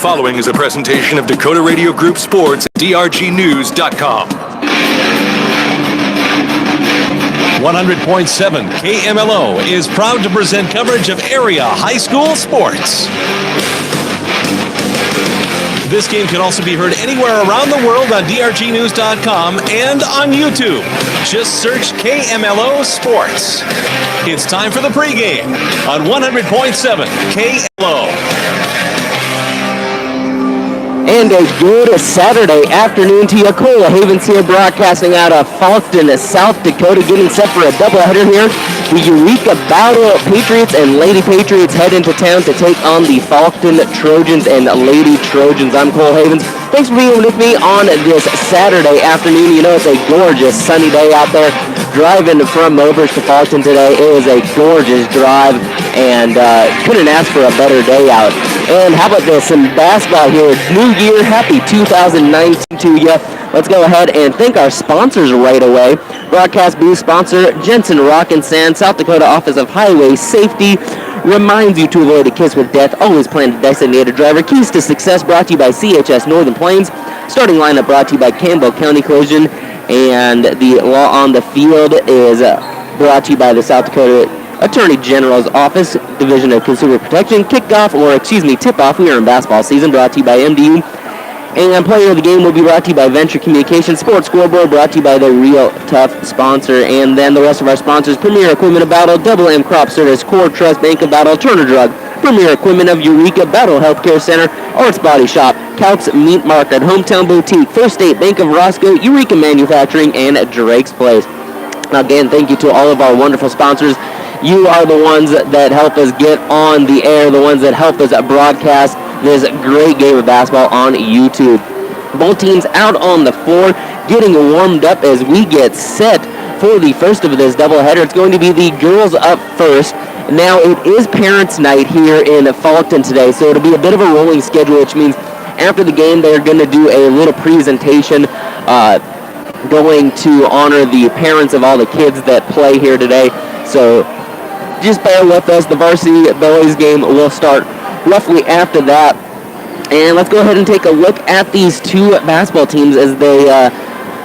following is a presentation of Dakota Radio Group Sports at drgnews.com. 100.7 KMLO is proud to present coverage of area high school sports. This game can also be heard anywhere around the world on drgnews.com and on YouTube. Just search KMLO Sports. It's time for the pregame on 100.7 KMLO. And a good Saturday afternoon to you. Cole Havens here broadcasting out of Faulkton, South Dakota, getting set for a doubleheader here. The Eureka Bowdle Patriots and Lady Patriots head into town to take on the Faulkton Trojans and Lady Trojans. I'm Cole Havens. Thanks for being with me on this Saturday afternoon. You know, it's a gorgeous sunny day out there. Driving from Mobers to Faulkton today, it was a gorgeous drive and couldn't ask for a better day out. And how about this, some basketball here. New year, happy 2019 to you. Let's go ahead and thank our sponsors right away. Broadcast booth sponsor, Jensen Rock and Sand, South Dakota Office of Highway Safety. Reminds you to avoid a kiss with death. Always plan to designate a driver. Keys to Success brought to you by CHS Northern Plains. Starting lineup brought to you by Campbell County Collision. And the law on the field is brought to you by the South Dakota Attorney General's Office, Division of Consumer Protection. Tip-off. We are in basketball season, brought to you by MDU. And player of the game will be brought to you by Venture Communications. Sports Scoreboard brought to you by the Real Tough sponsor. And then the rest of our sponsors: Premier Equipment of Battle, Double M Crop Service, Core Trust, Bank of Battle, Turner Drug, Premier Equipment of Eureka, Battle Healthcare Center, Arts Body Shop, Couts Meat Market, Hometown Boutique, First State Bank of Roscoe, Eureka Manufacturing, and Drake's Place. Again, thank you to all of our wonderful sponsors. You are the ones that help us get on the air, the ones that help us broadcast this great game of basketball on YouTube. Both teams out on the floor, getting warmed up as we get set for the first of this doubleheader. It's going to be the girls up first. Now, it is Parents' Night here in Faulkton today, so it'll be a bit of a rolling schedule, which means after the game, they're going to do a little presentation going to honor the parents of all the kids that play here today. So just bear with us. The varsity boys game will start roughly after that. And let's go ahead and take a look at these two basketball teams as they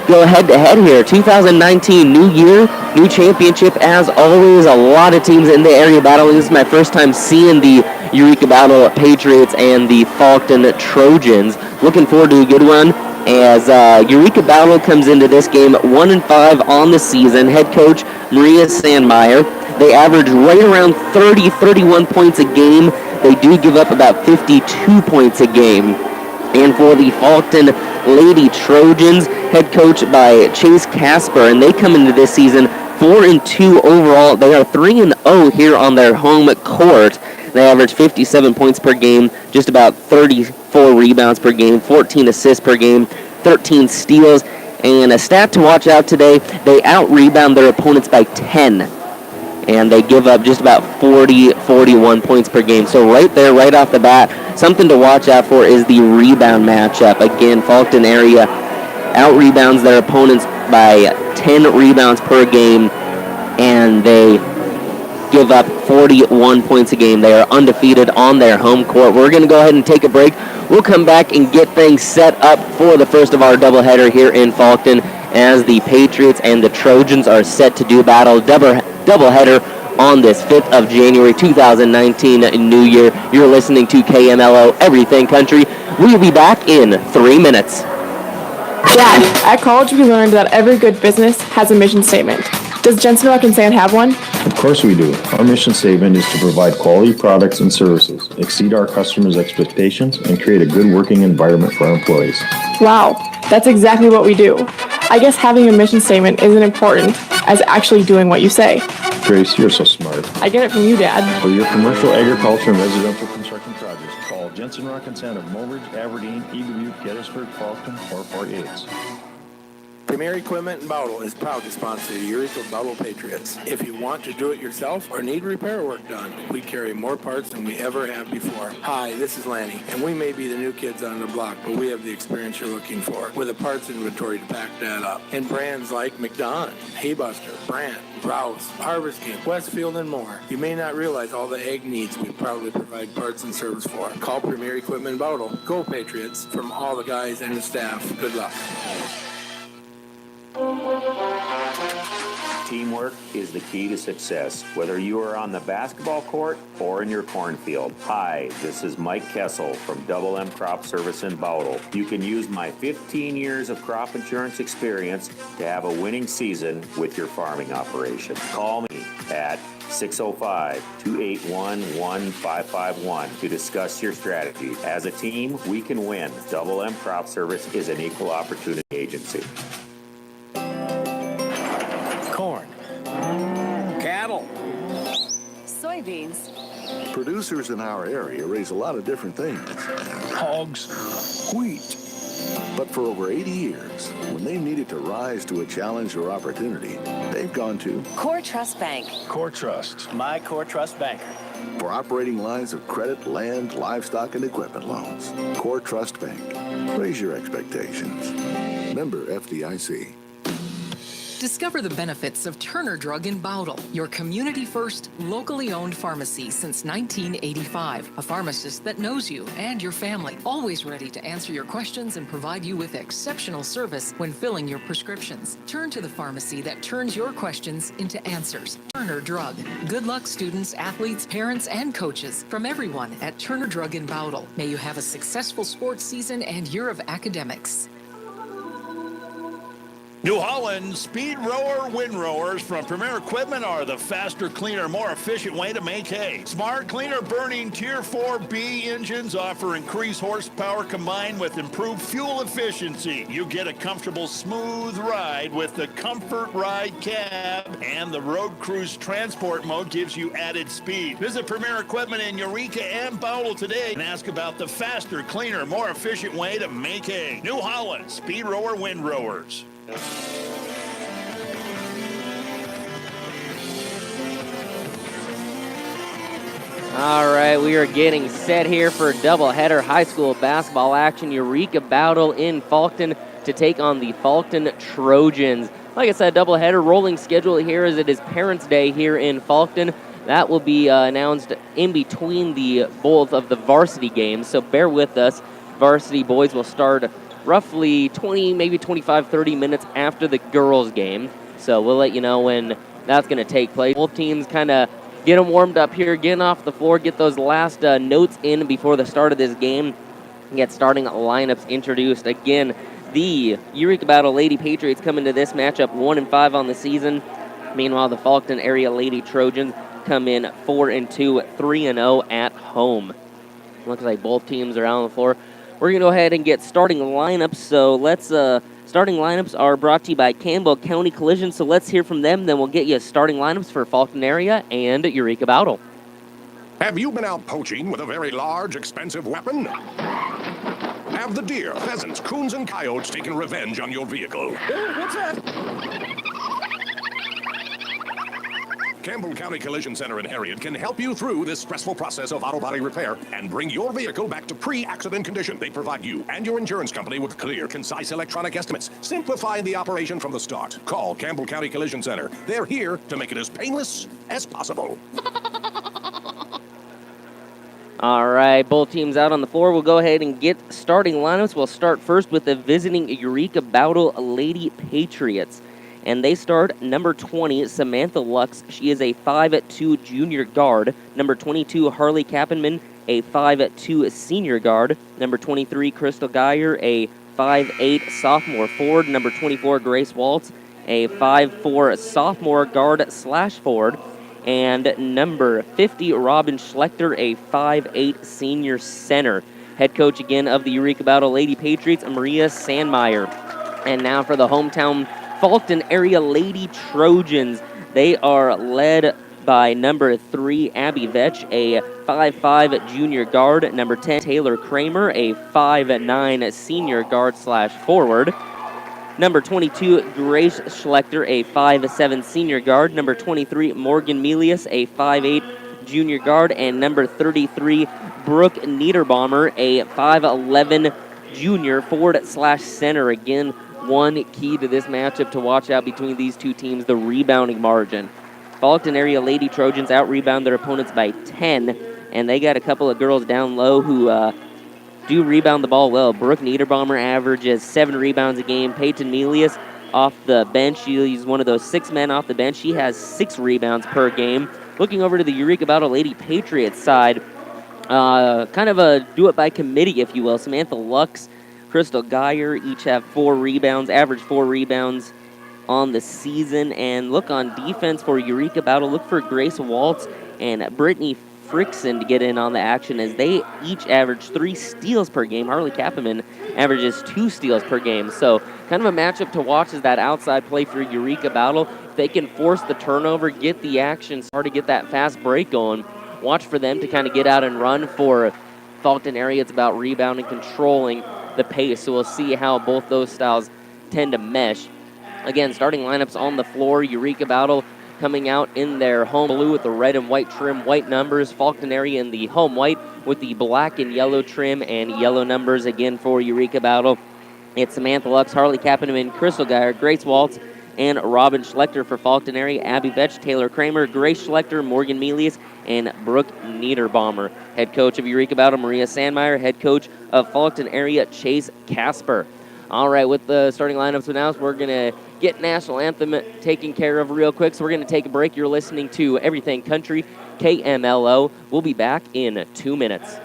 go head-to-head here. 2019 new year, new championship. As always, a lot of teams in the area battling. This is my first time seeing the Eureka Battle Patriots and the Faulkton Trojans. Looking forward to a good one as Eureka Battle comes into this game 1-5 on the season. Head coach Maria Sandmeyer. They average right around 31 points a game. They do give up about 52 points a game. And for the Faulkton Lady Trojans, head coach by Chase Casper, and they come into this season 4-2 overall. They are 3-0 here on their home court. They average 57 points per game, just about 34 rebounds per game, 14 assists per game, 13 steals. And a stat to watch out today, they out-rebound their opponents by 10. And they give up just about 41 points per game. So right there, right off the bat, something to watch out for is the rebound matchup. Again, Faulkton area out-rebounds their opponents by 10 rebounds per game, and they give up 41 points a game. They are undefeated on their home court. We're going to go ahead and take a break. We'll come back and get things set up for the first of our doubleheader here in Faulkton as the Patriots and the Trojans are set to do battle doubleheader on this 5th of January 2019 New Year. You're listening to KMLO Everything Country. We will be back in 3 minutes. Dad, at college we learned that every good business has a mission statement. Does Jensen Rock and Sand have one? Of course we do. Our mission statement is to provide quality products and services, exceed our customers' expectations, and create a good working environment for our employees. Wow, that's exactly what we do. I guess having a mission statement isn't important as actually doing what you say. Grace, you're so smart. I get it from you, Dad. For your commercial, agriculture, and residential construction projects, call Jensen Rock and Sand of Mobridge, Aberdeen, Eagle Butte, Gettysburg, Faulkton, or Fort Yates. Premier Equipment in Bowdle is proud to sponsor the Eureka Bowdle Patriots. If you want to do it yourself or need repair work done, we carry more parts than we ever have before. Hi, this is Lanny, and we may be the new kids on the block, but we have the experience you're looking for, with a parts inventory to back that up. And brands like McDon, Haybuster, Brandt, Rouse, Harvest King, Westfield, and more. You may not realize all the ag needs we proudly provide parts and service for. Call Premier Equipment in Bowdle. Go Patriots. From all the guys and the staff, good luck. Teamwork is the key to success, whether you are on the basketball court or in your cornfield. Hi, this is Mike Kessel from Double M Crop Service in Bowdle. You can use my 15 years of crop insurance experience to have a winning season with your farming operation. Call me at 605-281-1551 to discuss your strategy. As a team, we can win. Double M Crop Service is an equal opportunity agency. Corn, cattle, soybeans. Producers in our area raise a lot of different things. hogs, Wheat. But for over 80 years, when they needed to rise to a challenge or opportunity, they've gone to Core Trust Bank. Core Trust, my Core Trust banker. for operating lines of credit, land, livestock, and equipment loans. Core Trust Bank. Raise your expectations. Member FDIC. Discover the benefits of Turner Drug in Bowdle, your community-first, locally owned pharmacy since 1985. A pharmacist that knows you and your family, always ready to answer your questions and provide you with exceptional service when filling your prescriptions. Turn to the pharmacy that turns your questions into answers. Turner Drug. Good luck, students, athletes, parents, and coaches. From everyone at Turner Drug in Bowdle. May you have a successful sports season and year of academics. New Holland Speed Rower Windrowers from Premier Equipment are the faster, cleaner, more efficient way to make hay. Smart, cleaner burning Tier 4B engines offer increased horsepower combined with improved fuel efficiency. You get a comfortable, smooth ride with the Comfort Ride cab, and the Road Cruise Transport mode gives you added speed. Visit Premier Equipment in Eureka and Bowdle today and ask about the faster, cleaner, more efficient way to make hay. New Holland Speed Rower Windrowers. All right, we are getting set here for doubleheader high school basketball action. Eureka Bowdle in Faulkton to take on the Faulkton Trojans. Like I said, doubleheader rolling schedule here as it is Parents' Day here in Faulkton. That will be announced in between both of the varsity games, so bear with us. Varsity boys will start roughly 20, maybe 25, 30 minutes after the girls' game. So we'll let you know when that's going to take place. Both teams kind of get them warmed up here, getting off the floor, get those last notes in before the start of this game, and get starting lineups introduced. Again, the Eureka Bowdle Lady Patriots come into this matchup 1-5 on the season. Meanwhile, the Faulkton area Lady Trojans come in 4-2, 3-0 at home. Looks like both teams are out on the floor. We're going to go ahead and get starting lineups. So starting lineups are brought to you by Campbell County Collision. So let's hear from them. Then we'll get you starting lineups for Faulkton area and Eureka Bowdle. Have you been out poaching with a very large, expensive weapon? Have the deer, pheasants, coons, and coyotes taken revenge on your vehicle? What's that? Campbell County Collision Center in Harriet can help you through this stressful process of auto body repair and bring your vehicle back to pre-accident condition. They provide you and your insurance company with clear, concise electronic estimates, simplifying the operation from the start. Call Campbell County Collision Center. They're here to make it as painless as possible. All right, both teams out on the floor. We'll go ahead and get starting lineups. We'll start first with the visiting Eureka Bowdle Lady Patriots. And they start number 20, Samantha Lux. She is a 5'2" junior guard. Number 22, Harley Kappenman, a 5'2" senior guard. Number 23, Crystal Geyer, a 5'8" sophomore forward. Number 24, Grace Waltz, a 5'4" sophomore guard / forward. And number 50, Robin Schlechter, a 5'8" senior center. Head coach again of the Eureka Bowdle Lady Patriots, Maria Sandmeyer. And now for the hometown Faulkton area Lady Trojans. They are led by number 3, Abby Vetch, a 5'5" junior guard. Number 10, Taylor Kramer, a 5'9" senior guard / forward. Number 22, Grace Schlechter, a 5'7" senior guard. Number 23, Morgan Melius, a 5'8" junior guard. And number 33, Brooke Niederbaumer, a 5'11" junior forward/center. Again, one key to this matchup to watch out between these two teams, the rebounding margin. Faulkton area Lady Trojans out-rebound their opponents by 10, and they got a couple of girls down low who do rebound the ball well. Brooke Niederbaumer averages 7 rebounds a game. Peyton Melius off the bench. She's one of those 6 men off the bench. She has 6 rebounds per game. Looking over to the Eureka Battle Lady Patriots side, kind of a do-it-by-committee, if you will. Samantha Lux, Crystal Geyer each have 4 rebounds, average 4 rebounds on the season. And look on defense for Eureka Battle. Look for Grace Waltz and Brittany Frickson to get in on the action as they each average 3 steals per game. Harley Kappeman averages 2 steals per game. So kind of a matchup to watch is that outside play for Eureka Battle. If they can force the turnover, get the action, start to get that fast break going, watch for them to kind of get out and run. For Faulkton area, it's about rebounding, controlling the pace. So we'll see how both those styles tend to mesh. Again, starting lineups on the floor. Eureka Battle coming out in their home blue with the red and white trim, white numbers. Faulkton area in the home white with the black and yellow trim and yellow numbers. Again, for Eureka Battle, it's Samantha Lux, Harley Kappeman, Crystal Geyer, Grace Waltz, and Robin Schlechter. For Faulkton area, Abby Vetch, Taylor Kramer, Grace Schlechter, Morgan Melius, and Brooke Niederbaumer. Head coach of Eureka Battle, Maria Sandmeyer. Head coach of Faulkton area, Chase Casper. All right, with the starting lineups announced, we're going to get National Anthem taken care of real quick, so we're going to take a break. You're listening to Everything Country, KMLO. We'll be back in 2 minutes.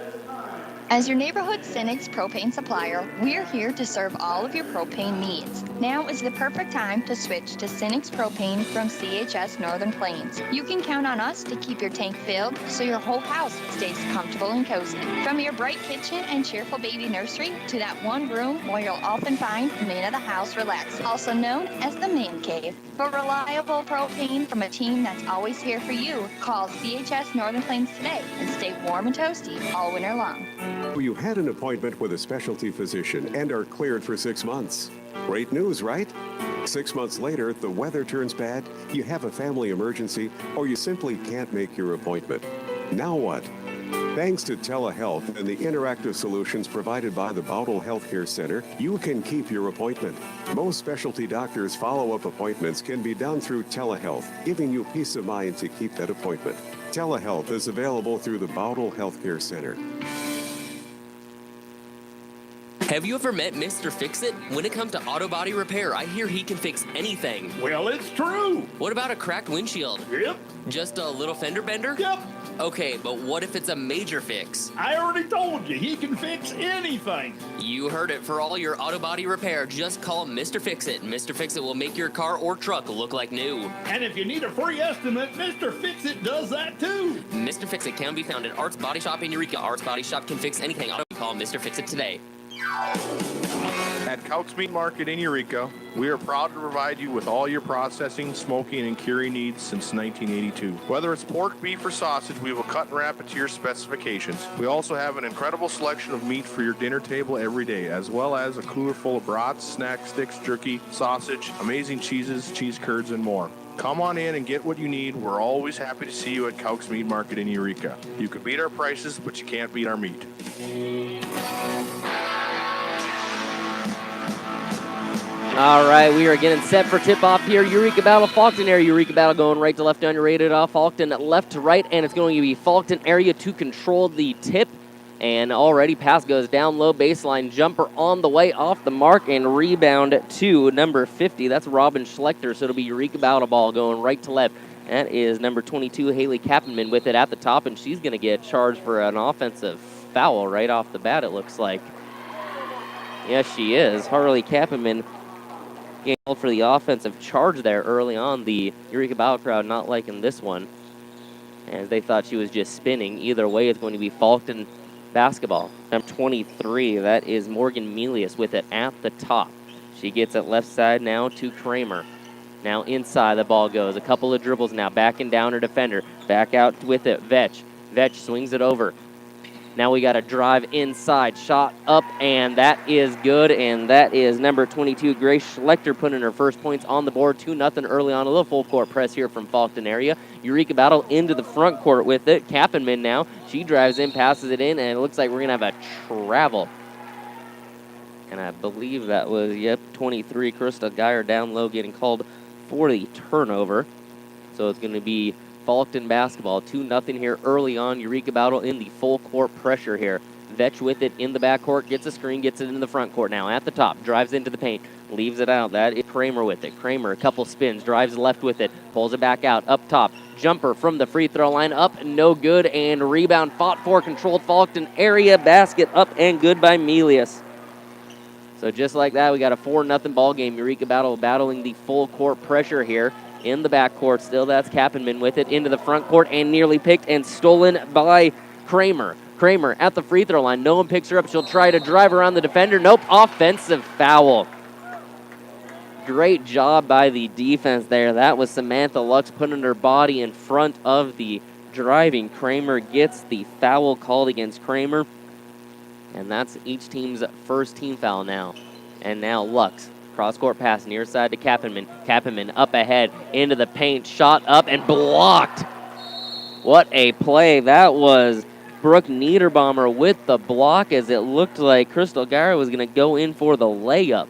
As your neighborhood Cenex propane supplier, we're here to serve all of your propane needs. Now is the perfect time to switch to Cenex propane from CHS Northern Plains. You can count on us to keep your tank filled so your whole house stays comfortable and cozy. From your bright kitchen and cheerful baby nursery to that one room where you'll often find the man of the house relaxing, also known as the man cave. For reliable propane from a team that's always here for you, call CHS Northern Plains today and stay warm and toasty all winter long. You had an appointment with a specialty physician and are cleared for 6 months. Great news, right? 6 months later, the weather turns bad, you have a family emergency, or you simply can't make your appointment. Now what? Thanks to telehealth and the interactive solutions provided by the Bowdle Healthcare Center, you can keep your appointment. Most specialty doctors' follow-up appointments can be done through telehealth, giving you peace of mind to keep that appointment. Telehealth is available through the Bowdle Healthcare Center. Have you ever met Mr. Fix-It? When it comes to auto body repair, I hear he can fix anything. Well, it's true. What about a cracked windshield? Yep. Just a little fender bender? Yep. Okay, but what if it's a major fix? I already told you, he can fix anything. You heard it. For all your auto body repair, just call Mr. Fix-It. Mr. Fix-It will make your car or truck look like new. And if you need a free estimate, Mr. Fix-It does that too. Mr. Fix-It can be found at Art's Body Shop in Eureka. Art's Body Shop can fix anything. Call Mr. Fix-It today. At Couch Meat Market in Eureka, we are proud to provide you with all your processing, smoking, and curing needs since 1982. Whether it's pork, beef, or sausage, we will cut and wrap it to your specifications. We also have an incredible selection of meat for your dinner table every day, as well as a cooler full of brats, snack sticks, jerky, sausage, amazing cheeses, cheese curds, and more. Come on in and get what you need. We're always happy to see you at Couch Meat Market in Eureka. You can beat our prices, but you can't beat our meat. All right, we are getting set for tip-off here. Eureka Battle, Faulkton area. Eureka Battle going right to left, underrated off. Faulkton left to right, and it's going to be Faulkton area to control the tip. And already pass goes down low, baseline jumper on the way off the mark, and rebound to number 50. That's Robin Schlechter, so it'll be Eureka Battle ball going right to left. That is number 22, Haley Kappenman, with it at the top, and she's going to get charged for an offensive foul right off the bat, it looks like. Yes, she is. Harley Kappenman getting called for the offensive charge there early on. The Eureka Battle crowd not liking this one, as they thought she was just spinning. Either way, it's going to be Faulkton basketball. Number 23, that is Morgan Melius with it at the top. She gets it left side now to Kramer. Now inside the ball goes. A couple of dribbles now. Backing down her defender. Back out with it. Vetch. Vetch swings it over. Now we got a drive inside, shot up, and that is good. And that is number 22, Grace Schlechter, putting her first points on the board. 2-0 early on. A little full court press here from Faulkton area. Eureka Battle into the front court with it. Kappenman now. She drives in, passes it in, and it looks like we're going to have a travel. And I believe that was, 23, Krista Geyer down low getting called for the turnover. So it's going to be Faulkton basketball. 2-0 here early on. Eureka Battle in the full court pressure here. Vetch with it in the backcourt, gets a screen, gets it in the front court now. At the top, drives into the paint, leaves it out. That is Kramer with it. Kramer, a couple spins, drives left with it, pulls it back out. Up top, jumper from the free throw line, up, no good, and rebound fought for, controlled Faulkton area, basket up and good by Melius. So just like that, we got a 4-0 ball game. Eureka Battle battling the full court pressure here. In the backcourt still, that's Kappenman with it into the front court and nearly picked and stolen by Kramer. Kramer at the free throw line. No one picks her up. She'll try to drive around the defender. Nope, offensive foul. Great job by the defense there. That was Samantha Lux putting her body in front of the driving Kramer. Gets the foul called against Kramer. And that's each team's first team foul now. And now Lux. Cross-court pass, near side to Kappenman. Kappenman up ahead, into the paint, shot up and blocked. What a play. That was Brooke Niederbaumer with the block, as it looked like Crystal Geyer was going to go in for the layup.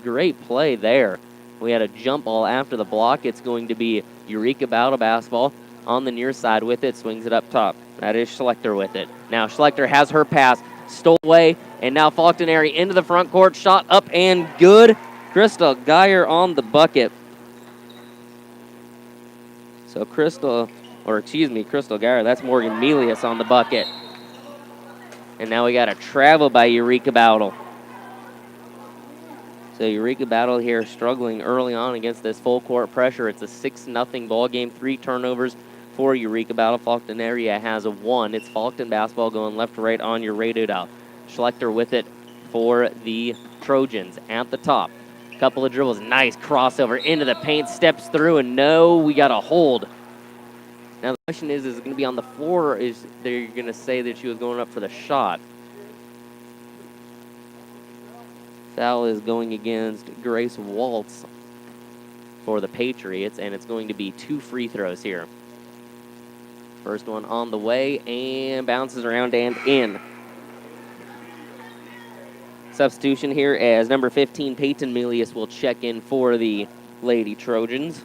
Great play there. We had a jump ball after the block. It's going to be Eureka Battle basketball on the near side with it. Swings it up top. That is Schlechter with it. Now Schlechter has her pass. Stole away, and now Faulkton area into the front court. Shot up and good. Crystal Geyer on the bucket. So Crystal Geyer, that's Morgan Melius on the bucket. And now we got a travel by Eureka Battle. So Eureka Battle here struggling early on against this full court pressure. It's a 6-0 ball game, 3 turnovers for Eureka Battle. Faulkton area has a 1. It's Faulkton basketball going left to right on your radio dial. Schlechter with it for the Trojans at the top. Couple of dribbles, nice crossover into the paint, steps through, and no, we got a hold. Now the question is it going to be on the floor, or is they're going to say that she was going up for the shot? Foul is going against Grace Waltz for the Patriots, and it's going to be 2 free throws here. First one on the way, and bounces around and in. Substitution here as number 15, Peyton Melius, will check in for the Lady Trojans.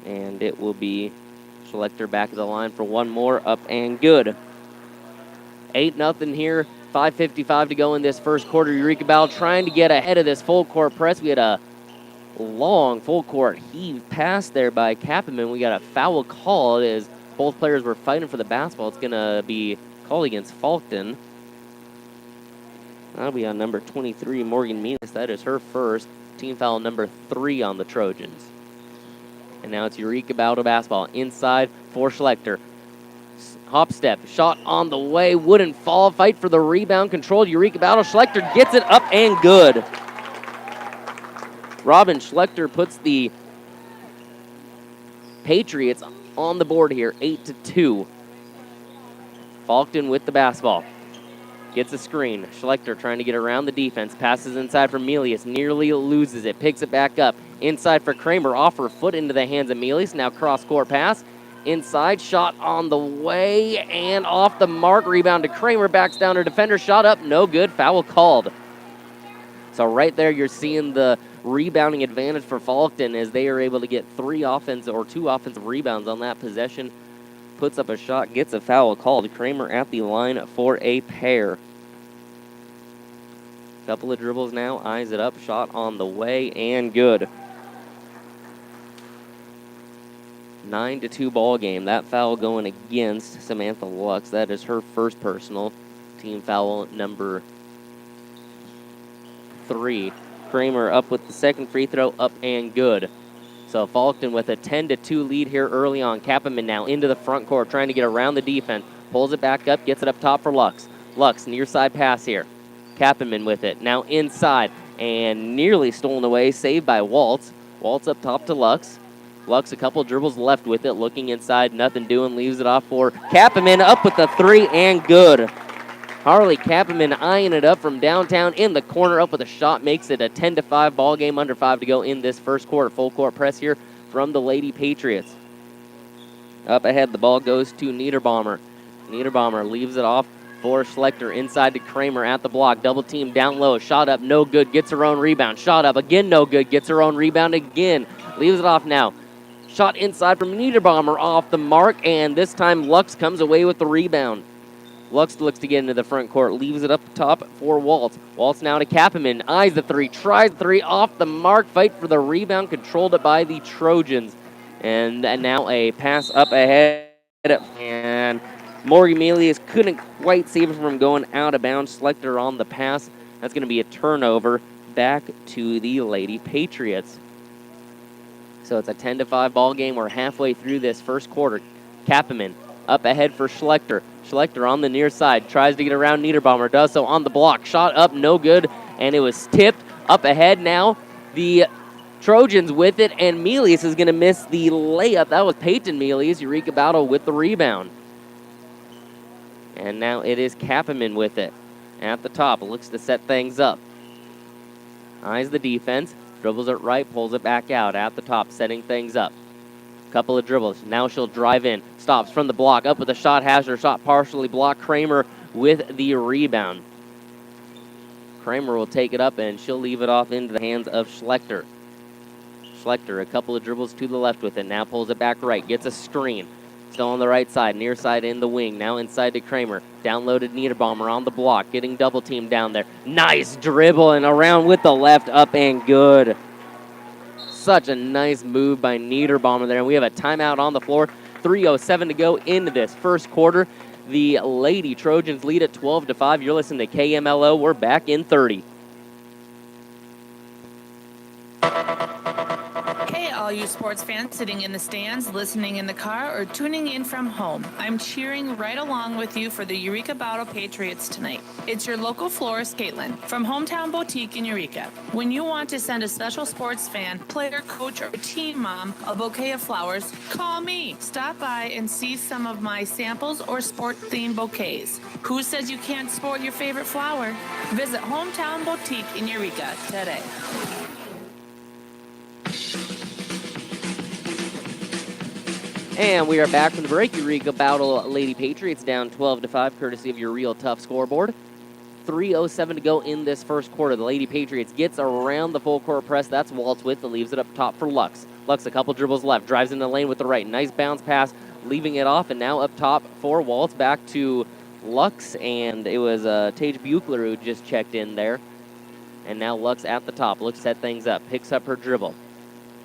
And it will be Schlechter back of the line for one more, up and good. 8-0 here, 5:55 to go in this first quarter. Eureka Battle trying to get ahead of this full court press. We had a long full court heave pass there by Kappenman. We got a foul call as both players were fighting for the basketball. It's going to be called against Faulkton. That'll be on number 23, Morgan Menas. That is her first. Team foul number 3 on the Trojans. And now it's Eureka Battle basketball. Inside for Schlechter. Hop step, shot on the way, wouldn't fall. Fight for the rebound, controlled Eureka Battle. Schlechter gets it up and good. Robin Schlechter puts the Patriots on the board here, 8-2. Faulkton with the basketball. Gets a screen. Schlechter trying to get around the defense. Passes inside for Melius. Nearly loses it. Picks it back up. Inside for Kramer. Off her foot into the hands of Melius. Now cross-court pass. Inside. Shot on the way. And off the mark. Rebound to Kramer. Backs down her defender. Shot up. No good. Foul called. So right there you're seeing the rebounding advantage for Faulkton as they are able to get 2 offensive rebounds on that possession. Puts up a shot, gets a foul called. Kramer at the line for a pair. Couple of dribbles now, eyes it up, shot on the way, and good. 9-2 ball game. That foul going against Samantha Lux. That is her first personal. Team foul number 3. Kramer up with the second free throw, up and good. So Faulkton with a 10-2 lead here early on. Kappenman now into the front court, trying to get around the defense. Pulls it back up, gets it up top for Lux. Lux, near side pass here. Kappenman with it. Now inside, and nearly stolen away, saved by Waltz. Waltz up top to Lux. Lux a couple dribbles left with it, looking inside, nothing doing, leaves it off for Kappeman, up with the 3 and good. Harley Kappeman eyeing it up from downtown in the corner, up with a shot, makes it a 10-5 ball game, under 5 to go in this first quarter. Full court press here from the Lady Patriots. Up ahead, the ball goes to Niederbaumer. Niederbaumer leaves it off for Schlechter, inside to Kramer at the block. Double team down low, shot up, no good, gets her own rebound. Shot up, again no good, gets her own rebound again. Leaves it off now. Shot inside from Niederbaumer, off the mark, and this time Lux comes away with the rebound. Lux looks to get into the front court, leaves it up top for Waltz. Waltz now to Kappeman, eyes the 3, tries the 3, off the mark, fight for the rebound, controlled it by the Trojans. And now a pass up ahead, and Morgan Melius couldn't quite save it from going out of bounds. Schlechter on the pass. That's going to be a turnover back to the Lady Patriots. So it's a 10-5 ball game. We're halfway through this first quarter. Kappeman up ahead for Schlechter. Schlechter on the near side, tries to get around Niederbaumer, does so on the block. Shot up, no good, and it was tipped. Up ahead now, the Trojans with it, and Melius is going to miss the layup. That was Peyton Melius. Eureka Battle with the rebound. And now it is Kappeman with it. At the top, looks to set things up. Eyes the defense, dribbles it right, pulls it back out. At the top, setting things up. Couple of dribbles. Now she'll drive in. Stops from the block. Up with a shot. Has her shot partially blocked. Kramer with the rebound. Kramer will take it up, and she'll leave it off into the hands of Schlechter. Schlechter, a couple of dribbles to the left with it. Now pulls it back right. Gets a screen. Still on the right side. Near side in the wing. Now inside to Kramer. Downloaded Niederbaumer on the block. Getting double teamed down there. Nice dribble, and around with the left. Up and good. Such a nice move by Niederbaumer there. And we have a timeout on the floor. 3:07 to go into this first quarter. The Lady Trojans lead at 12-5. You're listening to KMLO. We're back in 30. Hey, all you sports fans sitting in the stands, listening in the car, or tuning in from home. I'm cheering right along with you for the Eureka Battle Patriots tonight. It's your local florist, Caitlin, from Hometown Boutique in Eureka. When you want to send a special sports fan, player, coach, or team mom a bouquet of flowers, call me. Stop by and see some of my samples or sport-themed bouquets. Who says you can't sport your favorite flower? Visit Hometown Boutique in Eureka today. And we are back from the break. Eureka Battle Lady Patriots down 12-5, courtesy of your Real Tough scoreboard. 3:07 to go in this first quarter. The Lady Patriots gets around the full court press. That's Waltz with it, leaves it up top for Lux. Lux a couple dribbles left, drives in the lane with the right. Nice bounce pass, leaving it off, and now up top for Waltz. Back to Lux, and it was Tage Buechler who just checked in there. And now Lux at the top, looks to set things up, picks up her dribble.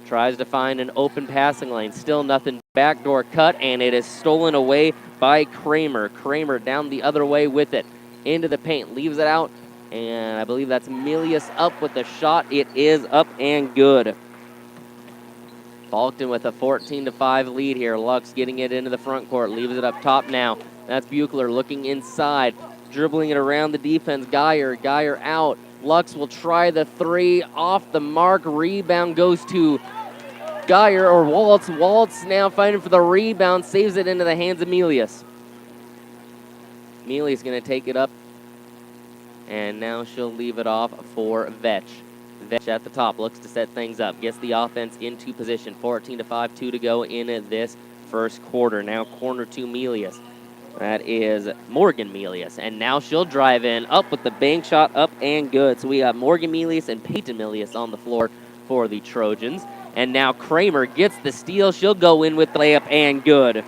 Tries to find an open passing lane. Still nothing. Backdoor cut, and it is stolen away by Kramer. Kramer down the other way with it. Into the paint. Leaves it out, and I believe that's Milius up with the shot. It is up and good. Faulkton with a 14-5 lead here. Lux getting it into the front court. Leaves it up top now. That's Buechler looking inside. Dribbling it around the defense. Geyer out. Lux will try the 3 off the mark. Rebound goes to Geyer or Waltz. Waltz now fighting for the rebound. Saves it into the hands of Milius. Milius going to take it up. And now she'll leave it off for Vetch. Vetch at the top. Looks to set things up. Gets the offense into position. 14-5, 2 to go in this first quarter. Now corner to Milius. That is Morgan Milius. And now she'll drive in. Up with the bank shot. Up and good. So we have Morgan Milius and Peyton Milius on the floor for the Trojans. And now Kramer gets the steal. She'll go in with the layup and good.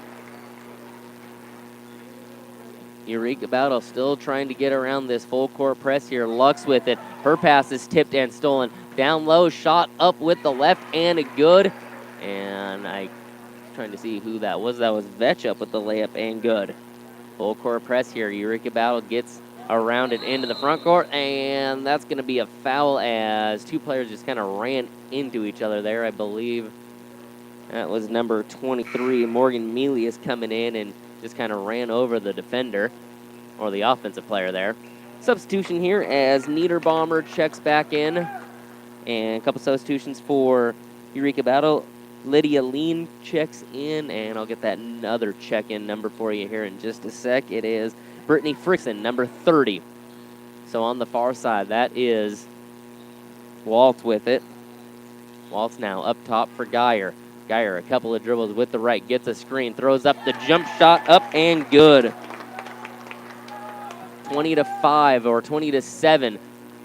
Eureka Battle still trying to get around this full court press here. Lux with it. Her pass is tipped and stolen. Down low, shot up with the left and a good. And I'm trying to see who that was. That was Vetch up with the layup and good. Full court press here. Eureka Battle gets around it into the front court, and that's going to be a foul as two players just kind of ran into each other there. I believe that was number 23, Morgan Milius, coming in and just kind of ran over the defender, or the offensive player there. Substitution here as Niederbaumer checks back in, and a couple substitutions for Eureka Battle. Lydia Lean checks in, and I'll get that other check-in number for you here in just a sec. It is Brittany Frickson, number 30. So on the far side, that is Waltz with it. Waltz now up top for Geyer. Geyer, a couple of dribbles with the right, gets a screen, throws up the jump shot, up and good. 20-5 or 20-7.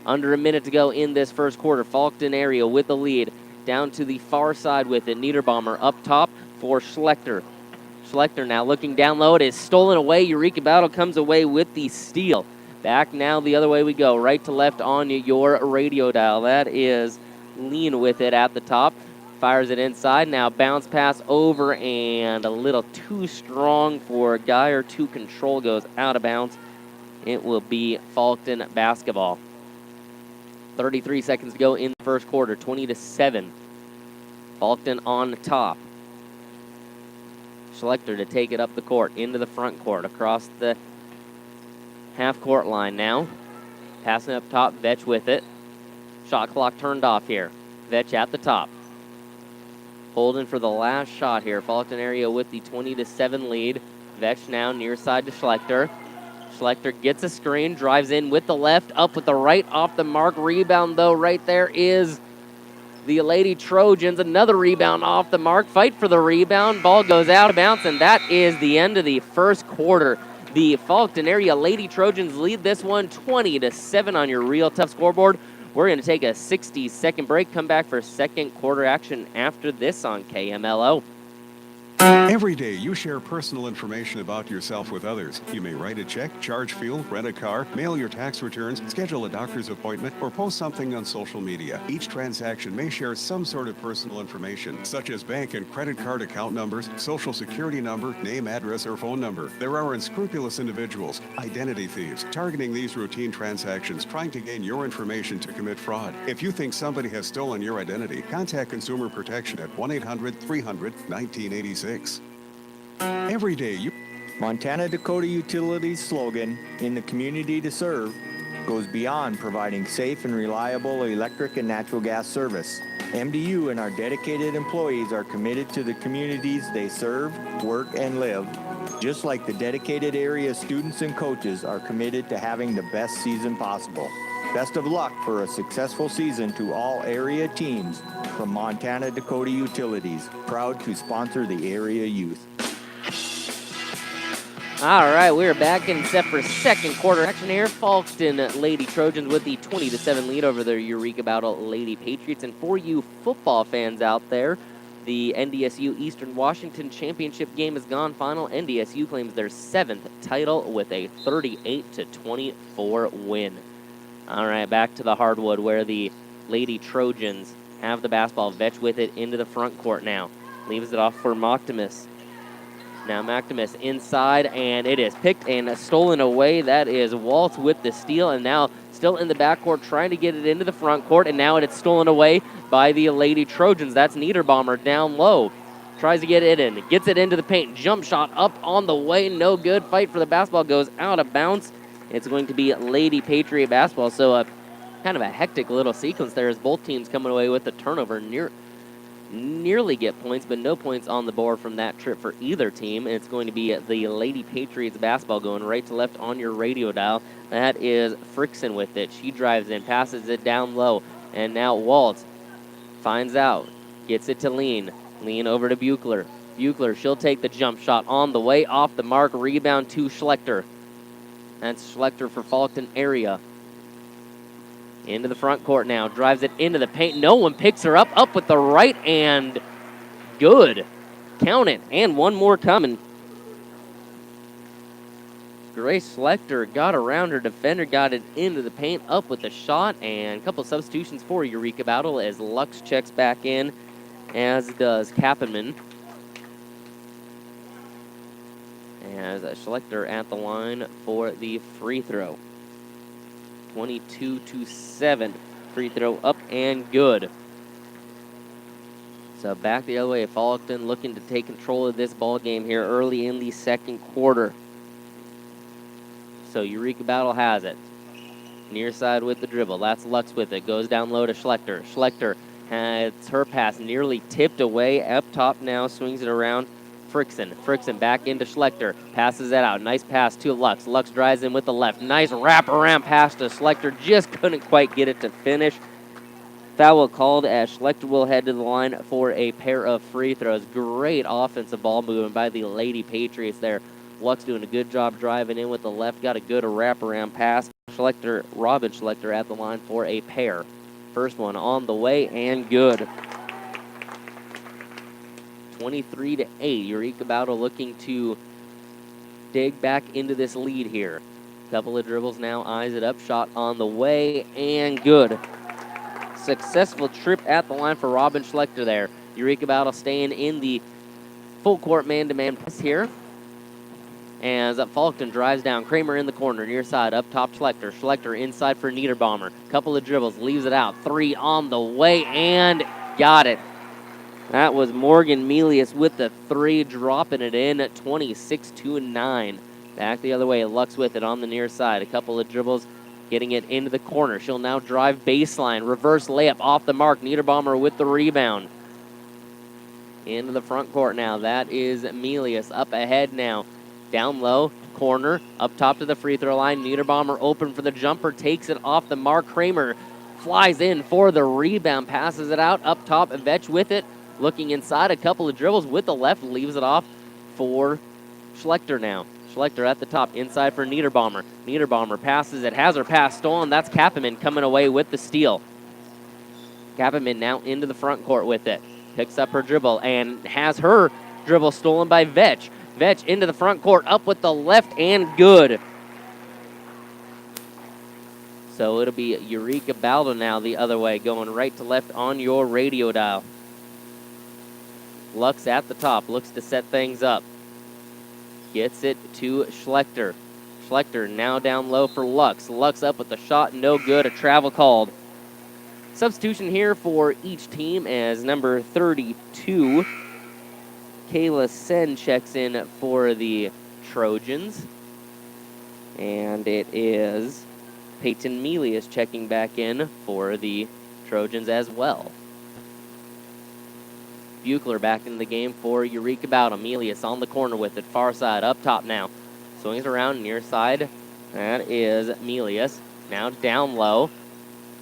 Under a minute to go in this first quarter. Faulkton area with the lead. Down to the far side with it. Niederbaumer up top for Schlechter. Schlechter now looking down low. It is stolen away. Eureka Battle comes away with the steal. Back now the other way we go. Right to left on your radio dial. That is Lean with it at the top. Fires it inside. Now bounce pass over and a little too strong for Geyer to control. Goes out of bounds. It will be Faulkton basketball. 33 seconds to go in the first quarter. 20-7. Faulkton on top. Schlechter to take it up the court, into the front court, across the half-court line now. Passing up top, Vetch with it. Shot clock turned off here. Vetch at the top. Holding for the last shot here. Faulkton area with the 20-7 lead. Vetch now near side to Schlechter. Schlechter gets a screen, drives in with the left, up with the right, off the mark. Rebound, though, right there is the Lady Trojans. Another rebound off the mark. Fight for the rebound. Ball goes out of bounds, and that is the end of the first quarter. The Faulkton area Lady Trojans lead this one 20-7 on your Real Tough scoreboard. We're going to take a 60-second break, come back for second quarter action after this on KMLO. Every day you share personal information about yourself with others. You may write a check, charge fuel, rent a car, mail your tax returns, schedule a doctor's appointment, or post something on social media. Each transaction may share some sort of personal information, such as bank and credit card account numbers, social security number, name, address, or phone number. There are unscrupulous individuals, identity thieves, targeting these routine transactions, trying to gain your information to commit fraud. If you think somebody has stolen your identity, contact Consumer Protection at 1-800-300-1986. Every day you... Montana Dakota Utilities' slogan, "In the community to serve," goes beyond providing safe and reliable electric and natural gas service. MDU and our dedicated employees are committed to the communities they serve, work, and live, just like the dedicated area students and coaches are committed to having the best season possible. Best of luck for a successful season to all area teams from Montana Dakota Utilities, proud to sponsor the area youth. All right, we're back and set for second quarter action here. Faulkton Lady Trojans with the 20-7 lead over their Eureka Battle Lady Patriots. And for you football fans out there, the NDSU Eastern Washington Championship game has gone final. NDSU claims their 7th title with a 38-24 win. All right, back to the hardwood where the Lady Trojans have the basketball. Vetch with it into the front court now. Leaves it off for Moctimus. Now Mactimus inside, and it is picked and stolen away. That is Waltz with the steal, and now still in the backcourt trying to get it into the front court, and now it's stolen away by the Lady Trojans. That's Niederbaumer down low. Tries to get it in, gets it into the paint. Jump shot up on the way, no good. Fight for the basketball goes out of bounds. It's going to be Lady Patriot basketball, so kind of a hectic little sequence there as both teams coming away with the turnover. Nearly get points, but no points on the board from that trip for either team. And it's going to be the Lady Patriots basketball going right to left on your radio dial. That is Frickson with it. She drives in, passes it down low, and now Waltz finds out, gets it to Lean. Lean over to Buechler. Buechler, she'll take the jump shot on the way, off the mark, rebound to Schlechter. That's Schlechter for Faulkton area. Into the front court now. Drives it into the paint. No one picks her up. Up with the right, and good. Count it. And one more coming. Grace Schlechter got around her defender, got it into the paint, up with the shot, and a couple substitutions for Eureka Battle as Lux checks back in, as does Kappenman. As Schlechter at the line for the free throw. 22-7. Free throw up and good. So back the other way. Faulkton looking to take control of this ball game here early in the second quarter. So Eureka Battle has it. Near side with the dribble. That's Lux with it. Goes down low to Schlechter. Schlechter Has her pass nearly tipped away. Up top now, swings it around. Frickson back into Schlechter. Passes that out. Nice pass to Lux. Lux drives in with the left. Nice wraparound pass to Schlechter. Just couldn't quite get it to finish. Foul called as Schlechter will head to the line for a pair of free throws. Great offensive ball movement by the Lady Patriots there. Lux doing a good job driving in with the left. Got a good wraparound pass. Robin Schlechter at the line for a pair. First one on the way and good. 23-8. Eureka Bowdle looking to dig back into this lead here. Couple of dribbles now, eyes it up, shot on the way and good. Successful trip at the line for Robin Schlechter there. Eureka Bowdle staying in the full court man-to-man press here. As Faulkton drives down. Kramer in the corner, near side, up top Schlechter. Schlechter inside for Niederbaumer. Couple of dribbles, leaves it out. Three on the way and got it. That was Morgan Melius with the three, dropping it in at 26-9. Back the other way, Lux with it on the near side. A couple of dribbles, getting it into the corner. She'll now drive baseline. Reverse layup off the mark. Niederbaumer with the rebound. Into the front court now. That is Melius up ahead now. Down low, corner, up top to the free throw line. Niederbaumer open for the jumper, takes it off the mark. Kramer flies in for the rebound, passes it out. Up top, Vetch with it. Looking inside, a couple of dribbles with the left, leaves it off for Schlechter now. Schlechter at the top, inside for Niederbaumer. Niederbaumer passes it, has her pass stolen. That's Kappenman coming away with the steal. Kappenman now into the front court with it. Picks up her dribble and has her dribble stolen by Vetch. Vetch into the front court, up with the left and good. So it'll be Eureka Bowdle now the other way, going right to left on your radio dial. Lux at the top, looks to set things up. Gets it to Schlechter. Schlechter now down low for Lux. Lux up with the shot, no good, a travel called. Substitution here for each team as number 32, Kayla Sen, checks in for the Trojans. And it is Peyton Melius checking back in for the Trojans as well. Buechler back in the game for Eureka Bowdle. Melius on the corner with it, far side, up top now. Swings around near side. That is Melius. Now down low.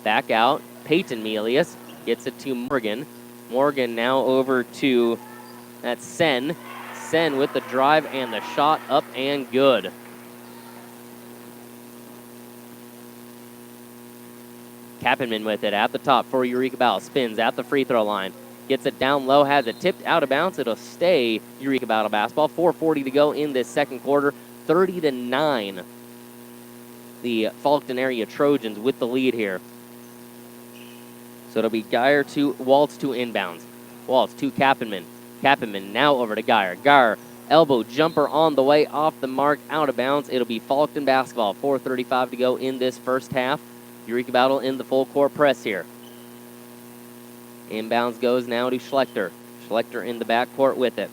Back out. Peyton Melius gets it to Morgan. Morgan now over to, that's Sen. Sen with the drive and the shot, up and good. Kappenman with it at the top for Eureka Bowdle. Spins at the free throw line. Gets it down low, has it tipped out of bounds. It'll stay Eureka Bowdle basketball. 4:40 to go in this second quarter. 30-9. The Faulkton area Trojans with the lead here. So it'll be Geyer to Waltz to inbounds. Waltz to Kappenman. Kappenman now over to Geyer. Geyer, elbow jumper on the way, off the mark, out of bounds. It'll be Faulkton basketball. 4:35 to go in this first half. Eureka Bowdle in the full court press here. Inbounds goes now to Schlechter. Schlechter in the backcourt with it.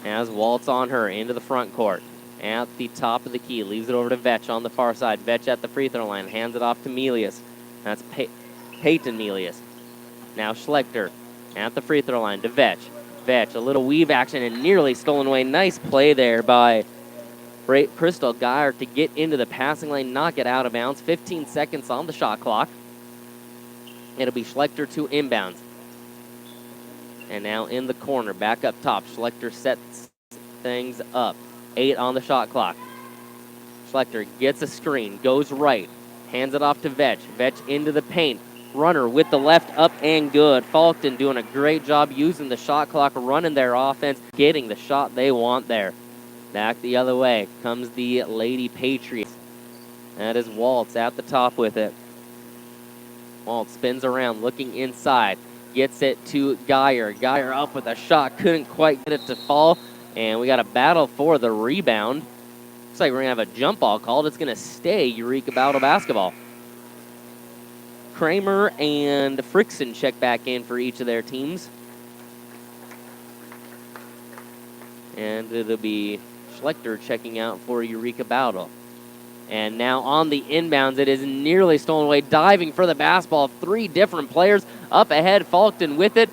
Has Waltz on her into the front court. At the top of the key. Leaves it over to Vetch on the far side. Vetch at the free throw line. Hands it off to Melius. That's Peyton Melius. Now Schlechter at the free throw line to Vetch. Vetch, a little weave action and nearly stolen away. Nice play there by Crystal Geyer to get into the passing lane, knock it out of bounds. 15 seconds on the shot clock. It'll be Schlechter to inbounds. And now in the corner, back up top. Schlechter sets things up. 8 on the shot clock. Schlechter gets a screen, goes right, hands it off to Vetch. Vetch into the paint. Runner with the left, up and good. Faulkton doing a great job using the shot clock, running their offense, getting the shot they want there. Back the other way comes the Lady Patriots. That is Waltz at the top with it. Waltz spins around, looking inside. Gets it to Geyer. Geyer up with a shot. Couldn't quite get it to fall. And we got a battle for the rebound. Looks like we're going to have a jump ball called. It's going to stay Eureka Bowdle basketball. Kramer and Frickson check back in for each of their teams. And it'll be Schlechter checking out for Eureka Bowdle. And now on the inbounds, it is nearly stolen away. Diving for the basketball. 3 different players up ahead. Faulkton with it.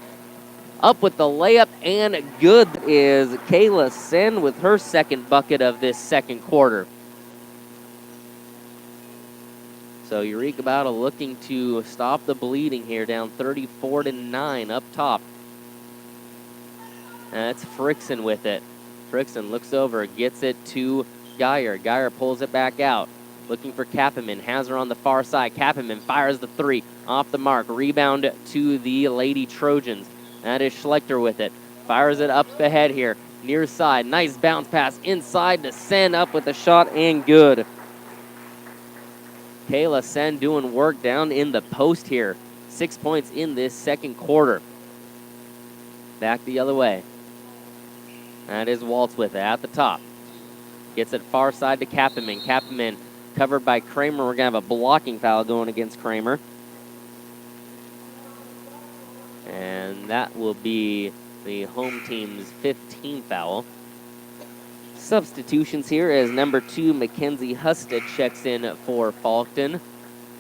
Up with the layup, and good is Kayla Sen with her second bucket of this second quarter. So Eureka Battle looking to stop the bleeding here, down 34-9 up top. That's Frickson with it. Frickson looks over, gets it to Geyer. Geyer pulls it back out. Looking for Kappeman. Has her on the far side. Kappeman fires the 3 off the mark. Rebound to the Lady Trojans. That is Schlechter with it. Fires it up ahead here. Near side. Nice bounce pass inside to Sen, up with a shot, and good. Kayla Sen doing work down in the post here. 6 points in this second quarter. Back the other way. That is Waltz with it at the top. Gets it far side to Kappeman. Kappeman covered by Kramer. We're going to have a blocking foul going against Kramer. And that will be the home team's 15th foul. Substitutions here as number 2, Mackenzie Husted, checks in for Faulkton.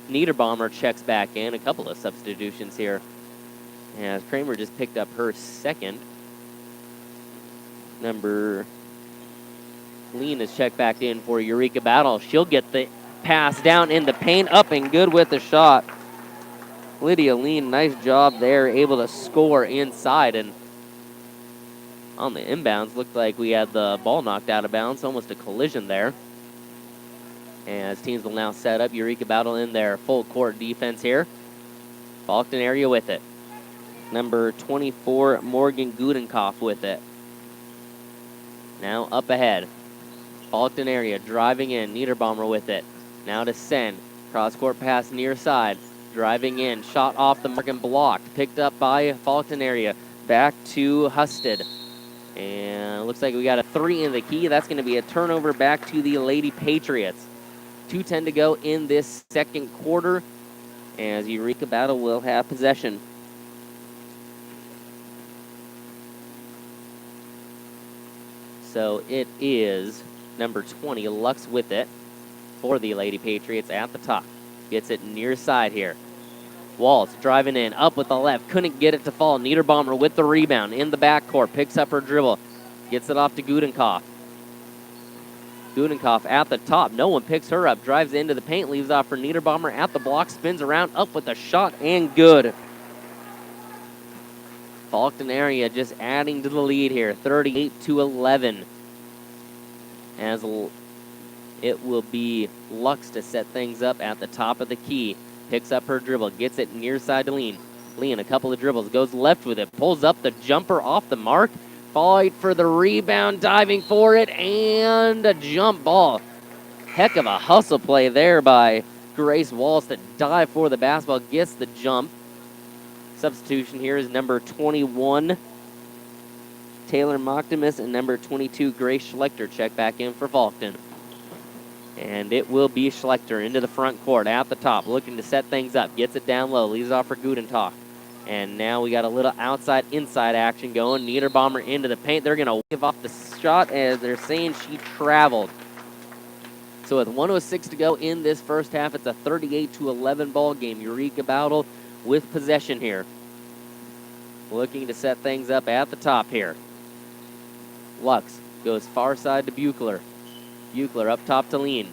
Niederbaumer checks back in. A couple of substitutions here, as Kramer just picked up her second. Number Lean is checked back in for Eureka Battle. She'll get the pass down in the paint, up and good with the shot. Lydia Lean, nice job there, able to score inside. And on the inbounds, looked like we had the ball knocked out of bounds, almost a collision there. As teams will now set up, Eureka Battle in their full court defense here. Faulkton area with it. Number 24, Morgan Gudenkoff with it. Now up ahead. Faulkton area driving in. Niederbaumer with it. Now to Sen. Cross-court pass near side. Driving in. Shot off the mark and blocked. Picked up by Faulkton area. Back to Husted. And it looks like we got a 3 in the key. That's going to be a turnover back to the Lady Patriots. 2:10 to go in this second quarter, as Eureka Battle will have possession. So it is number 20, Lux with it for the Lady Patriots at the top. Gets it near side here. Waltz driving in, up with the left. Couldn't get it to fall. Niederbaumer with the rebound in the backcourt. Picks up her dribble. Gets it off to Gudenkoff. Gudenkoff at the top. No one picks her up. Drives into the paint. Leaves off for Niederbaumer at the block. Spins around. Up with a shot and good. Faulkton area just adding to the lead here. 38-11. As it will be Lux to set things up at the top of the key. Picks up her dribble. Gets it near side to Lean. Lean, a couple of dribbles. Goes left with it. Pulls up the jumper off the mark. Fight for the rebound. Diving for it. And a jump ball. Heck of a hustle play there by Grace Waltz to dive for the basketball. Gets the jump. Substitution here is number 21, Taylor Moctimus, and number 22, Grace Schlechter, check back in for Faulkton. And it will be Schlechter into the front court at the top, looking to set things up. Gets it down low, leaves off for Gudentoff. And now we got a little outside-inside action going. Niederbaumer into the paint. They're going to give off the shot as they're saying she traveled. So with 1:06 to go in this first half, it's a 38-11 ball game. Eureka Battle with possession here. Looking to set things up at the top here. Lux goes far side to Buechler. Buechler up top to Lean.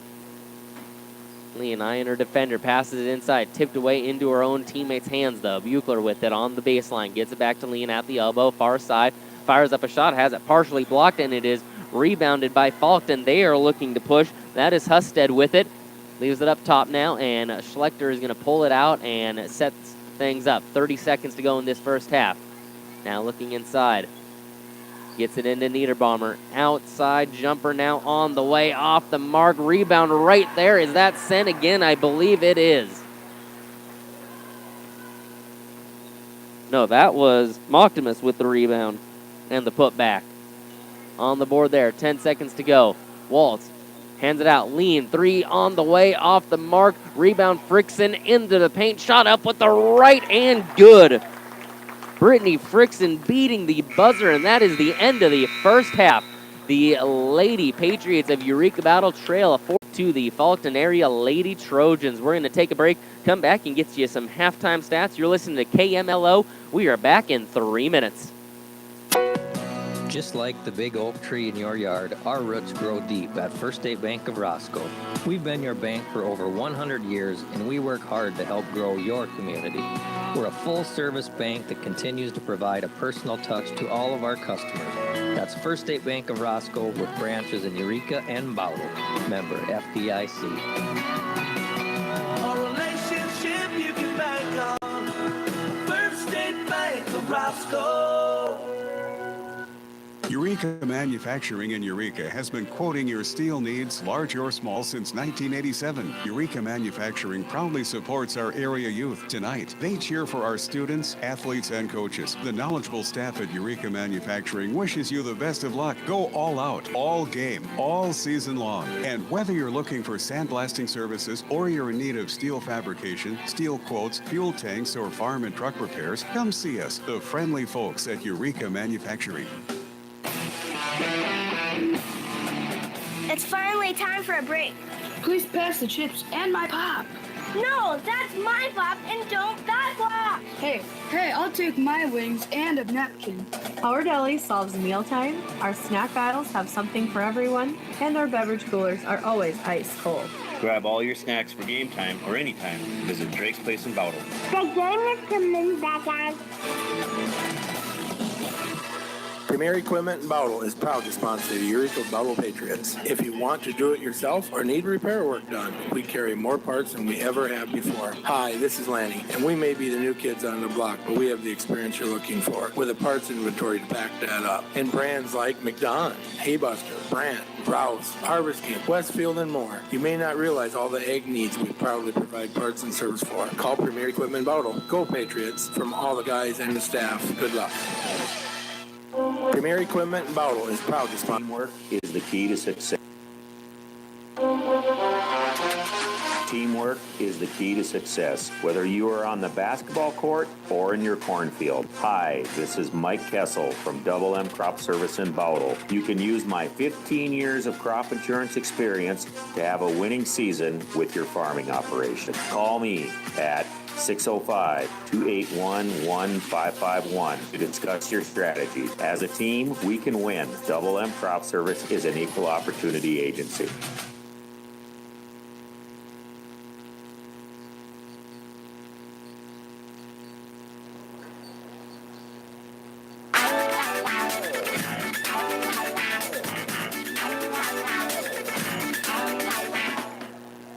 Lean eyeing her defender, passes it inside, tipped away into her own teammate's hands though. Buechler with it on the baseline, gets it back to Lean at the elbow, far side, fires up a shot, has it partially blocked, and it is rebounded by Faulkton. They are looking to push. That is Husted with it. Leaves it up top now, and Schlechter is going to pull it out and set things up. 30 seconds to go in this first half. Now looking inside. Gets it into Niederbaumer. Outside jumper now on the way, off the mark. Rebound right there. Is that sent again? I believe it is. No, that was Moctimus with the rebound and the putback. On the board there. 10 seconds to go. Waltz hands it out. Lean, 3 on the way, off the mark. Rebound Frickson into the paint. Shot up with the right and good. Brittany Frickson beating the buzzer, and that is the end of the first half. The Lady Patriots of Eureka Battle trail a 4. to the Faulkton area Lady Trojans. We're going to take a break, come back, and get you some halftime stats. You're listening to KMLO. We are back in 3 minutes. Just like the big oak tree in your yard, our roots grow deep at First State Bank of Roscoe. We've been your bank for over 100 years, and we work hard to help grow your community. We're a full-service bank that continues to provide a personal touch to all of our customers. That's First State Bank of Roscoe with branches in Eureka and Bowdlerizations. Member FDIC. A relationship you can bank on. First State Bank of Roscoe. Eureka Manufacturing in Eureka has been quoting your steel needs, large or small, since 1987. Eureka Manufacturing proudly supports our area youth. Tonight, they cheer for our students, athletes, and coaches. The knowledgeable staff at Eureka Manufacturing wishes you the best of luck. Go all out, all game, all season long. And whether you're looking for sandblasting services or you're in need of steel fabrication, steel quotes, fuel tanks, or farm and truck repairs, come see us, the friendly folks at Eureka Manufacturing. It's finally time for a break. Please pass the chips and my pop. No, that's my pop and don't that pop. Hey, I'll take my wings and a napkin. Our deli solves mealtime, our snack aisles have something for everyone, and our beverage coolers are always ice cold. Grab all your snacks for game time or anytime. Visit Drake's Place in Bowdle. The game is coming back on. Premier Equipment in Bowdle is proud to sponsor the Eureka Bowdle Patriots. If you want to do it yourself or need repair work done, we carry more parts than we ever have before. Hi, this is Lanny, and we may be the new kids on the block, but we have the experience you're looking for, with a parts inventory to back that up. And brands like McDon, Haybuster, Brandt, Rouse, Harvest King, Westfield, and more. You may not realize all the ag needs we proudly provide parts and service for. Call Premier Equipment in Bowdle. Go Patriots! From all the guys and the staff, good luck. Premier Equipment in Bowdle is proud to sponsor. Teamwork is the key to success. Teamwork is the key to success, whether you are on the basketball court or in your cornfield. Hi, this is Mike Kessel from Double M Crop Service in Bowdle. You can use my 15 years of crop insurance experience to have a winning season with your farming operation. Call me at 605-281-1551 to discuss your strategy. As a team, we can win. Double M Crop Service is an equal opportunity agency.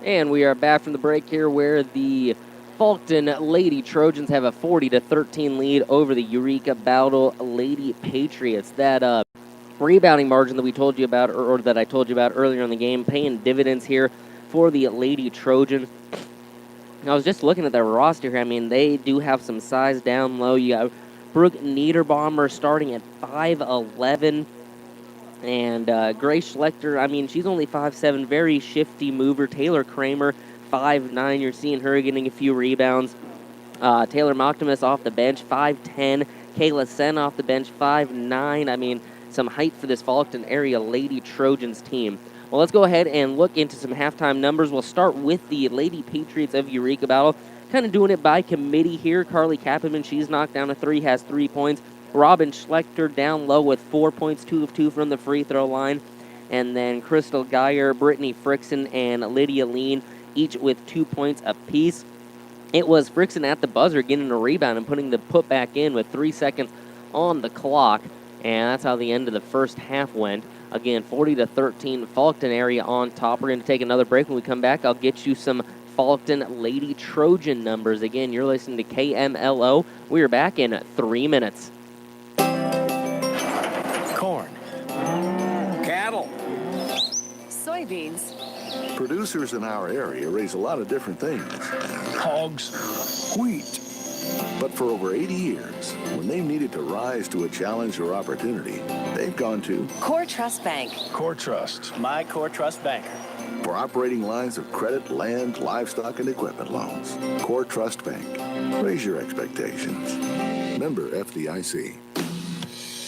And we are back from the break here where the Faulkton Lady Trojans have a 40-13 lead over the Eureka Bowdle Lady Patriots. That rebounding margin that we told you about, or that I told you about earlier in the game, paying dividends here for the Lady Trojans. I was just looking at their roster here. I mean, they do have some size down low. You got Brooke Niederbaumer starting at 5'11". And Grace Schlechter, I mean, she's only 5'7", very shifty mover. Taylor Kramer, 5'9". You're seeing her getting a few rebounds. Taylor Moctimus off the bench, 5'10". Kayla Sen off the bench, 5'9". I mean, some height for this Faulkton area Lady Trojans team. Well, let's go ahead and look into some halftime numbers. We'll start with the Lady Patriots of Eureka Bowdle. Kind of doing it by committee here. Carly Kappenman, she's knocked down a 3, has 3 points. Robin Schlechter down low with 4 points, 2 of 2 from the free throw line. And then Crystal Geyer, Brittany Frickson, and Lydia Lean, each with 2 points apiece. It was Frickson at the buzzer getting a rebound and putting the putback in with 3 seconds on the clock. And that's how the end of the first half went. Again, 40-13, Faulkton area on top. We're going to take another break. When we come back, I'll get you some Faulkton Lady Trojan numbers. Again, you're listening to KMLO. We are back in 3 minutes. Corn. Cattle. Soybeans. Producers in our area raise a lot of different things. Hogs. Wheat. But for over 80 years, when they needed to rise to a challenge or opportunity, they've gone to Core Trust Bank. Core Trust. My Core Trust banker. for operating lines of credit, land, livestock, and equipment loans. Core Trust Bank. Raise your expectations. Member FDIC.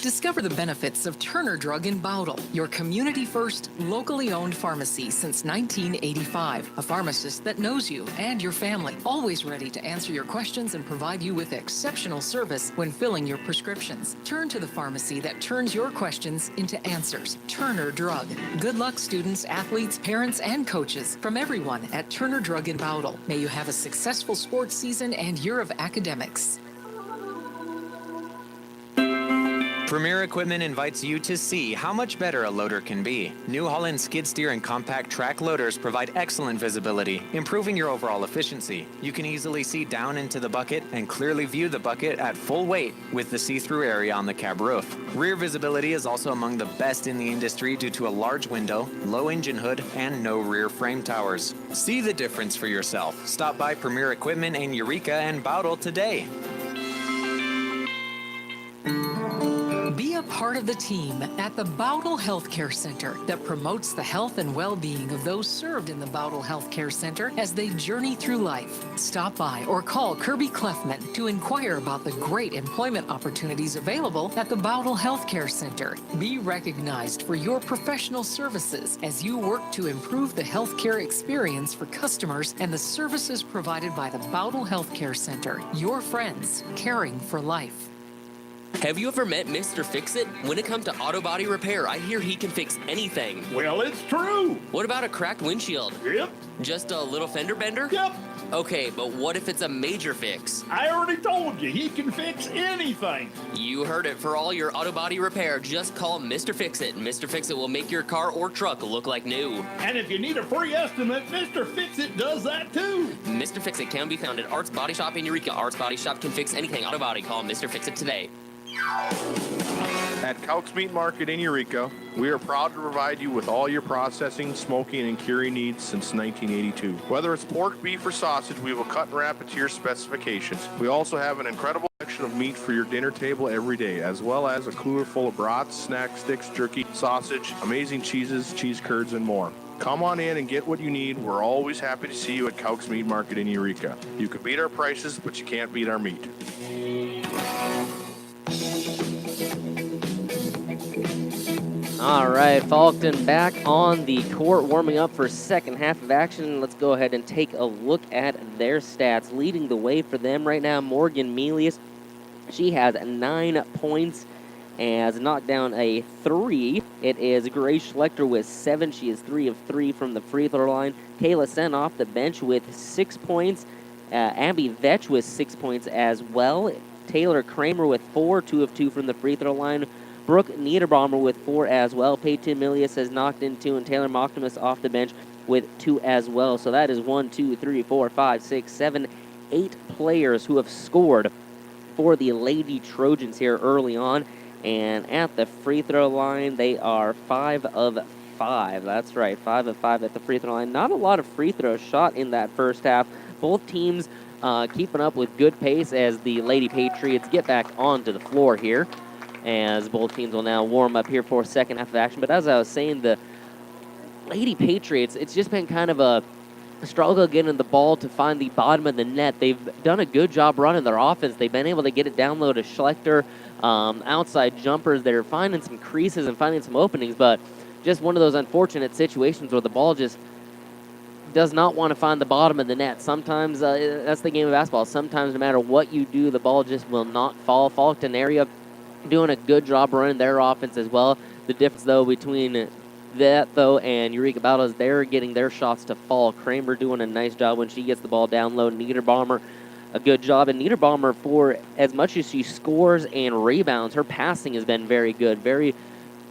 Discover the benefits of Turner Drug in Bowdle, your community-first, locally owned pharmacy since 1985. A pharmacist that knows you and your family, always ready to answer your questions and provide you with exceptional service when filling your prescriptions. Turn to the pharmacy that turns your questions into answers. Turner Drug. Good luck, students, athletes, parents, and coaches. From everyone at Turner Drug in Bowdle. May you have a successful sports season and year of academics. Premier Equipment invites you to see how much better a loader can be. New Holland skid steer and compact track loaders provide excellent visibility, improving your overall efficiency. You can easily see down into the bucket and clearly view the bucket at full weight with the see-through area on the cab roof. Rear visibility is also among the best in the industry due to a large window, low engine hood, and no rear frame towers. See the difference for yourself. Stop by Premier Equipment in Eureka and Bowdle today. Be a part of the team at the Bowdle Healthcare Center that promotes the health and well-being of those served in the Bowdle Healthcare Center as they journey through life. Stop by or call Kirby Clefman to inquire about the great employment opportunities available at the Bowdle Healthcare Center. Be recognized for your professional services as you work to improve the healthcare experience for customers and the services provided by the Bowdle Healthcare Center. Your friends, caring for life. Have you ever met Mr. Fix-It? When it comes to auto body repair, I hear he can fix anything. Well, it's true. What about a cracked windshield? Yep. Just a little fender bender? Yep. Okay, but what if it's a major fix? I already told you, he can fix anything. You heard it. For all your auto body repair, just call Mr. Fix-It. Mr. Fix-It will make your car or truck look like new. And if you need a free estimate, Mr. Fix-It does that too. Mr. Fix-It can be found at Art's Body Shop in Eureka. Art's Body Shop can fix anything auto body. Call Mr. Fix-It today. At Couch Meat Market in Eureka, we are proud to provide you with all your processing, smoking, and curing needs since 1982. Whether it's pork, beef, or sausage, we will cut and wrap it to your specifications. We also have an incredible selection of meat for your dinner table every day, as well as a cooler full of brats, snack sticks, jerky, sausage, amazing cheeses, cheese curds, and more. Come on in and get what you need. We're always happy to see you at Couch Meat Market in Eureka. You can beat our prices, but you can't beat our meat. All right, Faulkton back on the court, warming up for second half of action. Let's go ahead and take a look at their stats. Leading the way for them right now, Morgan Melius. She has 9 points and has knocked down a 3. It is Grace Schlechter with 7. She is 3 of 3 from the free throw line. Kayla Sen off the bench with 6 points. Abby Vetch with 6 points as well. Taylor Kramer with 4, 2 of 2 from the free throw line. Brooke Niederbaumer with 4 as well. Peyton Milius has knocked in 2, and Taylor Moctimus off the bench with 2 as well. So that is 1, 2, 3, 4, 5, 6, 7, 8 players who have scored for the Lady Trojans here early on. And at the free throw line, they are 5 of 5. That's right, 5 of 5 at the free throw line. Not a lot of free throws shot in that first half. Both teams keeping up with good pace as the Lady Patriots get back onto the floor here, as both teams will now warm up here for second half of action. But as I was saying, the Lady Patriots, it's just been kind of a struggle getting the ball to find the bottom of the net. They've done a good job running their offense. They've been able to get it down low to Schlechter, outside jumpers. They're finding some creases and finding some openings, but just one of those unfortunate situations where the ball just does not want to find the bottom of the net. Sometimes that's the game of basketball. Sometimes no matter what you do, the ball just will not fall. Faulkton area doing a good job running their offense as well. The difference, though, between that, though, and Eureka Battle is they're getting their shots to fall. Kramer doing a nice job when she gets the ball down low. Niederbaumer, a good job. And Niederbaumer, for as much as she scores and rebounds, her passing has been very good, very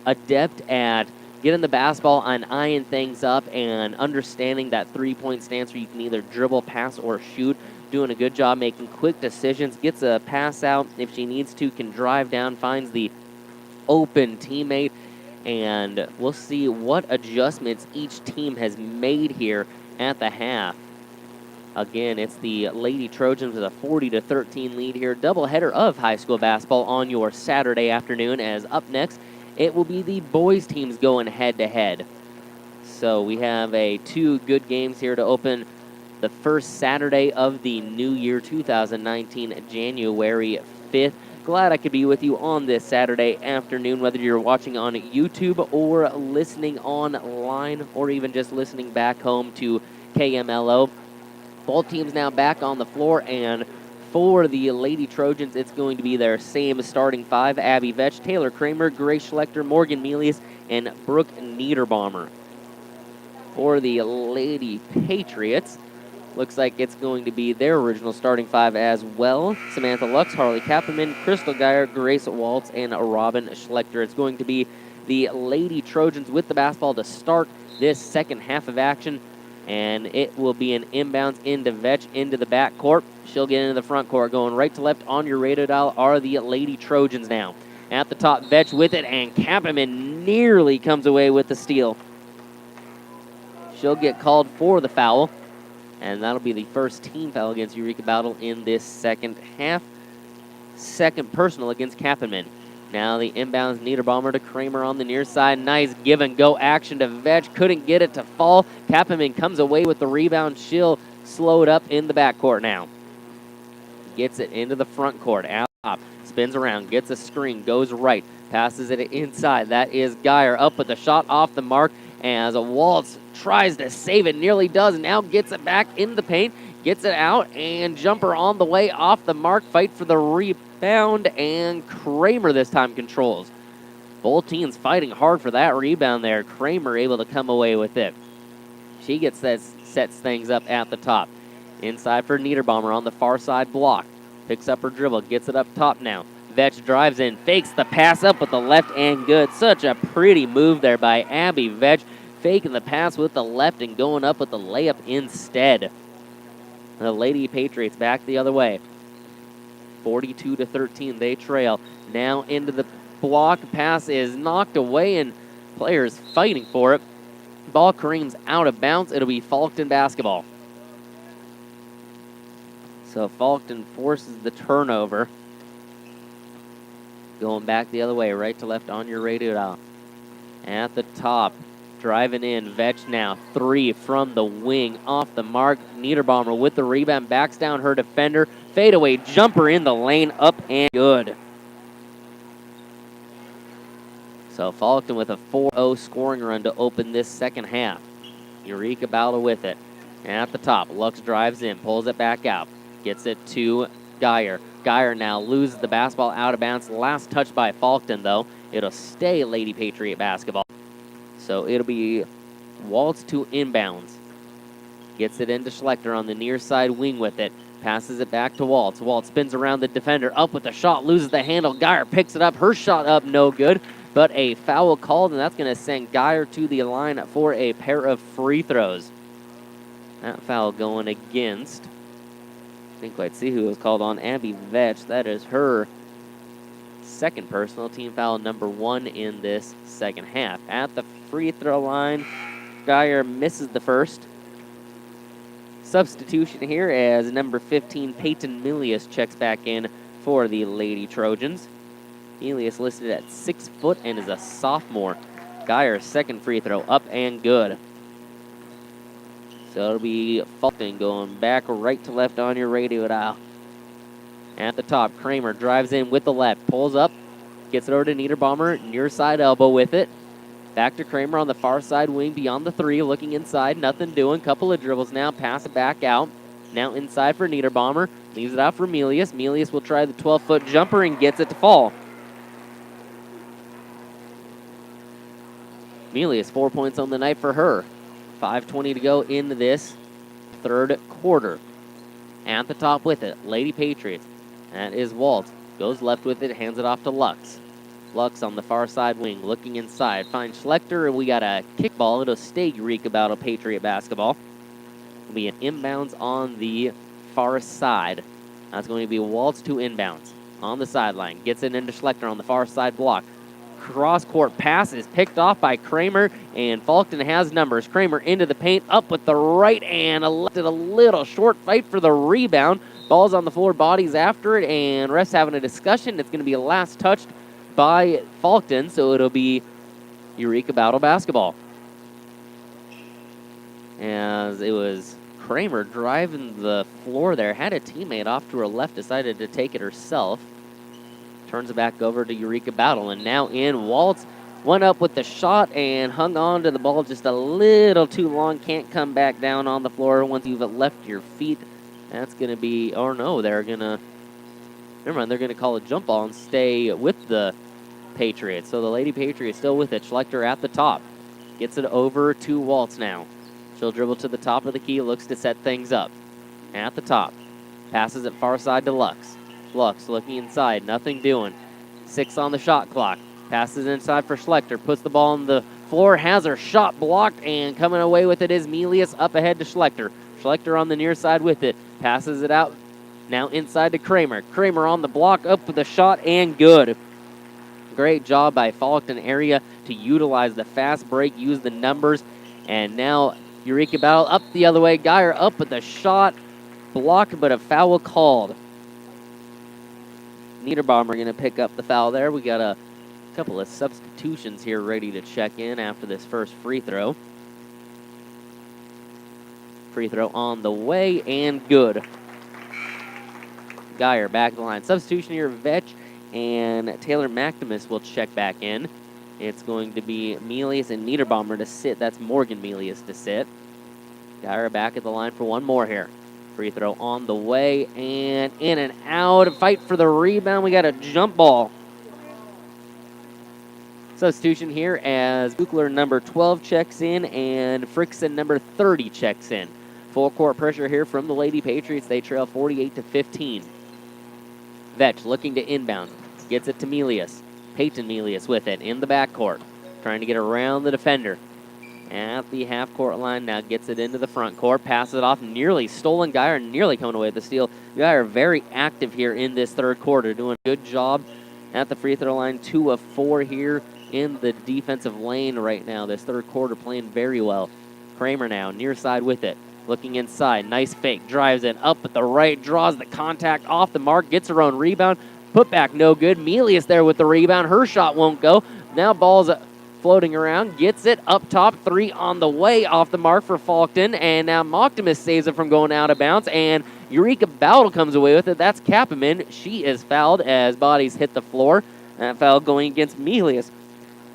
adept at getting the basketball and eyeing things up and understanding that three-point stance where you can either dribble, pass, or shoot. Doing a good job making quick decisions, gets a pass out if she needs to, can drive down, finds the open teammate, and we'll see what adjustments each team has made here at the half. Again, it's the Lady Trojans with a 40-13 lead here. Doubleheader of high school basketball on your Saturday afternoon, as up next it will be the boys teams going head-to-head. So we have 2 good games here to open the first Saturday of the new year, 2019, January 5th. Glad I could be with you on this Saturday afternoon, whether you're watching on YouTube or listening online or even just listening back home to KMLO. Both teams now back on the floor, and for the Lady Trojans, it's going to be their same starting five: Abby Vetch, Taylor Kramer, Grace Schlechter, Morgan Melius, and Brooke Niederbaumer. For the Lady Patriots, looks like it's going to be their original starting five as well: Samantha Lux, Harley Kappenman, Crystal Geyer, Grace Waltz, and Robin Schlechter. It's going to be the Lady Trojans with the basketball to start this second half of action, and it will be an inbounds into Vetch into the backcourt. She'll get into the front court. Going right to left on your radio dial are the Lady Trojans now. At the top, Vetch with it, and Kappenman nearly comes away with the steal. She'll get called for the foul, and that'll be the first team foul against Eureka Bowdle in this second half. Second personal against Kappenman. Now the inbounds Niederbaumer to Kramer on the near side. Nice give and go action to Vetch. Couldn't get it to fall. Kappenman comes away with the rebound. She'll slow it up in the backcourt now. Gets it into the front court. Out top. Spins around. Gets a screen. Goes right. Passes it inside. That is Geyer up with the shot off the mark as a Waltz tries to save it. Nearly does. Now gets it back in the paint. Gets it out, and jumper on the way off the mark. Fight for the rebound, and Kramer this time controls. Both teams fighting hard for that rebound there. Kramer able to come away with it. She sets things up at the top. Inside for Niederbaumer on the far side block. Picks up her dribble, gets it up top now. Vetch drives in, fakes the pass up with the left and good. Such a pretty move there by Abby Vetch. Faking the pass with the left and going up with the layup instead. The Lady Patriots back the other way. 42-13, they trail. Now into the block. Pass is knocked away, and players fighting for it. Ball careens out of bounds. It'll be Faulkton basketball. So Faulkton forces the turnover. Going back the other way, right to left on your radio dial. At the top. Driving in, Vetch now, three from the wing, off the mark. Niederbaumer with the rebound, backs down her defender. Fadeaway jumper in the lane, up and good. So Faulkton with a 4-0 scoring run to open this second half. Eureka Bowdle with it. At the top, Lux drives in, pulls it back out. Gets it to Geyer. Geyer now loses the basketball out of bounds. Last touch by Faulkton, though. It'll stay Lady Patriot basketball. So it'll be Waltz to inbounds. Gets it into Schlechter on the near side wing with it. Passes it back to Waltz. Waltz spins around the defender. Up with the shot. Loses the handle. Geyer picks it up. Her shot up. No good. But a foul called, and that's going to send Geyer to the line for a pair of free throws. That foul going against, didn't quite see who was called on, Abby Vetch. That is her second personal, team foul number 1 in this second half. At the free throw line, Geyer misses the first. Substitution here as number 15, Peyton Milius, checks back in for the Lady Trojans. Milius listed at 6 foot and is a sophomore. Geyer's second free throw up and good. So it'll be Faulkton going back right to left on your radio dial. At the top, Kramer drives in with the left, pulls up, gets it over to Niederbaumer, near side elbow with it. Back to Kramer on the far side wing beyond the 3, looking inside, nothing doing. Couple of dribbles now, pass it back out. Now inside for Niederbaumer, leaves it out for Milius. Milius will try the 12-foot jumper and gets it to fall. Milius, 4 points on the night for her. 5:20 to go into this third quarter. At the top with it, Lady Patriots. That is Waltz. Goes left with it, hands it off to Lux. Lux on the far side wing, looking inside. Finds Schlechter, and we got a kickball. It'll stay Eureka Bowdle Patriot basketball. It'll be an inbounds on the far side. That's going to be Waltz to inbounds. On the sideline, gets it into Schlechter on the far side block. Cross-court pass is picked off by Kramer, and Faulkton has numbers. Kramer into the paint, up with the right, and left it a little short. Fight for the rebound. Ball's on the floor, bodies after it, and refs having a discussion. It's going to be a last touched by Faulkton, so it'll be Eureka Bowdle basketball. As it was Kramer driving the floor there, had a teammate off to her left, decided to take it herself. Turns it back over to Eureka Battle. And now in, Waltz went up with the shot and hung on to the ball just a little too long. Can't come back down on the floor once you've left your feet. That's going to be, or no, they're going to, never mind, they're going to call a jump ball and stay with the Patriots. So the Lady Patriots still with it. Schlechter at the top. Gets it over to Waltz now. She'll dribble to the top of the key, looks to set things up. At the top. Passes it far side to Lux. Lux looking inside, nothing doing. 6 on the shot clock. Passes inside for Schlechter. Puts the ball on the floor, has her shot blocked, and coming away with it is Melius up ahead to Schlechter. Schlechter on the near side with it. Passes it out. Now inside to Kramer. Kramer on the block, up with a shot, and good. Great job by Faulkton area to utilize the fast break, use the numbers, and now Eureka Battle up the other way. Geyer up with the shot, blocked, but a foul called. Niederbaumer going to pick up the foul there. We got a couple of substitutions here ready to check in after this first free throw. Free throw on the way, and good. Geyer back to the line. Substitution here, Vetch and Taylor McNamas will check back in. It's going to be Melius and Niederbaumer to sit. That's Morgan Melius to sit. Geyer back at the line for one more here. Free throw on the way, and in and out. Fight for the rebound. We got a jump ball. Substitution here as Buchler number 12 checks in and Frickson number 30 checks in. Full court pressure here from the Lady Patriots. They trail 48-15. Vetch looking to inbound. Gets it to Melius. Peyton Melius with it in the backcourt. Trying to get around the defender. At the half-court line now, gets it into the front court. Passes it off. Nearly stolen. Geyer nearly coming away with the steal. Geyer very active here in this third quarter. Doing a good job at the free throw line. 2 of 4 here in the defensive lane right now. This third quarter playing very well. Kramer now near side with it. Looking inside. Nice fake. Drives in up at the right. Draws the contact off the mark. Gets her own rebound. Put back no good. Melius there with the rebound. Her shot won't go. Now ball's floating around. Gets it up top. 3 on the way off the mark for Faulkton. And now Moctimus saves it from going out of bounds. And Eureka Bowdle comes away with it. That's Kappeman. She is fouled as bodies hit the floor. That foul going against Melius.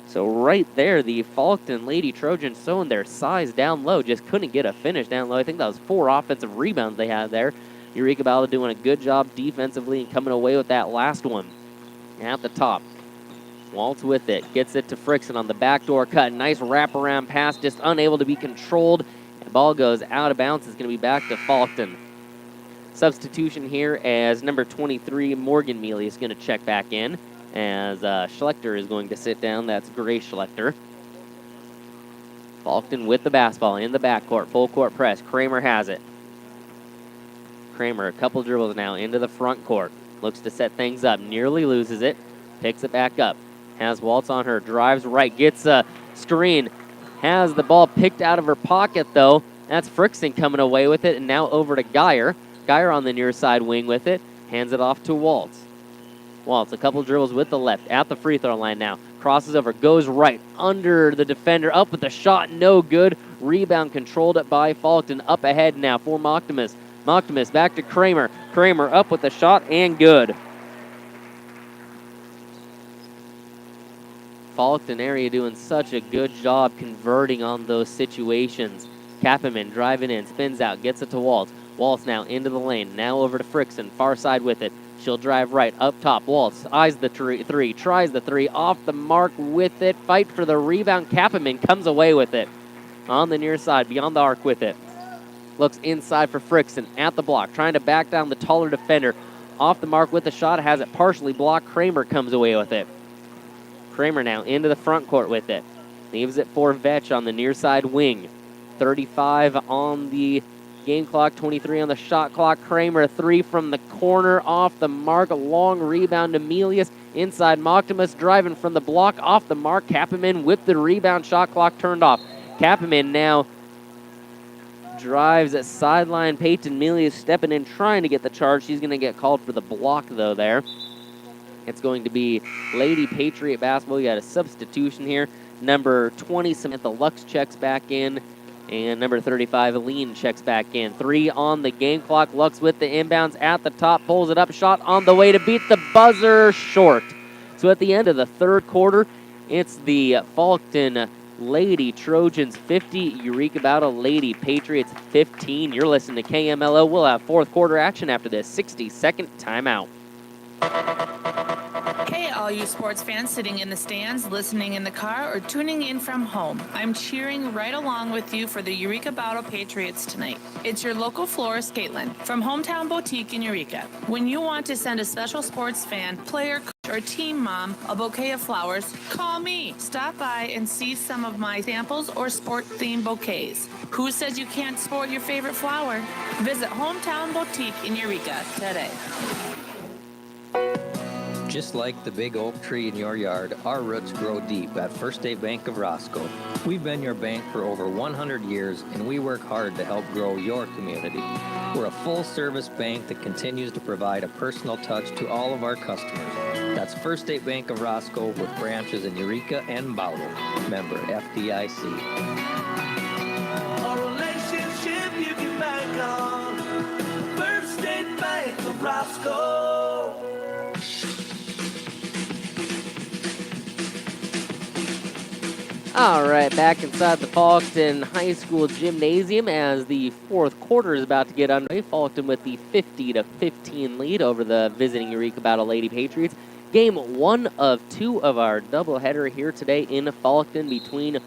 So right there, the Faulkton Lady Trojans showing their size down low. Just couldn't get a finish down low. I think that was 4 offensive rebounds they had there. Eureka Bowdle doing a good job defensively and coming away with that last one. At the top. Waltz with it. Gets it to Frickson on the backdoor cut. Nice wraparound pass. Just unable to be controlled. And ball goes out of bounds. It's going to be back to Faulkton. Substitution here as number 23, Morgan Mealy, is going to check back in. As Schlechter is going to sit down. That's Grace Schlechter. Faulkton with the basketball in the backcourt. Full court press. Kramer has it. Kramer, a couple dribbles now into the front court. Looks to set things up. Nearly loses it. Picks it back up. Has Waltz on her. Drives right. Gets a screen. Has the ball picked out of her pocket, though. That's Frickson coming away with it. And now over to Geyer. Geyer on the near side wing with it. Hands it off to Waltz. Waltz, a couple dribbles with the left. At the free throw line now. Crosses over. Goes right. Under the defender. Up with the shot. No good. Rebound controlled by Faulkton. Up ahead now for Moctimus. Moctimus back to Kramer. Kramer up with the shot and good. Faulkton area doing such a good job converting on those situations. Kappeman driving in, spins out, gets it to Waltz. Waltz now into the lane. Now over to Frickson, far side with it. She'll drive right, up top. Waltz eyes the three, tries the 3, off the mark with it. Fight for the rebound. Kappeman comes away with it. On the near side, beyond the arc with it. Looks inside for Frickson at the block, trying to back down the taller defender. Off the mark with the shot, has it partially blocked. Kramer comes away with it. Kramer now into the front court with it. Leaves it for Vetch on the near side wing. 35 on the game clock, 23 on the shot clock. Kramer, 3 from the corner, off the mark. A long rebound to Melius. Inside Moctimus, driving from the block, off the mark. Kappeman with the rebound, shot clock turned off. Kappeman now drives at sideline. Peyton Melius stepping in, trying to get the charge. She's going to get called for the block, though, there. It's going to be Lady Patriot basketball. You got a substitution here. Number 20, Samantha Lux checks back in. And number 35, Lean, checks back in. 3 on the game clock. Lux with the inbounds at the top. Pulls it up. Shot on the way to beat the buzzer. Short. So at the end of the third quarter, it's the Faulkton Lady Trojans 50, Eureka Battle Lady Patriots 15. You're listening to KMLO. We'll have fourth quarter action after this 60-second timeout. Hey, all you sports fans sitting in the stands, listening in the car, or tuning in from home. I'm cheering right along with you for the Eureka Battle Patriots tonight. It's your local florist, Caitlin, from Hometown Boutique in Eureka. When you want to send a special sports fan, player, coach, or team mom a bouquet of flowers, call me. Stop by and see some of my samples or sport-themed bouquets. Who says you can't sport your favorite flower? Visit Hometown Boutique in Eureka today. Just like the big oak tree in your yard, our roots grow deep at First State Bank of Roscoe. We've been your bank for over 100 years, and we work hard to help grow your community. We're a full-service bank that continues to provide a personal touch to all of our customers. That's First State Bank of Roscoe with branches in Eureka and Bowdler. Member FDIC. A relationship you can bank on. First State Bank of Roscoe. All right, back inside the Faulkton High School gymnasium as the fourth quarter is about to get underway. Faulkton with the 50-15 lead over the visiting Eureka Battle Lady Patriots. Game 1 of 2 of our doubleheader here today in Faulkton between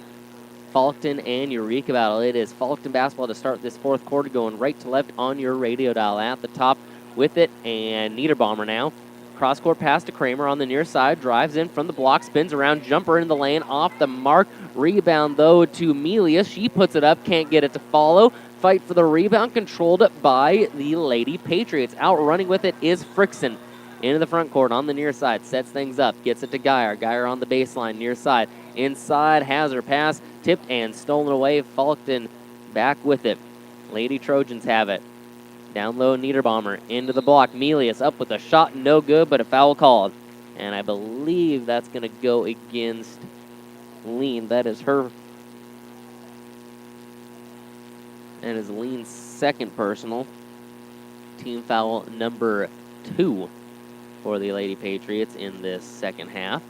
Faulkton and Eureka Battle. It is Faulkton basketball to start this fourth quarter, going right to left on your radio dial. At the top with it, and Niederbaumer now. Cross-court pass to Kramer on the near side. Drives in from the block. Spins around. Jumper in the lane. Off the mark. Rebound, though, to Melia. She puts it up. Can't get it to follow. Fight for the rebound. Controlled by the Lady Patriots. Outrunning with it is Frickson. Into the front court on the near side. Sets things up. Gets it to Geyer. Geyer on the baseline. Near side. Inside. Has her pass. Tipped and stolen away. Faulkton back with it. Lady Trojans have it. Down low, Niederbaumer into the block. Melius up with a shot, no good, but a foul called. And I believe that's going to go against Lean. That is her. And is Lean's second personal. Team foul number 2 for the Lady Patriots in this second half.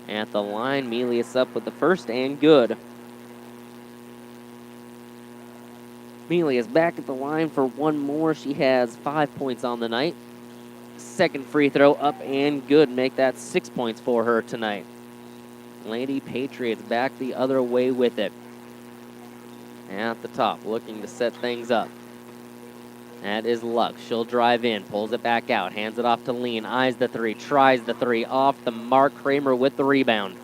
At the line, Melius up with the first and good. Mealy is back at the line for one more. She has 5 points on the night. Second free throw up and good. Make that 6 points for her tonight. Lady Patriots back the other way with it. At the top, looking to set things up. That is Lux. She'll drive in, pulls it back out, hands it off to Lean. Eyes the three, tries the three, off the mark. Kramer with the rebound.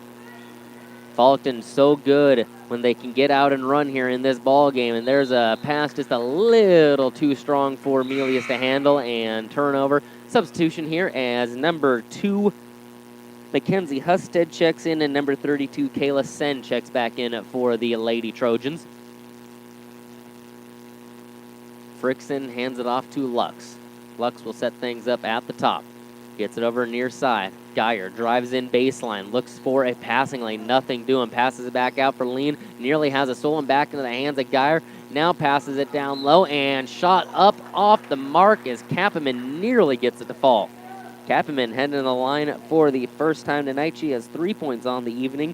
Faulkton so good when they can get out and run here in this ball game, and there's a pass just a little too strong for Melius to handle, and turnover. Substitution here as number 2 Mackenzie Husted checks in, and number 32 Kayla Sen checks back in for the Lady Trojans. Frickson hands it off to Lux. Lux will set things up at the top. Gets it over near side. Geyer drives in baseline. Looks for a passing lane. Nothing doing. Passes it back out for Lean. Nearly has a stolen back into the hands of Geyer. Now passes it down low. And shot up off the mark as Kappeman nearly gets it to fall. Kappeman heading to the line for the first time tonight. She has 3 points on the evening.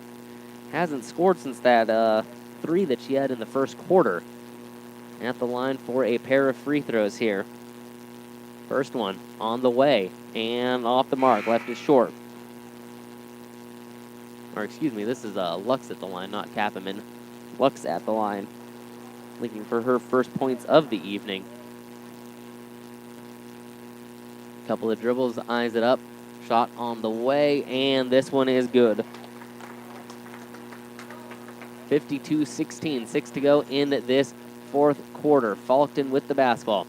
Hasn't scored since that 3 that she had in the first quarter. At the line for a pair of free throws here. First one on the way and off the mark. Left is short. Or excuse me, this is Lux at the line, not Kappeman. Lux at the line. Looking for her first points of the evening. Couple of dribbles, eyes it up. Shot on the way, and this one is good. 52-16, 6 to go in this fourth quarter. Faulkton with the basketball.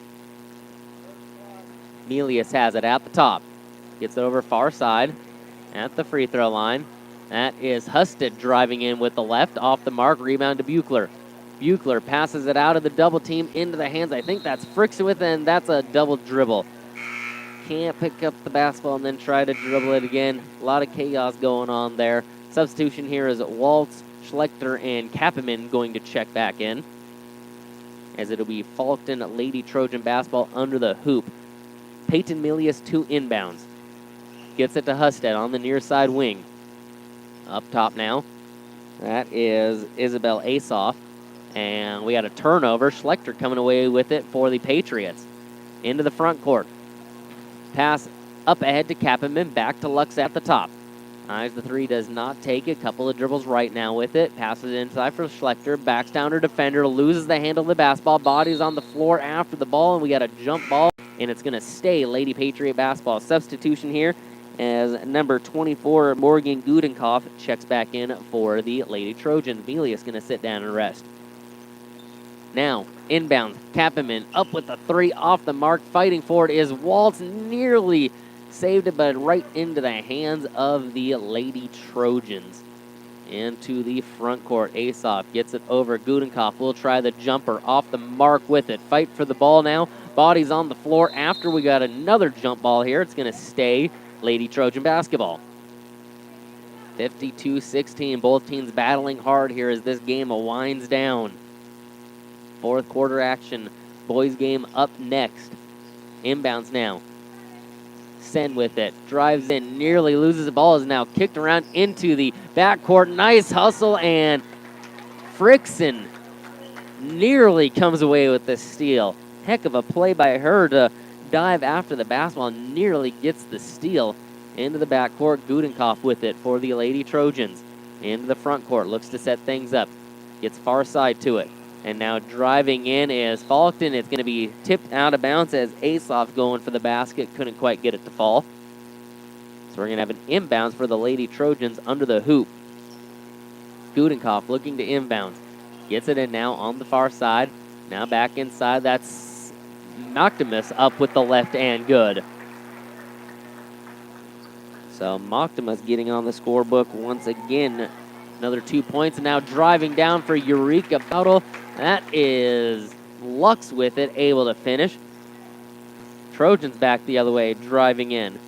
Melius has it at the top. Gets it over far side at the free throw line. That is Husted driving in with the left. Off the mark, rebound to Buechler. Buechler passes it out of the double team into the hands. I think that's Frickson with it, and that's a double dribble. Can't pick up the basketball and then try to dribble it again. A lot of chaos going on there. Substitution here is Waltz, Schlechter, and Kappeman going to check back in. as it'll be Faulkton Lady Trojan basketball under the hoop. Peyton Milius to inbounds. Gets it to Husted on the near side wing. Up top now. That is Isabel Asoff. And we got a turnover. Schlechter coming away with it for the Patriots. Into the front court. Pass up ahead to Kappenman. Back to Lux at the top. Eyes the three, does not take it. Couple of dribbles right now with it. Passes inside for Schlechter. Backs down her defender. Loses the handle of the basketball. Body's on the floor after the ball. And we got a jump ball. And it's going to stay Lady Patriot basketball. Substitution here as number 24, Morgan Gudenkoff, checks back in for the Lady Trojans. Milius going to sit down and rest. Now, inbound. Kappenman up with the three off the mark. Fighting for it is Waltz. Nearly saved it, but right into the hands of the Lady Trojans. Into the front court. Asoff gets it over. Gudenkoff will try the jumper off the mark with it. Fight for the ball now. Body's on the floor after we got another jump ball here. It's going to stay Lady Trojan basketball. 52-16. Both teams battling hard here as this game winds down. Fourth quarter action. Boys game up next. Inbounds now. Sen with it. Drives in. Nearly loses the ball. Is now kicked around into the backcourt. Nice hustle, and Frickson nearly comes away with the steal. Heck of a play by her to dive after the basketball. Nearly gets the steal into the backcourt. Gudenkoff with it for the Lady Trojans. Into the front court. Looks to set things up. Gets far side to it. And now driving in is Faulkton. It's going to be tipped out of bounds as Asoff going for the basket. Couldn't quite get it to fall. So we're going to have an inbounds for the Lady Trojans under the hoop. Gudenkoff looking to inbounds. Gets it in now on the far side. Now back inside. That's Moctimus up with the left and good. So Moctimus getting on the scorebook once again. Another 2 points, and now driving down for Eureka Bowdle. That is Lux with it, able to finish. Trojans back the other way, driving in.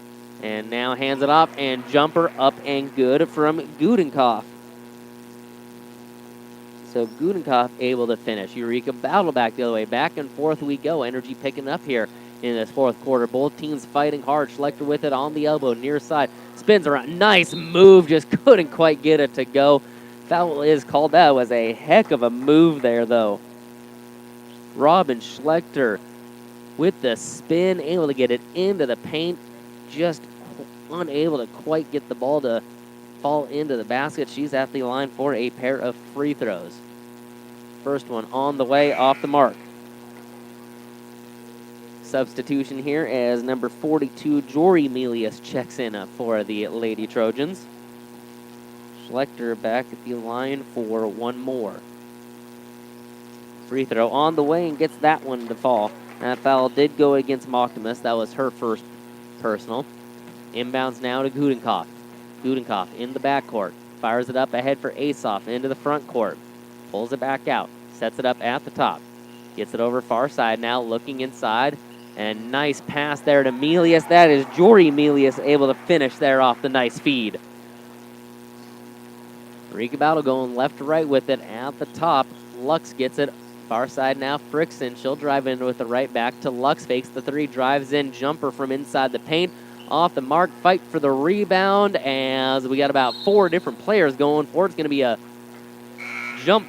And now hands it off, and jumper up and good from Gudenkoff. So Gudenkoff able to finish. Eureka Bowdle back the other way. Back and forth we go. Energy picking up here in this fourth quarter. Both teams fighting hard. Schlechter with it on the elbow, near side. Spins around. Nice move. Just couldn't quite get it to go. Foul is called. That was a heck of a move there, though. Robin Schlechter with the spin, able to get it into the paint. Just unable to quite get the ball to fall into the basket. She's at the line for a pair of free throws. First one on the way, off the mark. Substitution here as number 42, Jory Milius, checks in for the Lady Trojans. Schlechter back at the line for one more. Free throw on the way and gets that one to fall. That foul did go against Moctimus. That was her first personal. Inbounds now to Gudenkoff. Gudenkoff in the backcourt. Fires it up ahead for Asoff into the front court. Pulls it back out. Sets it up at the top. Gets it over far side now, looking inside. And nice pass there to Milius. That is Jory Milius able to finish there off the nice feed. Eureka Battle going left to right with it at the top. Lux gets it. Far side now, Frickson. She'll drive in with the right back to Lux. Fakes the three, drives in, jumper from inside the paint. Off the mark, fight for the rebound as we got about 4 different players going for it. It's going to be a jump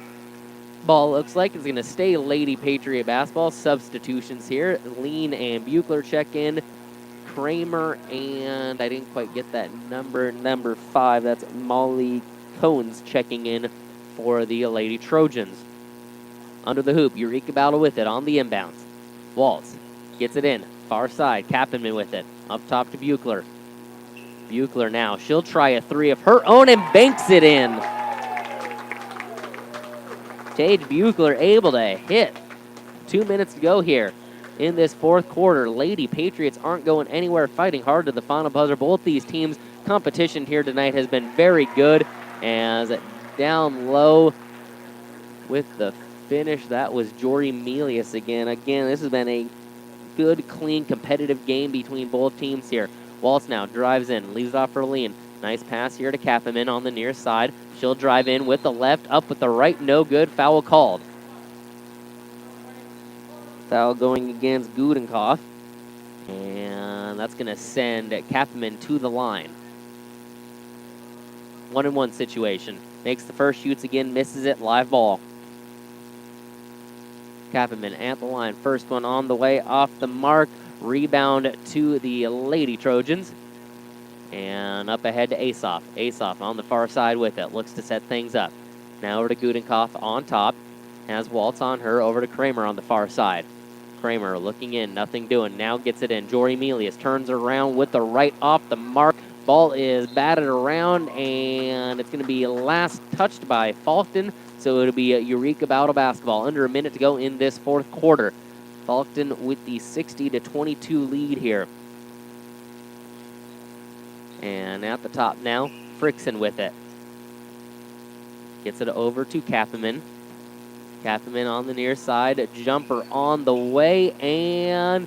ball, looks like. It's going to stay Lady Patriot basketball. Substitutions here. Lean and Buechler check in. Kramer and I didn't quite get that number 5. That's Molly Cohen's checking in for the Lady Trojans. Under the hoop, Eureka Battle with it on the inbounds. Waltz gets it in. Far side, Kappenman with it. Up top to Buechler. Buechler now. She'll try a 3 of her own and banks it in. Tage Buechler able to hit. 2 minutes to go here in this fourth quarter. Lady Patriots aren't going anywhere, fighting hard to the final buzzer. Both these teams' competition here tonight has been very good. As down low with the finish, that was Jory Milius again. Again, this has been a good, clean, competitive game between both teams here. Waltz now drives in, leaves it off for Lean. Nice pass here to Kappenman on the near side. She'll drive in with the left, up with the right, no good. Foul called. Foul going against Gudenkoff. And that's going to send Kapman to the line. 1-1 situation. Makes the first, shoots again, misses it, live ball. Kapman at the line. First one on the way, off the mark. Rebound to the Lady Trojans. And up ahead to Asoff. Asoff on the far side with it. Looks to set things up. Now over to Gudenkoff on top. Has Waltz on her. Over to Kramer on the far side. Kramer looking in, nothing doing. Now gets it in. Jory Melius turns around with the right off the mark. Ball is batted around, and it's going to be last touched by Faulkton. So it'll be a Eureka Bowdle basketball. Under a minute to go in this fourth quarter. Faulkton with the 60-22 lead here. And at the top now, Frickson with it. Gets it over to Kapman. Kapman on the near side. Jumper on the way, and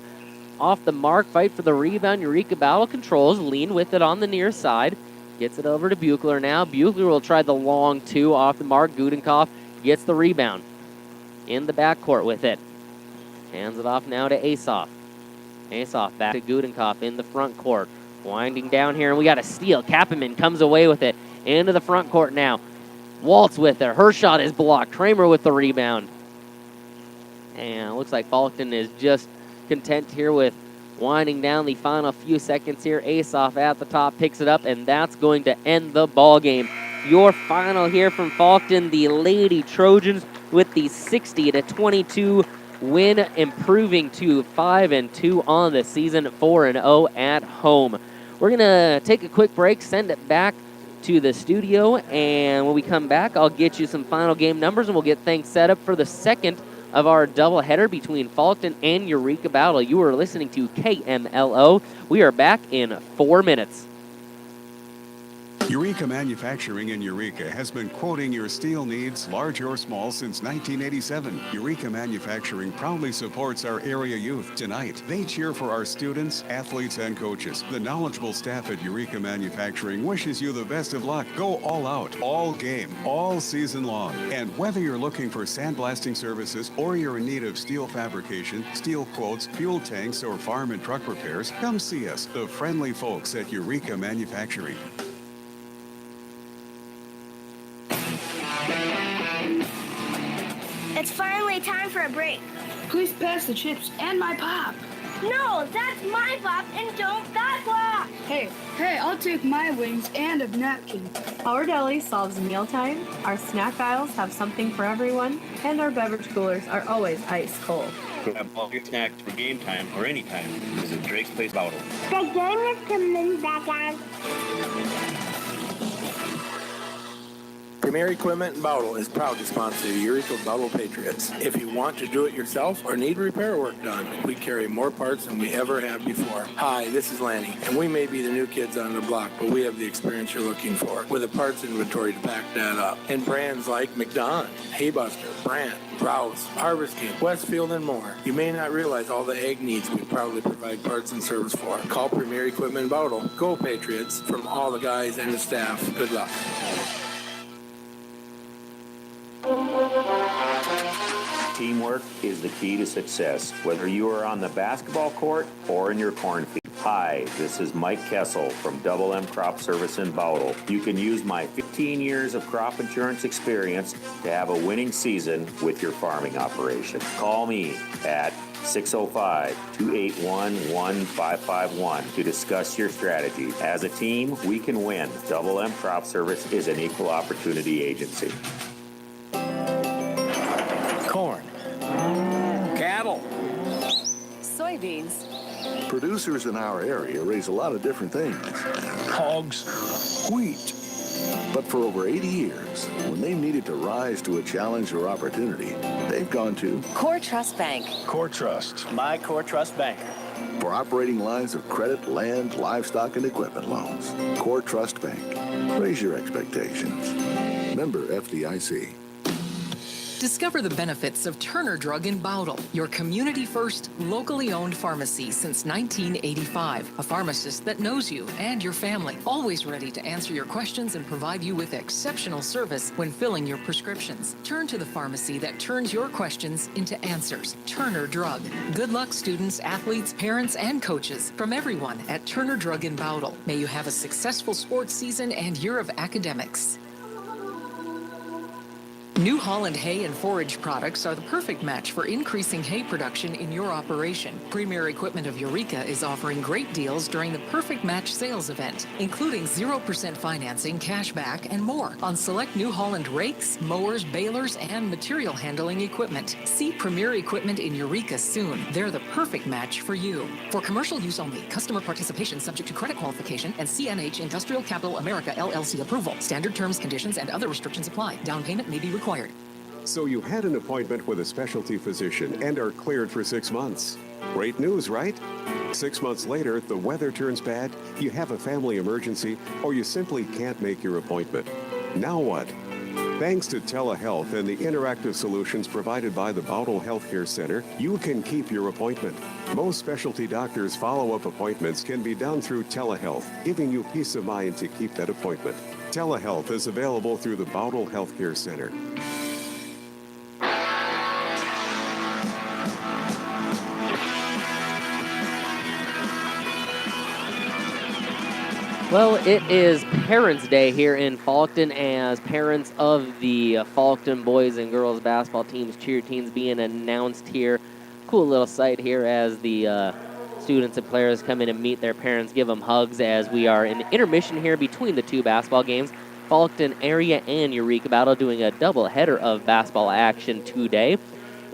off the mark. Fight for the rebound. Eureka Bowdle controls. Lean with it on the near side. Gets it over to Buechler now. Buechler will try the long two off the mark. Gudenkoff gets the rebound. In the backcourt with it. Hands it off now to Asoff. Asoff back to Gudenkoff in the front court. Winding down here, and we got a steal. Kapman comes away with it. Into the front court now. Waltz with it. Her shot is blocked. Kramer with the rebound. And it looks like Faulkton is just content here with winding down the final few seconds here. Asoff at the top picks it up, and that's going to end the ball game. Your final here from Faulkton, the Lady Trojans with the 60-22 win, improving to 5-2 on the season, 4-0 at home. We're going to take a quick break, send it back to the studio, and when we come back, I'll get you some final game numbers, and we'll get things set up for the second of our doubleheader between Faulkton and Eureka Bowdle. You are listening to KMLO. We are back in 4 minutes. Eureka Manufacturing in Eureka has been quoting your steel needs, large or small, since 1987. Eureka Manufacturing proudly supports our area youth. Tonight, they cheer for our students, athletes, and coaches. The knowledgeable staff at Eureka Manufacturing wishes you the best of luck. Go all out, all game, all season long. And whether you're looking for sandblasting services or you're in need of steel fabrication, steel quotes, fuel tanks, or farm and truck repairs, come see us, the friendly folks at Eureka Manufacturing. It's finally time for a break. Please pass the chips and my pop. No, that's my pop, and don't that pop. Hey, I'll take my wings and a napkin. Our deli solves mealtime, our snack aisles have something for everyone, and our beverage coolers are always ice cold. Grab all your snacks for game time or anytime. Visit Drake's Place Bowdle. The game is coming back on. Premier Equipment in Bowdle is proud to sponsor the Eureka Bowdle Patriots. If you want to do it yourself or need repair work done, we carry more parts than we ever have before. Hi, this is Lanny, and we may be the new kids on the block, but we have the experience you're looking for, with a parts inventory to back that up. And brands like McDon, Haybuster, Brandt, Rouse, Harvest King, Westfield, and more. You may not realize all the ag needs we proudly provide parts and service for. Call Premier Equipment in Bowdle. Go Patriots, from all the guys and the staff. Good luck. Teamwork is the key to success, whether you are on the basketball court or in your cornfield. Hi, this is Mike Kessel from Double M Crop Service in Bowdle. You can use my 15 years of crop insurance experience to have a winning season with your farming operation. Call me at 605-281-1551 to discuss your strategy. As a team, we can win. Double M Crop Service is an equal opportunity agency. Corn. Cattle. Soybeans. Producers in our area raise a lot of different things. Hogs. Wheat. But for over 80 years, when they needed to rise to a challenge or opportunity, they've gone to Core Trust Bank. Core Trust. My Core Trust banker. for operating lines of credit, land, livestock, and equipment loans. Core Trust Bank. Raise your expectations. Member FDIC. Discover the benefits of Turner Drug in Bowdle, your community-first, locally owned pharmacy since 1985. A pharmacist that knows you and your family, always ready to answer your questions and provide you with exceptional service when filling your prescriptions. Turn to the pharmacy that turns your questions into answers. Turner Drug. Good luck, students, athletes, parents, and coaches. From everyone at Turner Drug in Bowdle. May you have a successful sports season and year of academics. New Holland hay and forage products are the perfect match for increasing hay production in your operation. Premier Equipment of Eureka is offering great deals during the Perfect Match sales event, including 0% financing, cash back, and more on select New Holland rakes, mowers, balers, and material handling equipment. See Premier Equipment in Eureka soon. They're the perfect match for you. For commercial use only, customer participation subject to credit qualification and CNH Industrial Capital America LLC approval. Standard terms, conditions, and other restrictions apply. Down payment may be required. So you had an appointment with a specialty physician and are cleared for 6 months. Great news, right? 6 months later, the weather turns bad, you have a family emergency, or you simply can't make your appointment. Now what? Thanks to telehealth and the interactive solutions provided by the Bowdle Healthcare Center, you can keep your appointment. Most specialty doctors' follow-up appointments can be done through telehealth, giving you peace of mind to keep that appointment. Telehealth is available through the Bowdle Healthcare Center. Well, it is Parents' Day here in Faulkton, as parents of the Faulkton boys and girls basketball teams, cheer teams being announced here. Cool little sight here as the students and players come in and meet their parents, give them hugs as we are in intermission here between the two basketball games. Faulkton area and Eureka Battle doing a double header of basketball action today.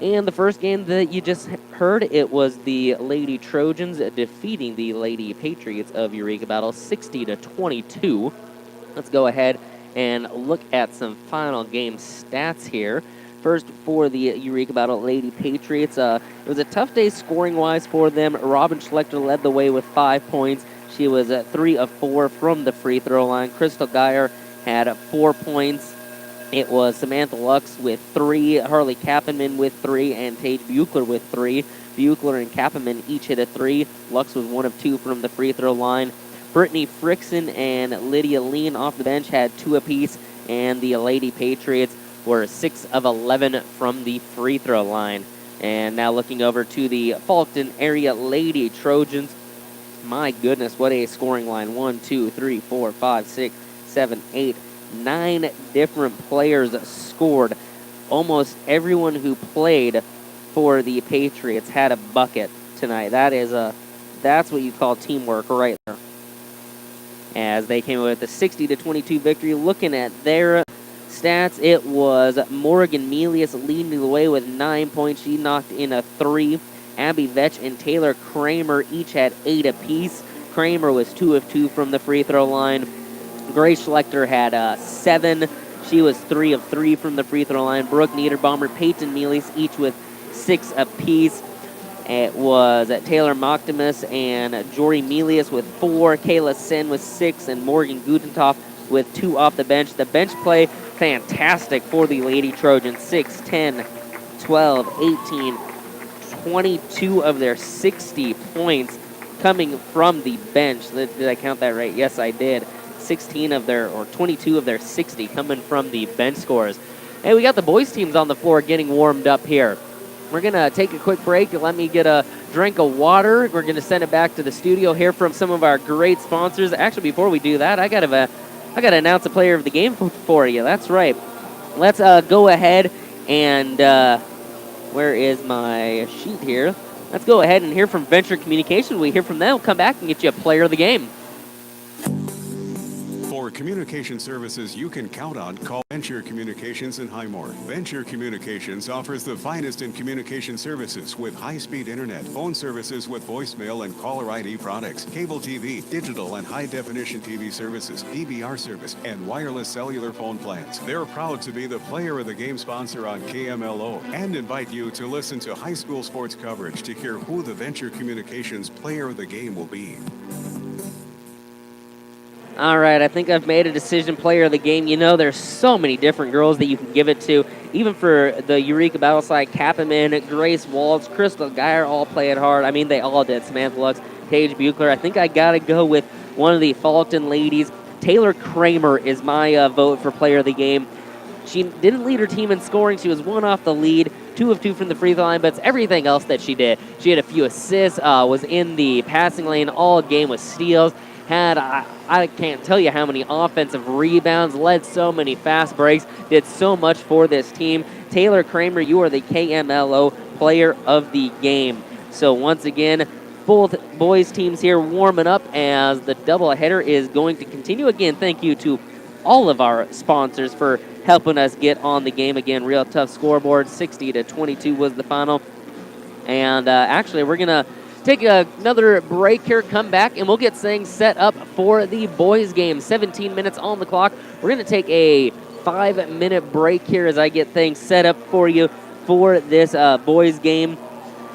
And the first game that you just heard, it was the Lady Trojans defeating the Lady Patriots of Eureka Battle 60-22. Let's go ahead and look at some final game stats here. First, for the Eureka Battle Lady Patriots, it was a tough day scoring-wise for them. Robin Schlechter led the way with 5 points. She was 3 of 4 from the free throw line. Crystal Geyer had 4 points. It was Samantha Lux with 3, Harley Kappenman with 3, and Tage Buechler with 3. Buechler and Kappenman each hit a 3. Lux was 1 of 2 from the free throw line. Brittany Frickson and Lydia Lean off the bench had 2 apiece, and the Lady Patriots were 6 of 11 from the free throw line. And now looking over to the Faulkton area Lady Trojans. My goodness, what a scoring line. 1, 2, 3, 4, 5, 6, 7, 8, 9 different players scored. Almost everyone who played for the Patriots had a bucket tonight. That's what you call teamwork right there. As they came away with a 60-22 victory. Looking at their stats, it was Morgan Melius leading the way with 9 points. She knocked in a 3. Abby Vetch and Taylor Kramer each had 8 apiece. Kramer was 2 of 2 from the free throw line. Grace Schlechter had 7. She was 3 of 3 from the free throw line. Brooke Niederbaumer, Peyton Mealis, each with 6 apiece. It was Taylor Moctimus and Jory Melius with 4. Kayla Sen with 6. And Morgan Gutentoff with 2 off the bench. The bench play, fantastic for the Lady Trojans. 6, 10, 12, 18, 22 of their 60 points coming from the bench. Did I count that right? Yes, I did. 22 of their 60 coming from the bench scores. Hey, we got the boys teams on the floor getting warmed up here. We're going to take a quick break and let me get a drink of water. We're going to send it back to the studio, hear from some of our great sponsors. Actually, before we do that, I got to announce a player of the game for you. That's right. Let's go ahead and where is my sheet here? Let's go ahead and hear from Venture Communications. We hear from them. We'll come back and get you a player of the game. For communication services you can count on, call Venture Communications in Highmore. Venture Communications offers the finest in communication services with high-speed internet, phone services with voicemail and caller ID products, cable TV, digital and high-definition TV services, DVR service, and wireless cellular phone plans. They're proud to be the player of the game sponsor on KMLO and invite you to listen to high school sports coverage to hear who the Venture Communications player of the game will be. All right, I think I've made a decision, player of the game. You know, there's so many different girls that you can give it to. Even for the Eureka Battle side, Kappaman, Grace Waltz, Crystal Geyer all played hard. I mean, they all did. Samantha Lux, Paige Buchler. I think I got to go with one of the Faulkton ladies. Taylor Kramer is my vote for player of the game. She didn't lead her team in scoring. She was 1 off the lead, 2 of 2 from the free throw line, but it's everything else that she did. She had a few assists, was in the passing lane all game with steals. Had, I can't tell you how many offensive rebounds, led so many fast breaks, did so much for this team. Taylor Kramer, you are the KMLO player of the game. So once again, both boys teams here warming up as the doubleheader is going to continue. Again, thank you to all of our sponsors for helping us get on the game. Again, real tough scoreboard, 60-22 was the final. And actually, we're going to take another break here, come back, and we'll get things set up for the boys game. 17 minutes on the clock. We're going to take a 5-minute break here as I get things set up for you for this boys game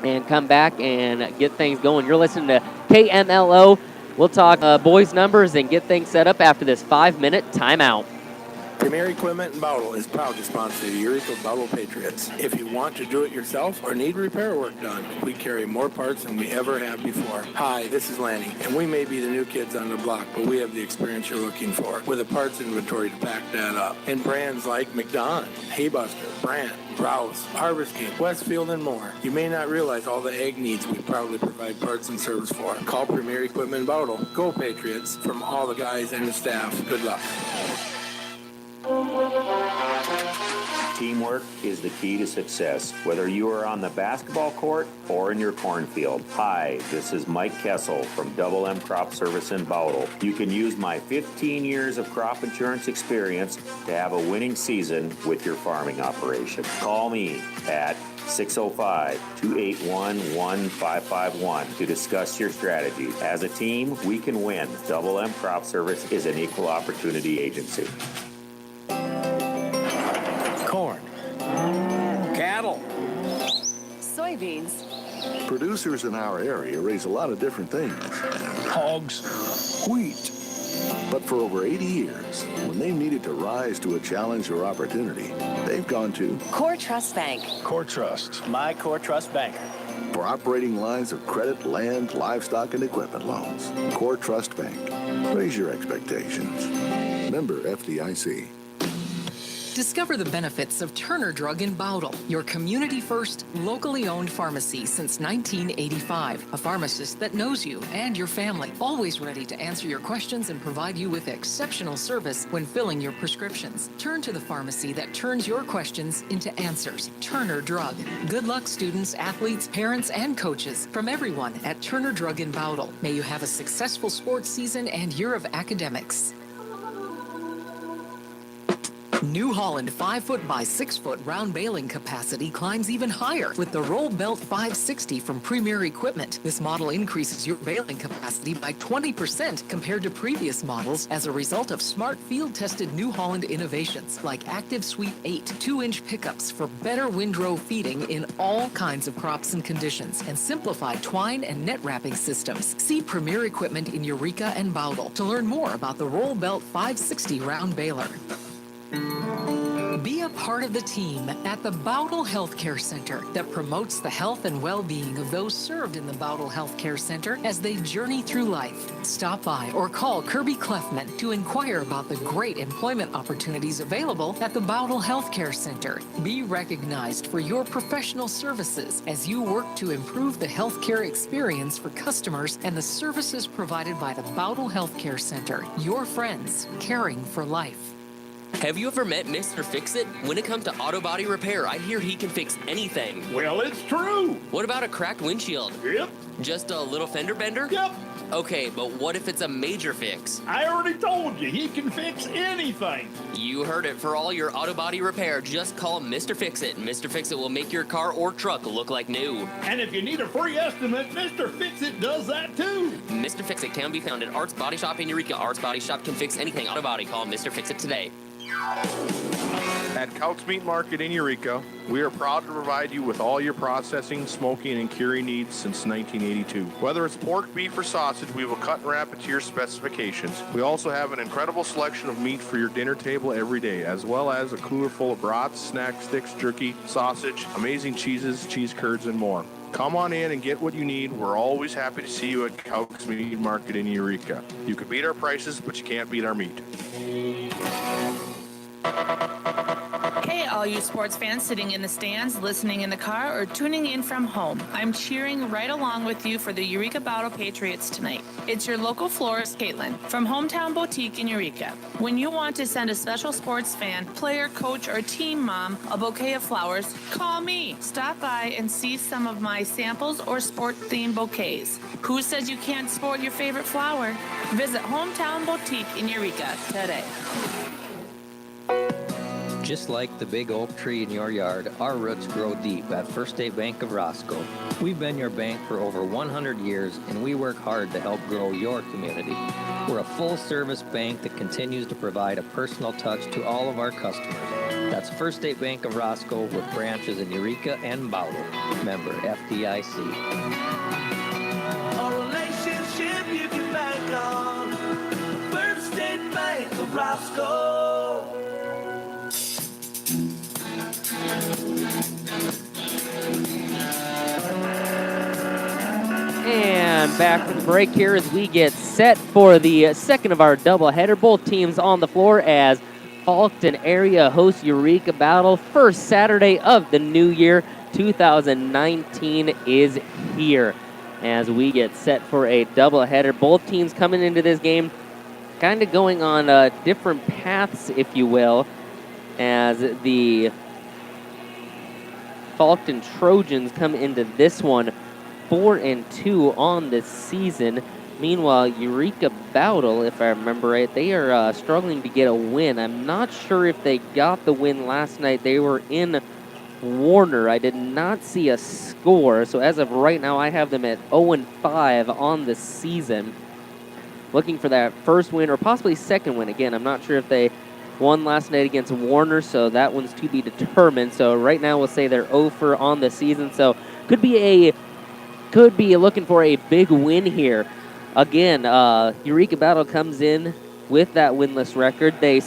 and come back and get things going. You're listening to KMLO. We'll talk boys numbers and get things set up after this 5-minute timeout. Premier Equipment in Bowdle is proud to sponsor the Eureka Bowdle Patriots. If you want to do it yourself or need repair work done, we carry more parts than we ever have before. Hi, this is Lanny, and we may be the new kids on the block, but we have the experience you're looking for with a parts inventory to back that up. And brands like McDon, Haybuster, Brandt, Rouse, Harvest King, Westfield, and more. You may not realize all the ag needs we proudly provide parts and service for. Call Premier Equipment in Bowdle. Go Patriots from all the guys and the staff. Good luck. Teamwork is the key to success, whether you are on the basketball court or in your cornfield. Hi, this is Mike Kessel from Double M Crop Service in Bowdle. You can use my 15 years of crop insurance experience to have a winning season with your farming operation. Call me at 605-281-1551 to discuss your strategy. As a team, we can win. Double M Crop Service is an equal opportunity agency. Corn. Cattle. Soybeans. Producers in our area raise a lot of different things. Hogs. Wheat. But for over 80 years, when they've needed to rise to a challenge or opportunity, they've gone to Core Trust Bank. Core Trust. My Core Trust Bank. for operating lines of credit, land, livestock, and equipment loans. Core Trust Bank. Raise your expectations. Member FDIC. Discover the benefits of Turner Drug in Bowdle, your community-first, locally owned pharmacy since 1985. A pharmacist that knows you and your family, always ready to answer your questions and provide you with exceptional service when filling your prescriptions. Turn to the pharmacy that turns your questions into answers. Turner Drug. Good luck, students, athletes, parents, and coaches. From everyone at Turner Drug in Bowdle. May you have a successful sports season and year of academics. New Holland 5-foot by 6-foot round baling capacity climbs even higher with the Roll Belt 560 from Premier Equipment. This model increases your baling capacity by 20% compared to previous models as a result of smart field-tested New Holland innovations like Active Sweep 8 2-inch pickups for better windrow feeding in all kinds of crops and conditions, and simplified twine and net wrapping systems. See Premier Equipment in Eureka and Bowdle to learn more about the Roll Belt 560 round baler. Be a part of the team at the Bowdle Healthcare Center that promotes the health and well-being of those served in the Bowdle Healthcare Center as they journey through life. Stop by or call Kirby Clefman to inquire about the great employment opportunities available at the Bowdle Healthcare Center. Be recognized for your professional services as you work to improve the healthcare experience for customers and the services provided by the Bowdle Healthcare Center. Your friends, caring for life. Have you ever met Mr. Fix-It? When it comes to auto body repair, I hear he can fix anything. Well, it's true. What about a cracked windshield? Yep. Just a little fender bender? Yep. Okay, but what if it's a major fix? I already told you, he can fix anything. You heard it. For all your auto body repair, just call Mr. Fix-It. Mr. Fix-It will make your car or truck look like new. And if you need a free estimate, Mr. Fix-It does that too. Mr. Fix-It can be found at Art's Body Shop in Eureka. Art's Body Shop can fix anything auto body. Call Mr. Fix-It today. At Couts Meat Market in Eureka, we are proud to provide you with all your processing, smoking, and curing needs since 1982. Whether it's pork, beef, or sausage, we will cut and wrap it to your specifications. We also have an incredible selection of meat for your dinner table every day, as well as a cooler full of brats, snack sticks, jerky, sausage, amazing cheeses, cheese curds, and more. Come on in and get what you need. We're always happy to see you at Couts Meat Market in Eureka. You can beat our prices, but you can't beat our meat. Hey, all you sports fans sitting in the stands, listening in the car, or tuning in from home. I'm cheering right along with you for the Eureka Bowdle Patriots tonight. It's your local florist, Caitlin, from Hometown Boutique in Eureka. When you want to send a special sports fan, player, coach, or team mom a bouquet of flowers, call me. Stop by and see some of my samples or sport-themed bouquets. Who says you can't sport your favorite flower? Visit Hometown Boutique in Eureka today. Just like the big oak tree in your yard, our roots grow deep at First State Bank of Roscoe. We've been your bank for over 100 years, and we work hard to help grow your community. We're a full-service bank that continues to provide a personal touch to all of our customers. That's First State Bank of Roscoe with branches in Eureka and Bowdle. Member FDIC. A relationship you can bank on. First State Bank of Roscoe. And back from the break here as we get set for the second of our doubleheader. Both teams on the floor as Faulkton area hosts Eureka Battle. First Saturday of the new year, 2019 is here as we get set for a doubleheader. Both teams coming into this game kind of going on different paths, if you will, as the Faulkton Trojans come into this one 4-2 on the season. Meanwhile, Eureka Bowdle, if I remember right, they are struggling to get a win. I'm not sure if they got the win last night. They were in Warner. I did not see a score, so as of right now, I have them at 0-5 on the season. Looking for that first win or possibly second win. Again, I'm not sure if they won last night against Warner, so that one's to be determined. So right now we'll say they're 0-for on the season. So could be looking for a big win here. Again, Eureka Battle comes in with that winless record. They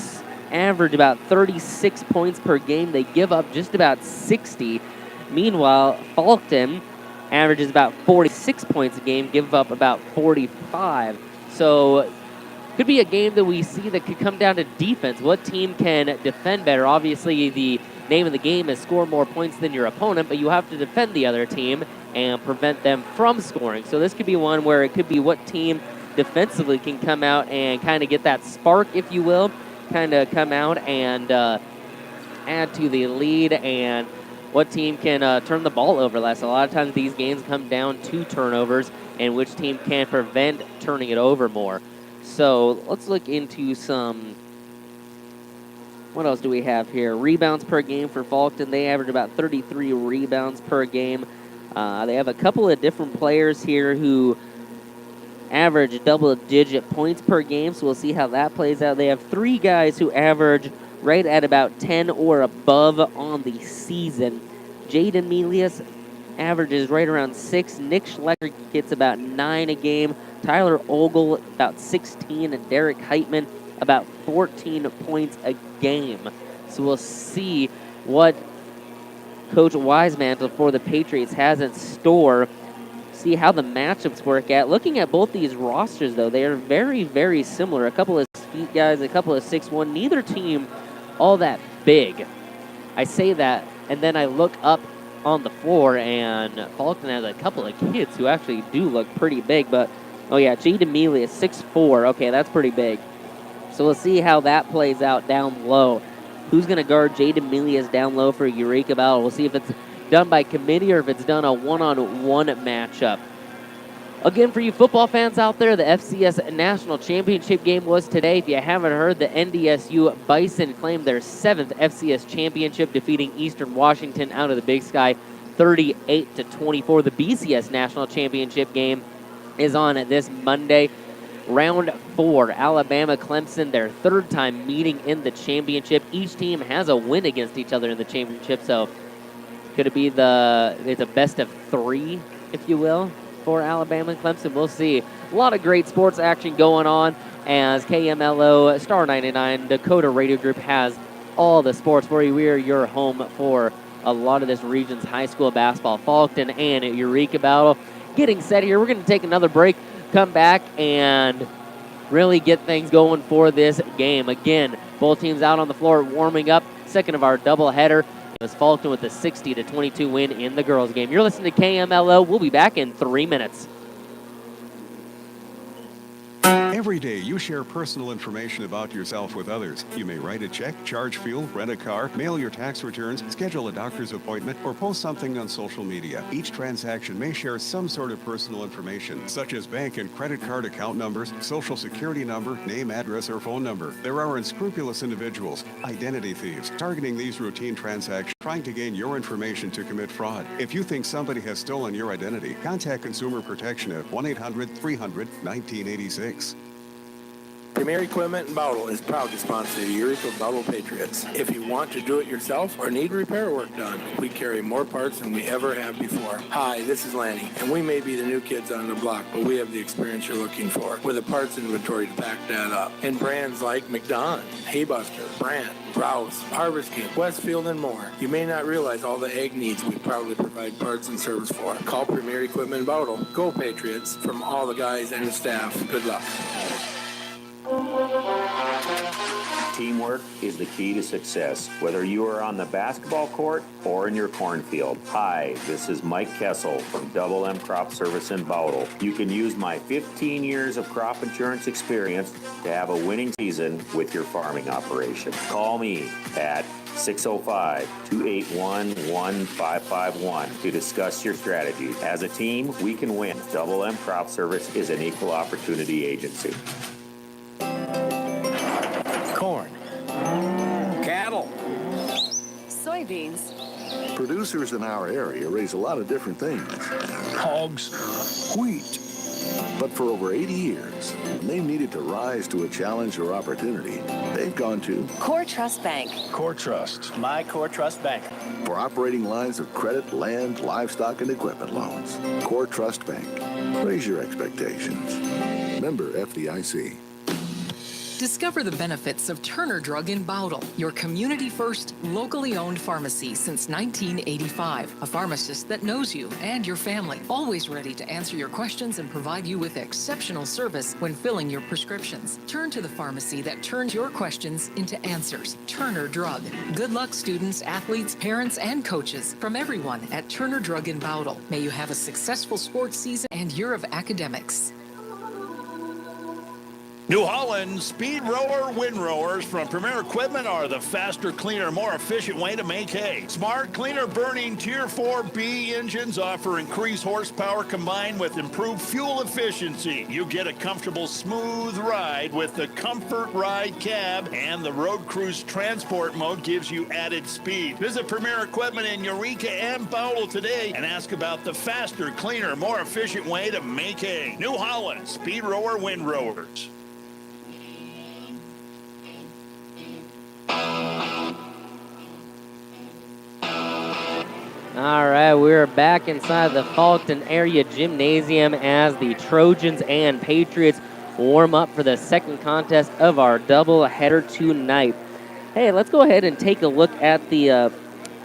average about 36 points per game. They give up just about 60. Meanwhile, Faulkton averages about 46 points a game, give up about 45. So could be a game that we see that could come down to defense. What team can defend better? Obviously, the name of the game is score more points than your opponent, but you have to defend the other team and prevent them from scoring. So this could be one where it could be what team defensively can come out and kind of get that spark, if you will, kind of come out and add to the lead, and what team can turn the ball over less. A lot of times these games come down to turnovers and which team can prevent turning it over more. So let's look into some, what else do we have here? Rebounds per game for Faulkton. They average about 33 rebounds per game. They have a couple of different players here who average double-digit points per game, so we'll see how that plays out. They have 3 guys who average right at about 10 or above on the season. Jaden Melius averages right around 6. Nick Schlecker gets about 9 a game. Tyler Ogle about 16, and Derek Heitman about 14 points a game. So we'll see what Coach Wisemantle for the Patriots has in store. See how the matchups work at. Looking at both these rosters, though, they are very, very similar. A couple of feet guys, a couple of 6'1". Neither team all that big. I say that, and then I look up on the floor, and Faulkton has a couple of kids who actually do look pretty big. But, oh yeah, Jaden Mealy is 6'4". Okay, that's pretty big. So we'll see how that plays out down low. Who's going to guard Jaden Milius down low for Eureka Battle? We'll see if it's done by committee or if it's done a one-on-one matchup. Again, for you football fans out there, the FCS National Championship game was today. If you haven't heard, the NDSU Bison claimed their 7th FCS championship, defeating Eastern Washington out of the Big Sky 38-24. The BCS National Championship game is on this Monday. Round 4, Alabama-Clemson, their third time meeting in the championship. Each team has a win against each other in the championship, so could it be it's a best of 3, if you will, for Alabama and Clemson? We'll see. A lot of great sports action going on as KMLO Star 99 Dakota Radio Group has all the sports for you. We are your home for a lot of this region's high school basketball. Faulkton and Eureka battle getting set here. We're going to take another break, come back, and really get things going for this game. Again, both teams out on the floor warming up. Second of our doubleheader. It was Faulkton with a 60-22 win in the girls' game. You're listening to KMLO. We'll be back in 3 minutes. Every day, you share personal information about yourself with others. You may write a check, charge fuel, rent a car, mail your tax returns, schedule a doctor's appointment, or post something on social media. Each transaction may share some sort of personal information, such as bank and credit card account numbers, social security number, name, address, or phone number. There are unscrupulous individuals, identity thieves, targeting these routine transactions, trying to gain your information to commit fraud. If you think somebody has stolen your identity, contact Consumer Protection at 1-800-300-1986. Premier Equipment in Bowdle is proud to sponsor the Eureka Bowdle Patriots. If you want to do it yourself or need repair work done, we carry more parts than we ever have before. Hi, this is Lanny, and we may be the new kids on the block, but we have the experience you're looking for, with a parts inventory to back that up. And brands like McDon, Haybuster, Brandt, Rouse, Harvest King, Westfield, and more. You may not realize all the ag needs we proudly provide parts and service for. Call Premier Equipment in Bowdle. Go Patriots! From all the guys and the staff, good luck. Teamwork is the key to success, whether you are on the basketball court or in your cornfield. Hi, this is Mike Kessel from Double M Crop Service in Bowdle. You can use my 15 years of crop insurance experience to have a winning season with your farming operation. Call me at 605-281-1551 to discuss your strategy. As a team, we can win. Double M Crop Service is an equal opportunity agency. Corn. Cattle. Soybeans. Producers in our area raise a lot of different things. Hogs. Wheat. But for over 80 years, when they needed to rise to a challenge or opportunity, they've gone to Core Trust Bank. Core Trust. My Core Trust Bank. for operating lines of credit, land, livestock, and equipment loans. Core Trust Bank. Raise your expectations. Member FDIC. Discover the benefits of Turner Drug in Bowdle, your community-first, locally owned pharmacy since 1985. A pharmacist that knows you and your family, always ready to answer your questions and provide you with exceptional service when filling your prescriptions. Turn to the pharmacy that turns your questions into answers. Turner Drug. Good luck, students, athletes, parents, and coaches. From everyone at Turner Drug in Bowdle. May you have a successful sports season and year of academics. New Holland speed rower windrowers from Premier Equipment are the faster, cleaner, more efficient way to make hay. Smart, cleaner burning Tier 4B engines offer increased horsepower combined with improved fuel efficiency. You get a comfortable, smooth ride with the Comfort Ride cab, and the Road Cruise Transport mode gives you added speed. Visit Premier Equipment in Eureka and Bowdle today and ask about the faster, cleaner, more efficient way to make hay. New Holland speed rower windrowers. All right, we're back inside the Faulkton area gymnasium as the Trojans and Patriots warm up for the second contest of our double header tonight. Hey, let's go ahead and take a look at the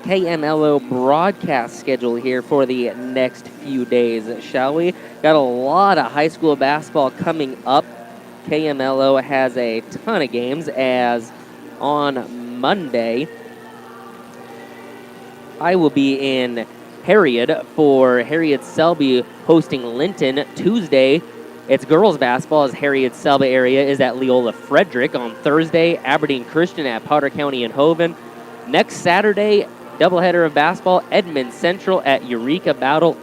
KMLO broadcast schedule here for the next few days, shall we? Got a lot of high school basketball coming up. KMLO has a ton of games, as on Monday I will be in Harriet for Harriet Selby hosting Linton. Tuesday, it's girls basketball as Harriet Selby area is at Leola Frederick. On Thursday, Aberdeen Christian at Potter County and Hoven. Next Saturday, doubleheader of basketball, Edmond Central at Eureka Battle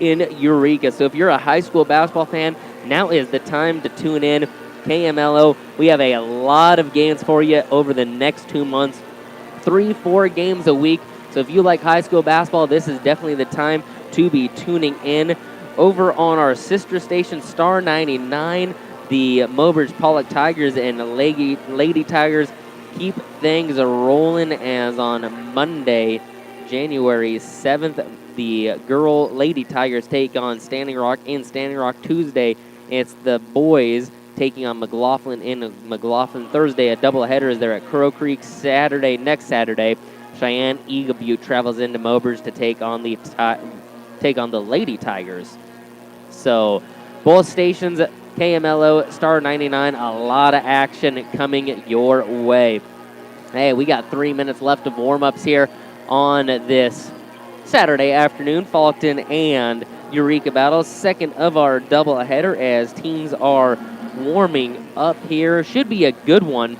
in Eureka. So if you're a high school basketball fan, now is the time to tune in. KMLO, we have a lot of games for you over the next 2 months. 3-4 games a week. So if you like high school basketball, this is definitely the time to be tuning in. Over on our sister station, Star 99, the Mobridge Pollock Tigers and Lady Tigers keep things rolling as on Monday, January 7th, the Lady Tigers take on Standing Rock. In Standing Rock Tuesday, it's the boys taking on McLaughlin in McLaughlin. Thursday, a doubleheader is there at Crow Creek. Next Saturday, Cheyenne Eagle Butte travels into Mobridge to take on the Lady Tigers. So both stations, KMLO, Star 99, a lot of action coming your way. Hey, we got 3 minutes left of warm-ups here on this Saturday afternoon. Faulkton and Eureka battles, second of our doubleheader as teams are warming up here. Should be a good one.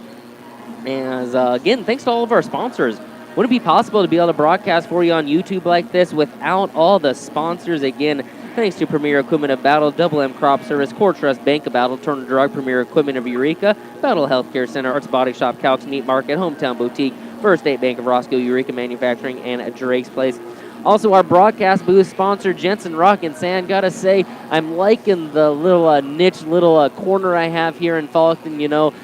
As again, thanks to all of our sponsors. Wouldn't it be possible to be able to broadcast for you on YouTube like this without all the sponsors? Again, thanks to Premier Equipment of Battle, Double M Crop Service, Core Trust Bank of Battle, Turner Drug, Premier Equipment of Eureka, Battle Healthcare Center, Arts Body Shop, Calx Meat Market, Hometown Boutique, First State Bank of Roscoe, Eureka Manufacturing, and Drake's Place. Also, our broadcast booth sponsor, Jensen Rock and Sand. Gotta say, I'm liking the little niche, corner I have here in Faulkton. You know,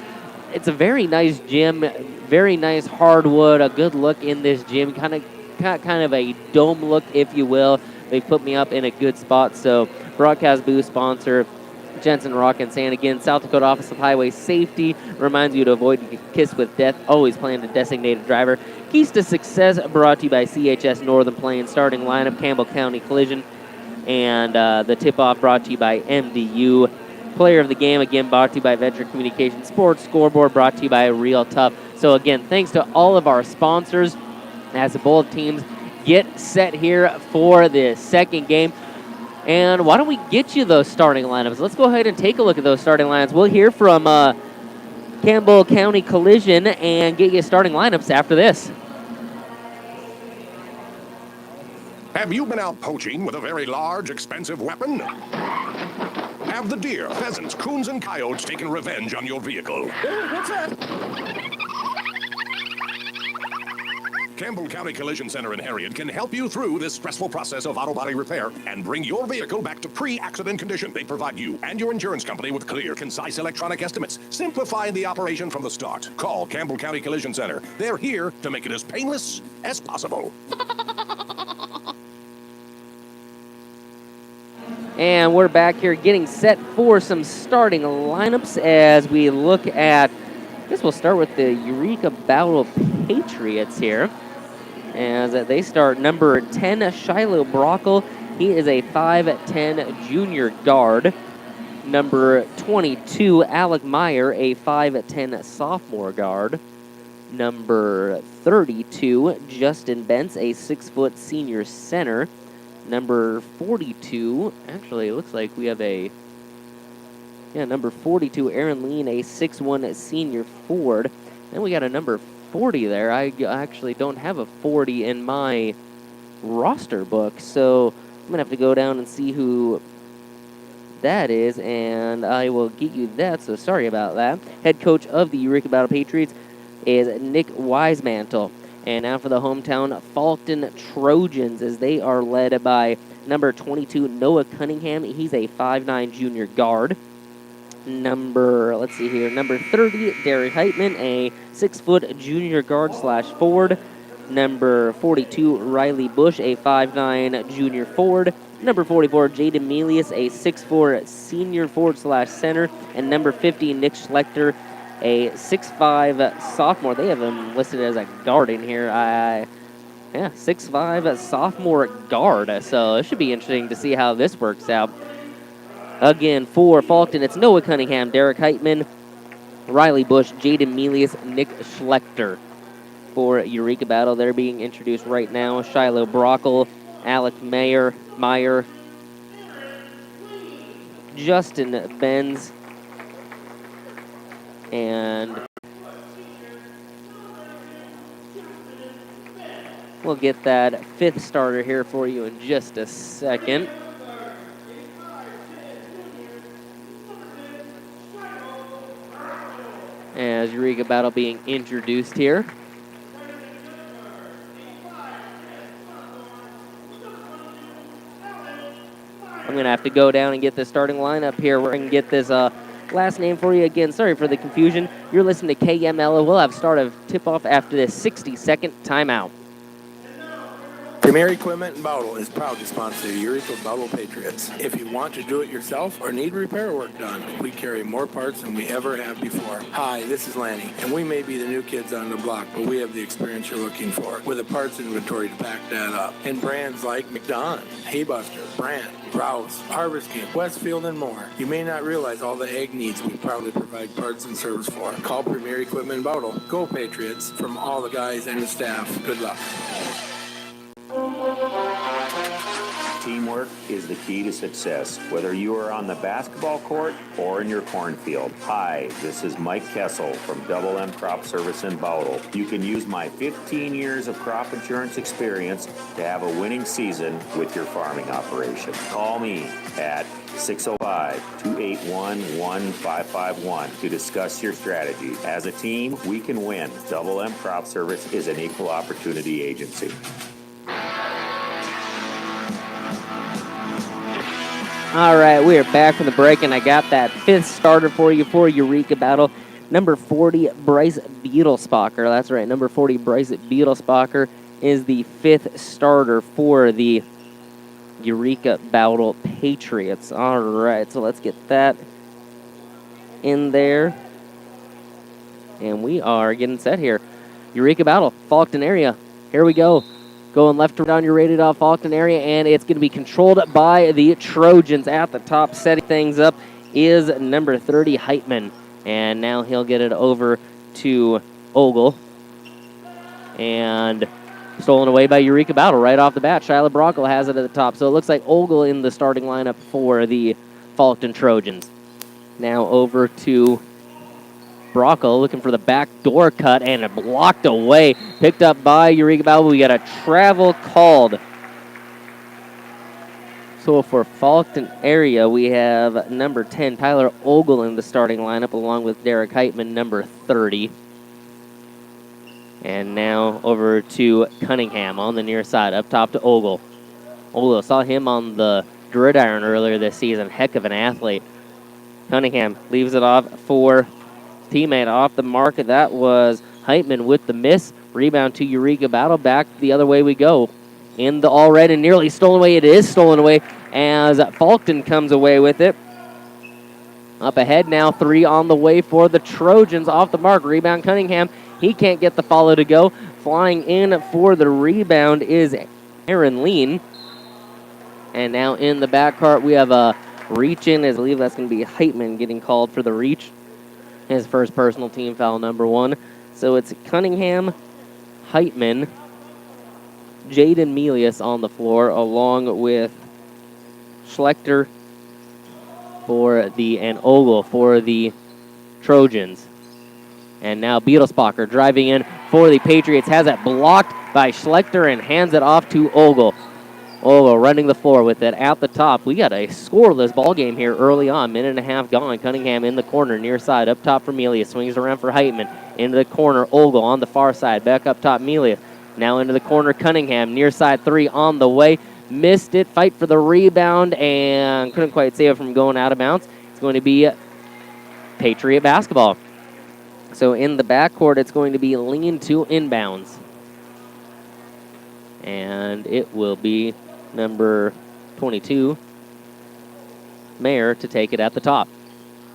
it's a very nice gym, very nice hardwood, a good look in this gym, kind of a dome look, if you will. They put me up in a good spot. So, broadcast booth sponsor, Jensen Rock and Sand. Again, South Dakota Office of Highway Safety reminds you to avoid kiss with death. Always plan to designate a driver. Keys to Success brought to you by CHS Northern Plains. Starting lineup, Campbell County Collision. And the tip-off brought to you by MDU. Player of the game, again, brought to you by Venture Communications. Sports Scoreboard brought to you by Real Tough. So, again, thanks to all of our sponsors as both teams get set here for the second game. And why don't we get you those starting lineups? Let's go ahead and take a look at those starting lineups. We'll hear from Campbell County Collision and get you starting lineups after this. Have you been out poaching with a very large, expensive weapon? Have the deer, pheasants, coons, and coyotes taken revenge on your vehicle? What's that? Campbell County Collision Center in Harriet can help you through this stressful process of auto body repair and bring your vehicle back to pre-accident condition. They provide you and your insurance company with clear, concise electronic estimates, simplifying the operation from the start. Call Campbell County Collision Center. They're here to make it as painless as possible. And we're back here getting set for some starting lineups as we look at, I guess we'll start with the Eureka Battle Patriots here. As they start number 10, Shiloh Brockle. He is a 5'10 junior guard. Number 22, Alec Meyer, a 5'10 sophomore guard. Number 32, Justin Bentz, a 6' senior center. Number 42, actually, it looks like we have number 42, Aaron Lean, a 6'1 senior forward. Then we got a number 40 there. I actually don't have a 40 in my roster book, so I'm going to have to go down and see who that is, and I will get you that, so sorry about that. Head coach of the Eureka Battle Patriots is Nick Wisemantle. And now for the hometown Faulkton Trojans, as they are led by number 22, Noah Cunningham. He's a 5'9 junior guard. Number 30, Derek Heitman, a 6' junior guard / forward. Number 42, Riley Bush, a 5'9 junior forward. Number 44, Jaden Melius, a 6'4 senior forward / center. And number 50, Nick Schlechter, a 6'5 sophomore. They have him listed as a guard in here. 6'5 sophomore guard. So it should be interesting to see how this works out. Again, for Faulkton, it's Noah Cunningham, Derek Heitman, Riley Bush, Jaden Melius, Nick Schlechter. For Eureka Battle, they're being introduced right now. Shiloh Brockle, Alec Meyer, Justin Benz, and we'll get that fifth starter here for you in just a second. As Eureka Battle being introduced here. I'm going to have to go down and get the starting lineup here. We're going to get this last name for you again. Sorry for the confusion. You're listening to KML. We'll have start of tip-off after this 60-second timeout. Premier Equipment in Bowdle is proud to sponsor the Eureka Bowdle Patriots. If you want to do it yourself or need repair work done, we carry more parts than we ever have before. Hi, this is Lanny, and we may be the new kids on the block, but we have the experience you're looking for, with a parts inventory to back that up. And brands like McDon, Haybuster, Brandt, Rouse, Harvest King, Westfield, and more. You may not realize all the ag needs we proudly provide parts and service for. Call Premier Equipment in Bowdle. Go Patriots from all the guys and the staff. Good luck. Teamwork is the key to success, whether you are on the basketball court or in your cornfield. Hi, this is Mike Kessel from Double M Crop Service in Bowdle. You can use my 15 years of crop insurance experience to have a winning season with your farming operation. Call me at 605-281-1551 to discuss your strategy. As a team, we can win. Double M Crop Service is an equal opportunity agency. All right, we are back from the break, and I got that fifth starter for you for Eureka Battle. Number 40, Bryce Beetlespacher. That's right, number 40, Bryce Beetlespacher is the fifth starter for the Eureka Battle Patriots. All right, so let's get that in there. And we are getting set here. Eureka Battle, Faulkton area. Here we go. Going left to down your rated off Faulkton area, and it's going to be controlled by the Trojans at the top. Setting things up is number 30, Heitman. And now he'll get it over to Ogle. And stolen away by Eureka Battle right off the bat. Shiloh Brockle has it at the top. So it looks like Ogle in the starting lineup for the Faulkton Trojans. Now over to Brockle looking for the backdoor cut, and it blocked away. Picked up by Eureka Battle. We got a travel called. So for Faulkton area, we have number 10, Tyler Ogle in the starting lineup, along with Derek Heitman, number 30. And now over to Cunningham on the near side, up top to Ogle. Ogle, saw him on the gridiron earlier this season. Heck of an athlete. Cunningham leaves it off for teammate off the mark. That was Heitman with the miss. Rebound to Eureka Battle. Back the other way we go. In the all red and nearly stolen away. It is stolen away as Faulkton comes away with it. Up ahead now. 3 on the way for the Trojans. Off the mark. Rebound Cunningham. He can't get the follow to go. Flying in for the rebound is Aaron Lean. And now in the backcourt we have a reach in. I believe that's going to be Heitman getting called for the reach. His first personal team foul, number 1. So it's Cunningham, Heitman, Jaden Melius on the floor, along with Schlechter and Ogle for the Trojans. And now Beetlespacher driving in for the Patriots. Has it blocked by Schlechter and hands it off to Ogle. Ogle running the floor with it at the top. We got a scoreless ball game here early on. Minute and a half gone. Cunningham in the corner, near side. Up top for Melius. Swings around for Heitman. Into the corner, Ogle on the far side. Back up top, Melius. Now into the corner, Cunningham. Near side 3 on the way. Missed it. Fight for the rebound and couldn't quite save it from going out of bounds. It's going to be Patriot basketball. So in the backcourt, it's going to be lean to inbounds. And it will be number 22, Mayer, to take it at the top.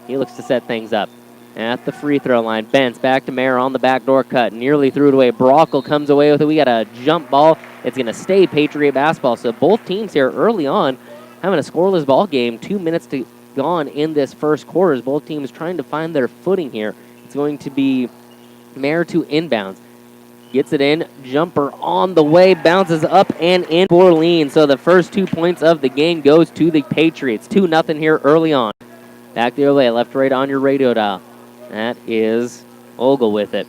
He looks to set things up. At the free throw line, Bentz back to Mayer on the backdoor cut. Nearly threw it away. Brockle comes away with it. We got a jump ball. It's going to stay Patriot basketball. So both teams here early on having a scoreless ball game. 2 minutes gone in this first quarter as both teams trying to find their footing here. It's going to be Mayer to inbounds. Gets it in. Jumper on the way. Bounces up and in for Lean. So the first 2 points of the game goes to the Patriots. 2-0 here early on. Back the other way. Left to right on your radio dial. That is Ogle with it.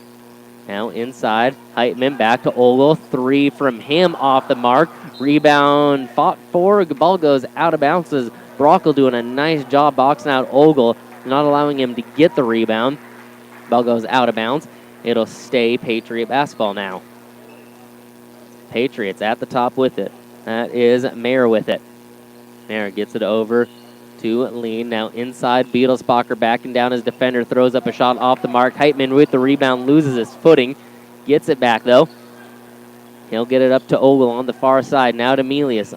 Now inside. Heitman back to Ogle. 3 from him off the mark. Rebound fought for. The ball goes out of bounds. Brockle doing a nice job boxing out Ogle. Not allowing him to get the rebound. Ball goes out of bounds. It'll stay Patriot basketball now. Patriots at the top with it. That is Mayer with it. Mayer gets it over to Lean. Now inside, Beetlesbacher backing down his defender, throws up a shot off the mark. Heitman with the rebound, loses his footing. Gets it back, though. He'll get it up to Ogle on the far side. Now to Melius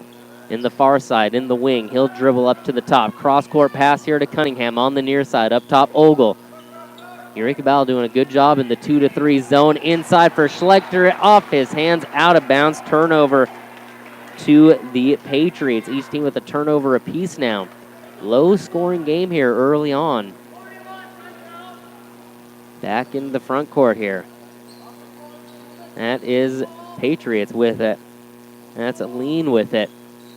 in the far side, in the wing. He'll dribble up to the top. Cross-court pass here to Cunningham on the near side. Up top, Ogle. Eureka Battle doing a good job in the 2-3 zone. Inside for Schlechter. Off his hands, out of bounds. Turnover to the Patriots. Each team with a turnover apiece now. Low-scoring game here early on. Back in the front court here. That is Patriots with it. That's Lean with it.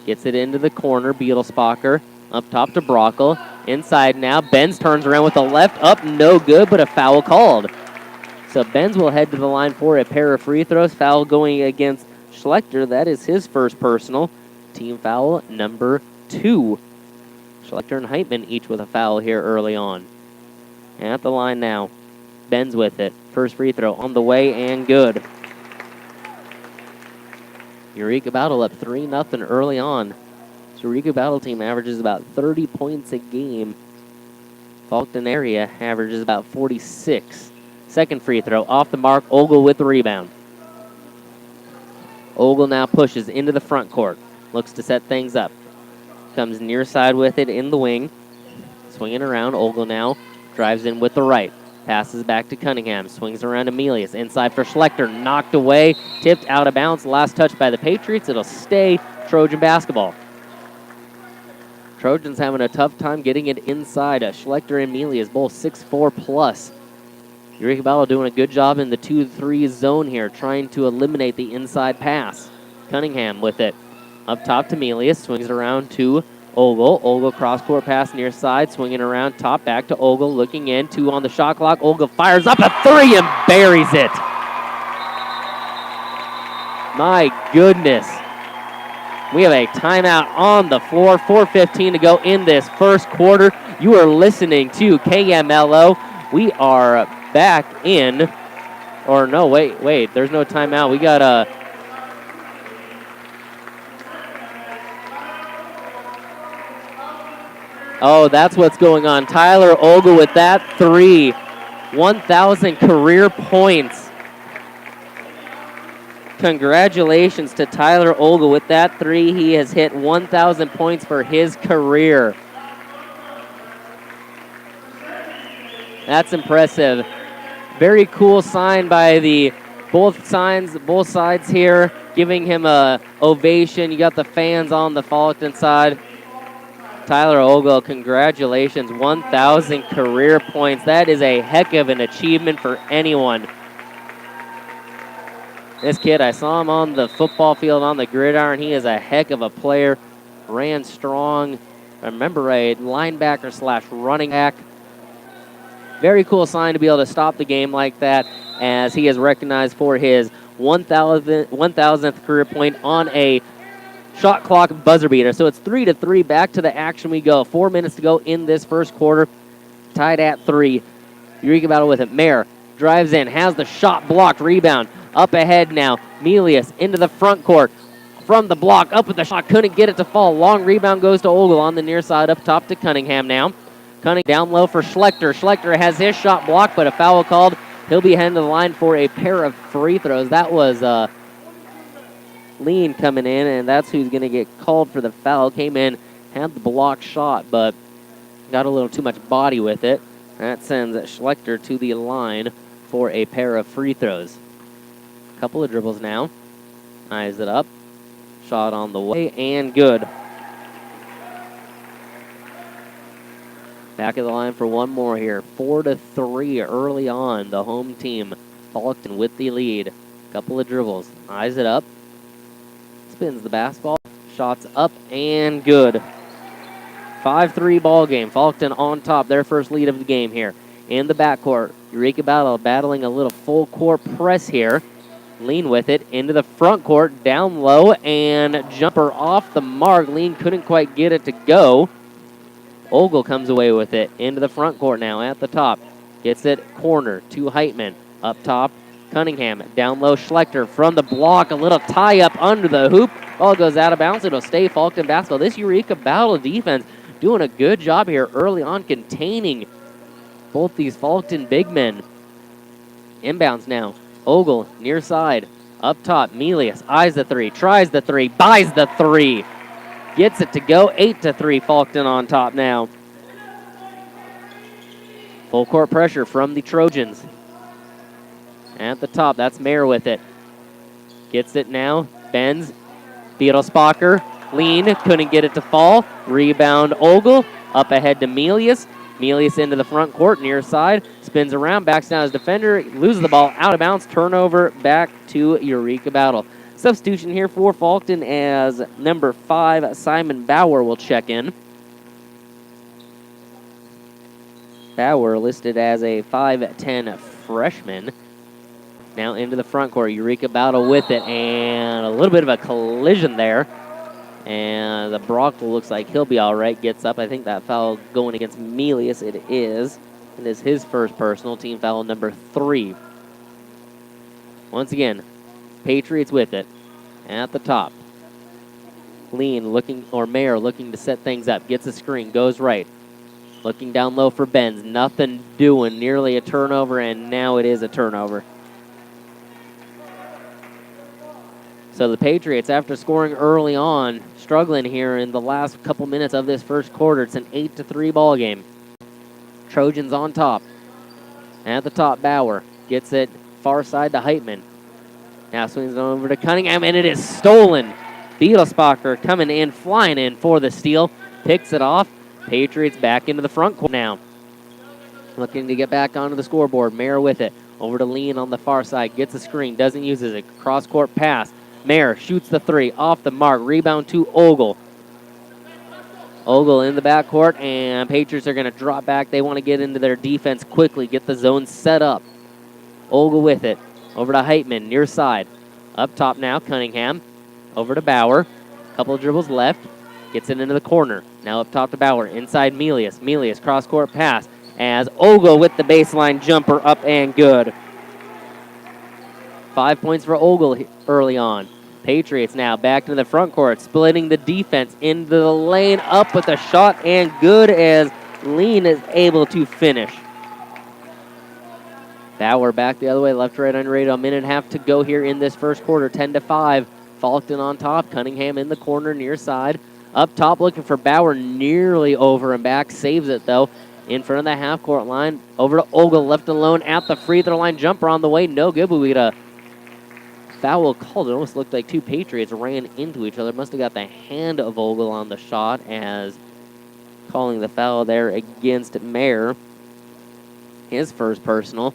Gets it into the corner. Beetlesbacher up top to Brockle. Inside now. Benz turns around with the left up. No good, but a foul called. So Benz will head to the line for a pair of free throws. Foul going against Schlechter. That is his first personal. Team foul number 2. Schlechter and Heitman each with a foul here early on. At the line now. Benz with it. First free throw on the way and good. Eureka Battle up 3-0 early on. So Eureka Battle team averages about 30 points a game. Faulkton area averages about 46. Second free throw off the mark. Ogle with the rebound. Ogle now pushes into the front court. Looks to set things up. Comes near side with it in the wing. Swinging around. Ogle now drives in with the right. Passes back to Cunningham. Swings around Emilius. Inside for Schlechter. Knocked away. Tipped out of bounds. Last touch by the Patriots. It'll stay Trojan basketball. Trojans having a tough time getting it inside. Schlechter and Emilius both 6'4 plus. Eureka Battle doing a good job in the 2-3 zone here, trying to eliminate the inside pass. Cunningham with it. Up top to Emilius. Swings it around to Ogle. Ogle cross-court pass near side. Swinging around top back to Ogle. Looking in. 2 on the shot clock. Ogle fires up a 3 and buries it. My goodness. We have a timeout on the floor. 4:15 to go in this first quarter. You are listening to KMLO. We are back in. Or no, wait. There's no timeout. We got a... Oh, that's what's going on. Tyler Ogle with that 3. 1,000 career points. Congratulations to Tyler Ogle with that 3. He has hit 1,000 points for his career. That's impressive. Very cool sign by the both sides here, giving him a ovation. You got the fans on the Faulkton side. Tyler Ogle, congratulations, 1,000 career points. That is a heck of an achievement for anyone. This kid, I saw him on the football field on the gridiron. He is a heck of a player. Ran strong. Remember, a linebacker / running back. Very cool sign to be able to stop the game like that, as he is recognized for his 1,000th career point on a shot clock buzzer beater. So it's 3-3. Back to the action we go. 4 minutes to go in this first quarter. Tied at 3. Eureka Battle with it. Mayer drives in, has the shot blocked. Rebound. Up ahead now. Melius into the front court. From the block, up with the shot. Couldn't get it to fall. Long rebound goes to Ogle on the near side. Up top to Cunningham now. Cunningham down low for Schlechter. Schlechter has his shot blocked, but a foul called. He'll be heading to the line for a pair of free throws. That was Lean coming in, and that's who's going to get called for the foul. Came in, had the block shot, but got a little too much body with it. That sends Schlechter to the line for a pair of free throws. Couple of dribbles now. Eyes it up. Shot on the way, and good. Back of the line for one more here. 4-3 early on. The home team, Faulkton with the lead. Couple of dribbles. Eyes it up. Spins the basketball. Shots up and good. 5-3 ball game. Faulkton on top. Their first lead of the game here. In the backcourt, Eureka Battle battling a little full court press here. Lean with it into the front court. Down low and jumper off the mark. Lean couldn't quite get it to go. Ogle comes away with it into the front court now at the top. Gets it corner to Heitman. Up top, Cunningham. Down low, Schlechter from the block. A little tie up under the hoop. Ball goes out of bounds. It'll stay Faulkton basketball. This Eureka Battle defense doing a good job here early on containing both these Faulkton big men. Inbounds now. Ogle, near side. Up top, Melius eyes the three, tries the three, buys the three. Gets it to go. 8-3, Faulkton on top now. Full court pressure from the Trojans. At the top, that's Mayer with it. Gets it now. Benz. Beetlespacher. Lean. Couldn't get it to fall. Rebound Ogle. Up ahead to Melius. Melius into the front court, near side. Spins around, backs down his defender. Loses the ball out of bounds. Turnover back to Eureka Battle. Substitution here for Faulkton as number 5, Simon Bauer, will check in. Bauer listed as a 5'10 freshman. Now into the front court. Eureka Battle with it, and a little bit of a collision there. And the Brock looks like he'll be all right. Gets up. I think that foul going against Melius. It is. It is his first personal. Team foul number 3. Once again, Patriots with it. At the top. Lean looking, or Mayer looking to set things up. Gets a screen. Goes right. Looking down low for Benz. Nothing doing. Nearly a turnover, and now it is a turnover. So the Patriots, after scoring early on, struggling here in the last couple minutes of this first quarter. It's an 8-3 ball game. Trojans on top. At the top, Bauer gets it far side to Heitman. Now swings it over to Cunningham, and it is stolen. Beetlespacher coming in, flying in for the steal. Picks it off. Patriots back into the front court now. Looking to get back onto the scoreboard. Mayer with it. Over to Lean on the far side. Gets a screen. Doesn't use it. A cross-court pass. Mayer shoots the three. Off the mark. Rebound to Ogle. Ogle in the backcourt, and Patriots are going to drop back. They want to get into their defense quickly. Get the zone set up. Ogle with it. Over to Heitman, near side. Up top now, Cunningham. Over to Bauer. Couple of dribbles left. Gets it into the corner. Now up top to Bauer. Inside Melius. Melius, cross-court pass. As Ogle with the baseline jumper, up and good. 5 points for Ogle early on. Patriots now back to the front court, splitting the defense into the lane, up with a shot, and good as Lean is able to finish. Bauer back the other way, left, right, on radio. A minute and a half to go here in this first quarter, 10-5. Faulkton on top, Cunningham in the corner, near side. Up top, looking for Bauer, nearly over and back, saves it though. In front of the half-court line, over to Ogle, left alone at the free throw line. Jumper on the way, no good, but we get a foul called. It almost looked like two Patriots ran into each other. Must have got the hand of Ogle on the shot, as calling the foul there against Mayer. His first personal.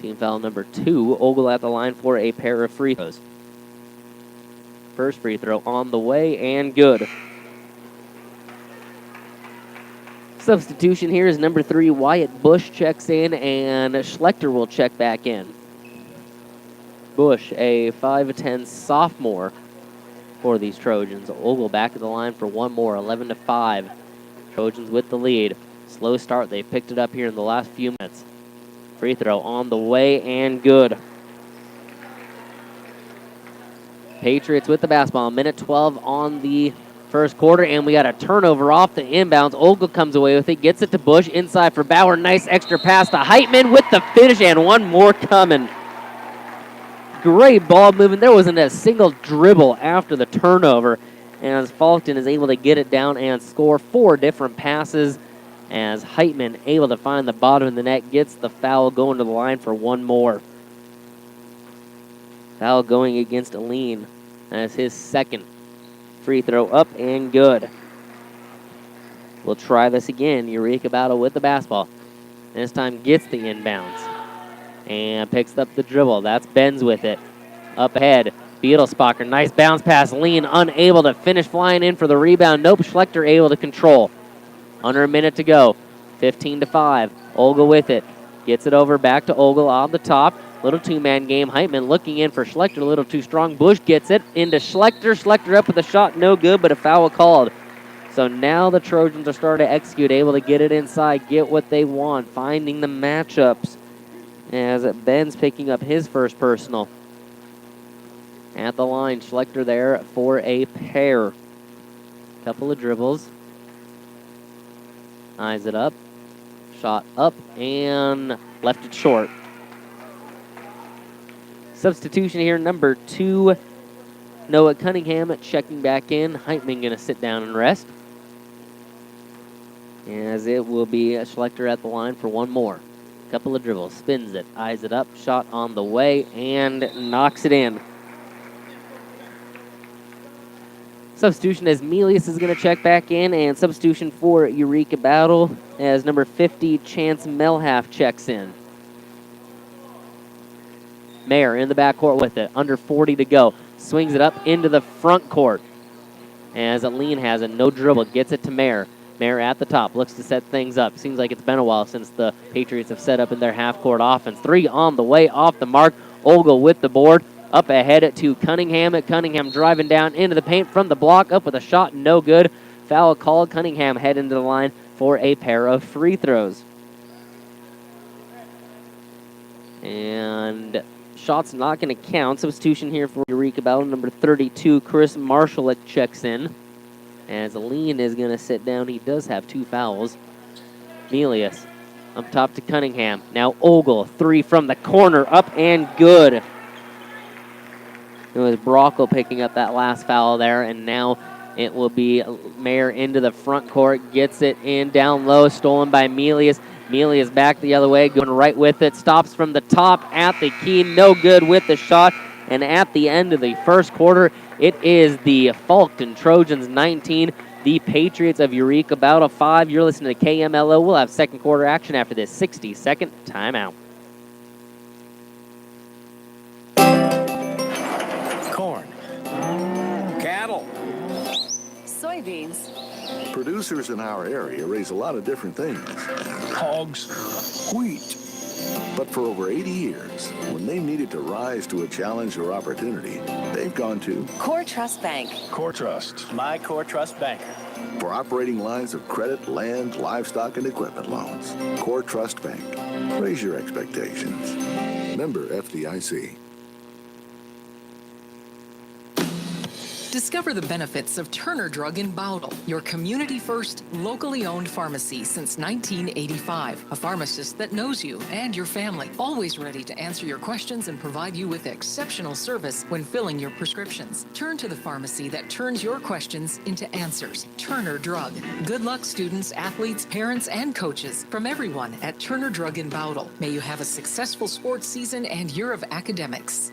Team foul number 2. Ogle at the line for a pair of free throws. First free throw on the way, and good. Substitution here is number 3, Wyatt Bush checks in, and Schlechter will check back in. Bush, a 5'10 sophomore for these Trojans. Ogle back at the line for one more, 11-5. Trojans with the lead. Slow start, they picked it up here in the last few minutes. Free throw on the way, and good. Patriots with the basketball, minute 12 on the first quarter, and we got a turnover off the inbounds. Ogle comes away with it, gets it to Bush, inside for Bauer. Nice extra pass to Heitman with the finish, and one more coming. Great ball movement. There wasn't a single dribble after the turnover, as Faulkton is able to get it down and score 4 different passes, as Heitman able to find the bottom of the net, gets the foul, going to the line for one more. Foul going against Lean. That's his second. Free throw up and good. We'll try this again. Eureka Battle with the basketball. This time gets the inbounds and picks up the dribble. That's Benz with it. Up ahead, Beetlespacher. Nice bounce pass. Lean unable to finish, flying in for the rebound. Nope, Schlechter able to control. Under a minute to go. 15-5. Ogle with it. Gets it over back to Ogle on the top. Little two-man game. Heitman looking in for Schlechter. A little too strong. Bush gets it into Schlechter. Schlechter up with a shot. No good, but a foul called. So now the Trojans are starting to execute, able to get it inside, get what they want, finding the matchups, as Ben's picking up his first personal. At the line, Schlechter there for a pair. Couple of dribbles. Eyes it up. Shot up and left it short. Substitution here, number 2. Noah Cunningham checking back in. Heitman going to sit down and rest. As it will be Schlechter at the line for one more. Couple of dribbles. Spins it. Eyes it up. Shot on the way and knocks it in. Substitution as Melius is going to check back in, and substitution for Eureka Battle as number 50, Chance Melhalf checks in. Mayer in the backcourt with it. Under 40 to go. Swings it up into the front court. As Aline has it. No dribble. Gets it to Mayer. Mayer at the top. Looks to set things up. Seems like it's been a while since the Patriots have set up in their half-court offense. 3 on the way. Off the mark. Ogle with the board. Up ahead to Cunningham. Cunningham driving down into the paint from the block. Up with a shot. No good. Foul called. Cunningham head into the line for a pair of free throws. And shot's not going to count. Substitution here for Eureka Battle. Number 32, Chris Marshall checks in. As Aline is going to sit down. He does have 2 fouls. Melius up top to Cunningham. Now Ogle. 3 from the corner. Up and good. It was Brockle picking up that last foul there, and now it will be Mayer into the front court. Gets it in down low. Stolen by Melius. Melius back the other way, going right with it. Stops from the top at the key. No good with the shot. And at the end of the first quarter, it is the Faulkton Trojans 19, the Patriots of Eureka Battle 5. You're listening to KMLO. We'll have second quarter action after this 60-second timeout. Corn. Cattle. Soybeans. Producers in our area raise a lot of different things. Hogs. Wheat. But for over 80 years, when they needed to rise to a challenge or opportunity, they've gone to Core Trust Bank. Core Trust. My Core Trust banker. for operating lines of credit, land, livestock, and equipment loans. Core Trust Bank. Raise your expectations. Member FDIC. Discover the benefits of Turner Drug in Bowdle, your community-first, locally owned pharmacy since 1985. A pharmacist that knows you and your family, always ready to answer your questions and provide you with exceptional service when filling your prescriptions. Turn to the pharmacy that turns your questions into answers. Turner Drug. Good luck, students, athletes, parents, and coaches. From everyone at Turner Drug in Bowdle. May you have a successful sports season and year of academics.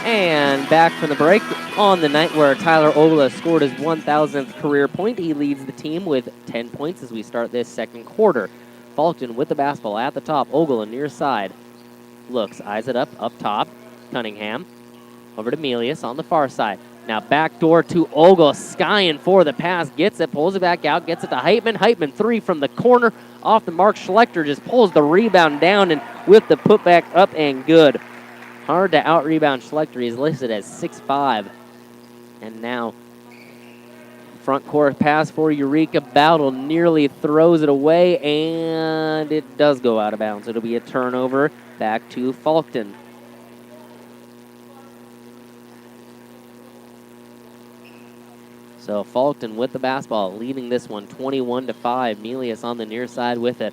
And back from the break on the night where Tyler Ogle scored his 1,000th career point. He leads the team with 10 points as we start this second quarter. Faulkton with the basketball at the top. Ogle on near side. Looks, eyes it up top. Cunningham. Over to Melius on the far side. Now back door to Ogle. Skying for the pass. Gets it, pulls it back out. Gets it to Heitman. Heitman three from the corner. Off the mark. Schlechter just pulls the rebound down and with the putback up and good. Hard to out-rebound Schlechter. He's listed as 6'5". And now, front court pass for Eureka. Bowdle nearly throws it away, and it does go out of bounds. It'll be a turnover back to Faulkton. So Faulkton with the basketball, leading this one 21-5. Melius on the near side with it.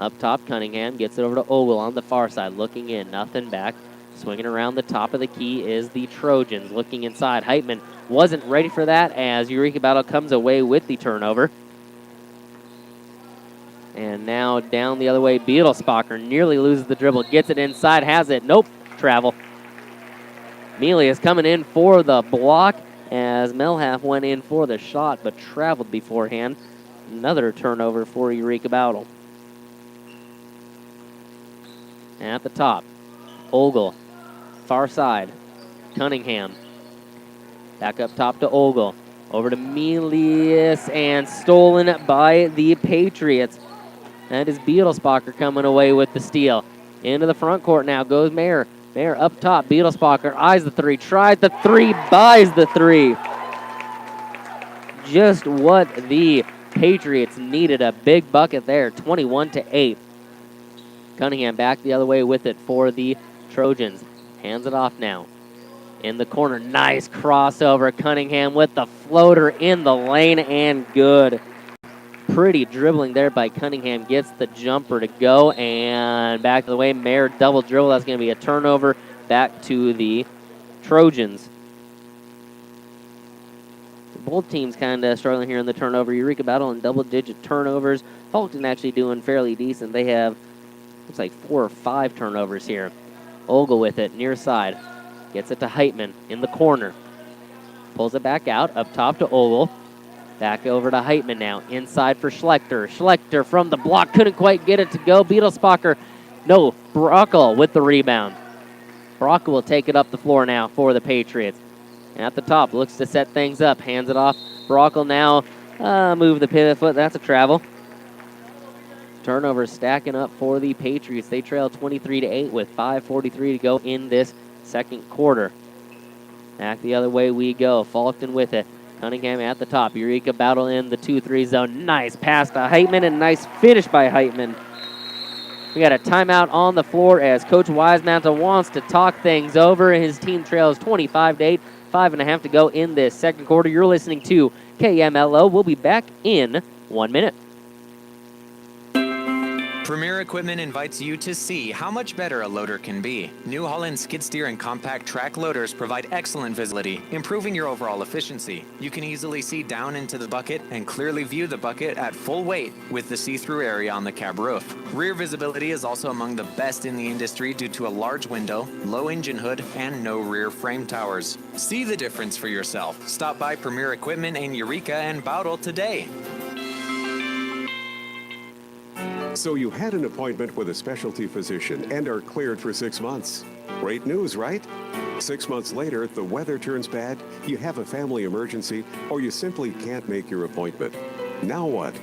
Up top, Cunningham gets it over to Ogle on the far side, looking in, nothing back. Swinging around the top of the key is the Trojans. Looking inside. Heitman wasn't ready for that as Eureka Battle comes away with the turnover. And now down the other way, Bowdlerizations nearly loses the dribble. Gets it inside, has it. Nope, travel. Melius coming in for the block as Melhalf went in for the shot but traveled beforehand. Another turnover for Eureka Battle. At the top, Ogle. Far side, Cunningham. Back up top to Ogle. Over to Melius and stolen by the Patriots. That is Bowdlerizations coming away with the steal. Into the front court now goes Mayer. Mayer up top. Bowdlerizations eyes the three, tries the three, buys the three. Just what the Patriots needed. A big bucket there, 21-8. Cunningham back the other way with it for the Trojans. Hands it off now. In the corner, nice crossover. Cunningham with the floater in the lane and good. Pretty dribbling there by Cunningham. Gets the jumper to go and back to the way. Mayer double dribble. That's going to be a turnover back to the Trojans. Both teams kind of struggling here in the turnover. Eureka battle in double-digit turnovers. Faulkton actually doing fairly decent. They have, looks like 4 or 5 turnovers here. Ogle with it, near side. Gets it to Heitman in the corner. Pulls it back out, up top to Ogle. Back over to Heitman now. Inside for Schlechter. Schlechter from the block. Couldn't quite get it to go. Beetlespacher. No, Brockel with the rebound. Brockel will take it up the floor now for the Patriots. At the top, looks to set things up. Hands it off. Brockel now. Move the pivot foot. That's a travel. Turnover stacking up for the Patriots. They trail 23-8 with 5:43 to go in this second quarter. Back the other way we go. Faulkton with it. Cunningham at the top. Eureka battle in the 2-3 zone. Nice pass to Heitman and nice finish by Heitman. We got a timeout on the floor as Coach Wisemantel wants to talk things over. His team trails 25-8. 5.5 to go in this second quarter. You're listening to KMLO. We'll be back in 1 minute. Premier Equipment invites you to see how much better a loader can be. New Holland skid steer and compact track loaders provide excellent visibility, improving your overall efficiency. You can easily see down into the bucket and clearly view the bucket at full weight with the see-through area on the cab roof. Rear visibility is also among the best in the industry due to a large window, low engine hood, and no rear frame towers. See the difference for yourself. Stop by Premier Equipment in Eureka and Bowdle today. So you had an appointment with a specialty physician and are cleared for 6 months. Great news, right? 6 months later, the weather turns bad, you have a family emergency, or you simply can't make your appointment. Now what?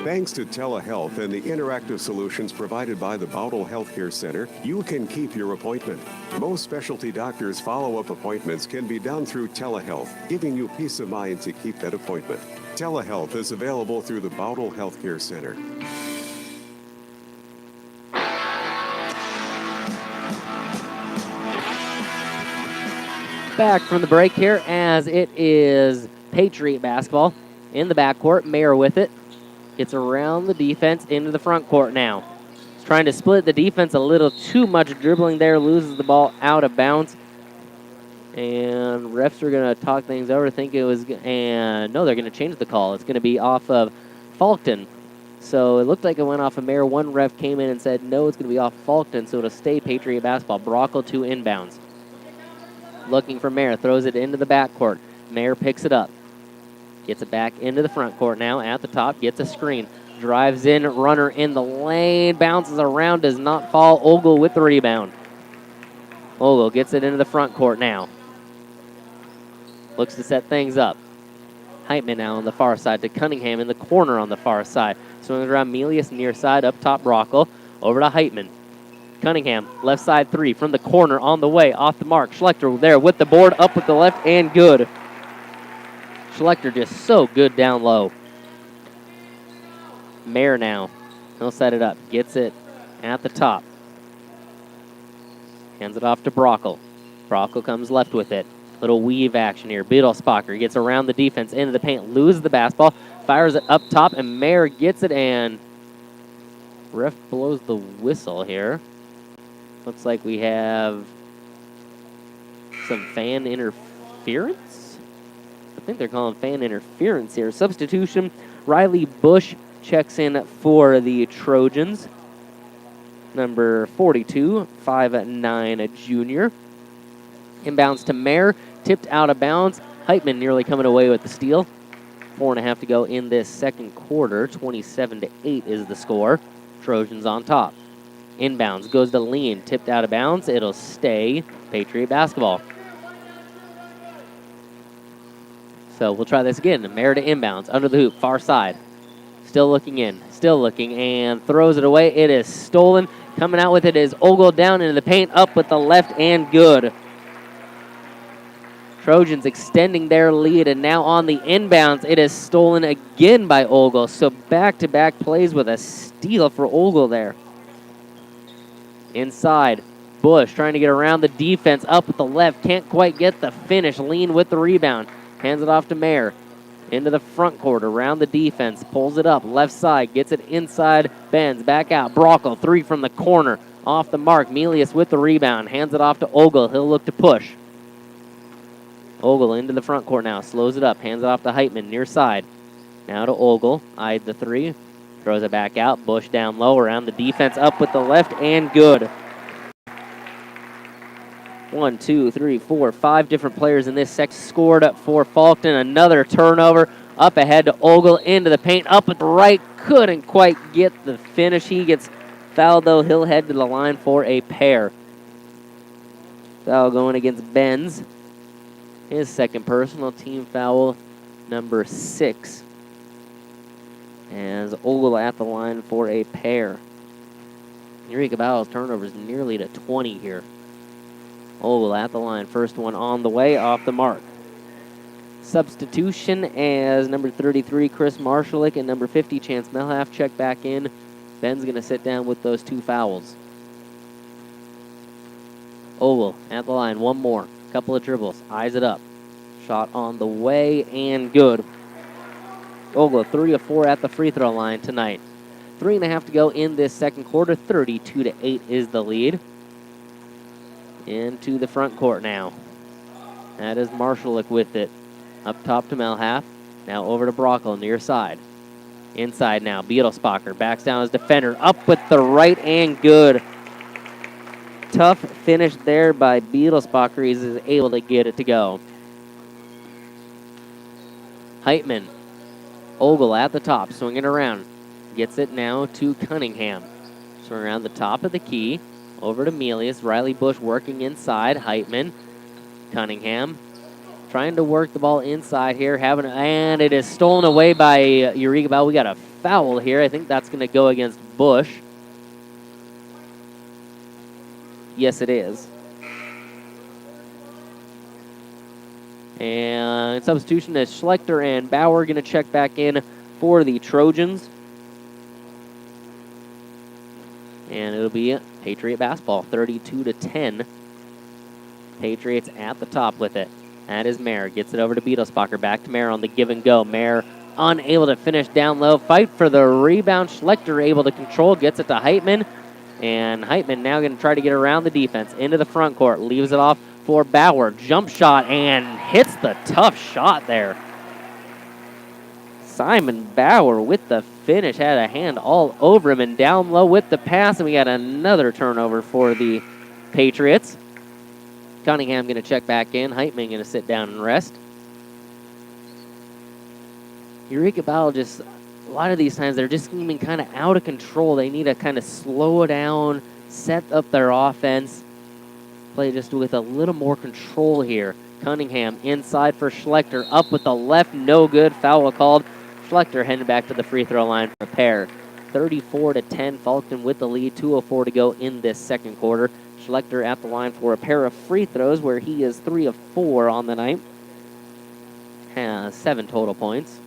Thanks to telehealth and the interactive solutions provided by the Bowdle Healthcare Center, you can keep your appointment. Most specialty doctors' follow-up appointments can be done through telehealth, giving you peace of mind to keep that appointment. Telehealth is available through the Bowdle Healthcare Center. Back from the break here as it is Patriot basketball in the backcourt. Mayer with it. Gets around the defense into the front court now. He's trying to split the defense a little too much dribbling there. Loses the ball out of bounds. And refs are going to talk things over. Think it was, and no, they're going to change the call. It's going to be off of Faulkton. So it looked like it went off of Mayer. One ref came in and said, no, it's going to be off Faulkton. So it'll stay Patriot basketball. Brockel to inbounds. Looking for Mayer, throws it into the backcourt. Mayer picks it up. Gets it back into the front court now at the top. Gets a screen. Drives in, runner in the lane. Bounces around, does not fall. Ogle with the rebound. Ogle gets it into the front court now. Looks to set things up. Heitman now on the far side to Cunningham in the corner on the far side. Swings around Melius near side, up top Brockel. Over to Heitman. Cunningham, left side 3 from the corner on the way, off the mark. Schlechter there with the board, up with the left, and good. Schlechter just so good down low. Mayer now, he'll set it up, gets it at the top. Hands it off to Brockel. Brockel comes left with it. Little weave action here. Beetlespacher gets around the defense into the paint, loses the basketball, fires it up top, and Mayer gets it, and ref blows the whistle here. Looks like we have some fan interference. I think they're calling fan interference here. Substitution, Riley Bush checks in for the Trojans. Number 42, 5'9", junior. Inbounds to Mayer, tipped out of bounds. Heitman nearly coming away with the steal. 4.5 to go in this second quarter. 27-8 is the score. Trojans on top. Inbounds, goes to Lean, tipped out of bounds. It'll stay Patriot basketball. So we'll try this again. Mayer to inbounds, under the hoop, far side. Still looking in, still looking, and throws it away. It is stolen. Coming out with it is Ogle down into the paint, up with the left, and good. Trojans extending their lead, and now on the inbounds, it is stolen again by Ogle. So back-to-back plays with a steal for Ogle there. Inside, Bush trying to get around the defense. Up with the left, can't quite get the finish. Lean with the rebound. Hands it off to Mayer. Into the front court, around the defense. Pulls it up, left side, gets it inside. Bends, back out. Brockle, 3 from the corner. Off the mark, Melius with the rebound. Hands it off to Ogle. He'll look to push. Ogle into the front court now. Slows it up, hands it off to Heitman, near side. Now to Ogle, eyed the 3. Throws it back out. Bush down low, around the defense. Up with the left, and good. 1, 2, 3, 4, 5 different players in this section scored up for Faulkton. Another turnover. Up ahead to Ogle, into the paint. Up at the right, couldn't quite get the finish. He gets fouled, though. He'll head to the line for a pair. Foul going against Benz. His second personal, team foul number 6. As Ogle at the line for a pair. Eureka Battle's turnovers nearly to 20 here. Ogle at the line. First one on the way, off the mark. Substitution as number 33, Chris Marshalick, and number 50, Chance Melhaff check back in. Ben's going to sit down with those 2 fouls. Ogle at the line. One more. Couple of dribbles. Eyes it up. Shot on the way, and good. Ogle 3 of 4 at the free throw line tonight. 3.5 to go in this second quarter. 32-8 is the lead. Into the front court now. That is Marshalick with it. Up top to Melhaff. Now over to Brockle, near side. Inside now, Beetlespacher backs down his defender. Up with the right, and good. Tough finish there by Beetlespacher. He's able to get it to go. Heitman. Ogle at the top, swinging around. Gets it now to Cunningham. Swing around the top of the key. Over to Melius. Riley Bush working inside. Heitman. Cunningham. Trying to work the ball inside here. And it is stolen away by Eureka Bell. We got a foul here. I think that's going to go against Bush. Yes, it is. And substitution is Schlechter and Bauer going to check back in for the Trojans. And it'll be Patriot basketball, 32-10. Patriots at the top with it. That is Mayer. Gets it over to Beetlespacher. Back to Mayer on the give and go. Mayer unable to finish down low. Fight for the rebound. Schlechter able to control. Gets it to Heitman. And Heitman now going to try to get around the defense. Into the front court. Leaves it off for Bauer. Jump shot and hits the tough shot there. Simon Bauer with the finish. Had a hand all over him and down low with the pass. And we got another turnover for the Patriots. Cunningham going to check back in. Heitman going to sit down and rest. Eureka Battle just, a lot of these times, they're just scheming kind of out of control. They need to kind of slow down, set up their offense, play just with a little more control here. Cunningham inside for Schlechter. Up with the left, no good. Foul called. Schlechter heading back to the free throw line for a pair. 34-10, Faulkton with the lead. 2:04 to go in this second quarter. Schlechter at the line for a pair of free throws where he is 3 of 4 on the night. Has 7 total points.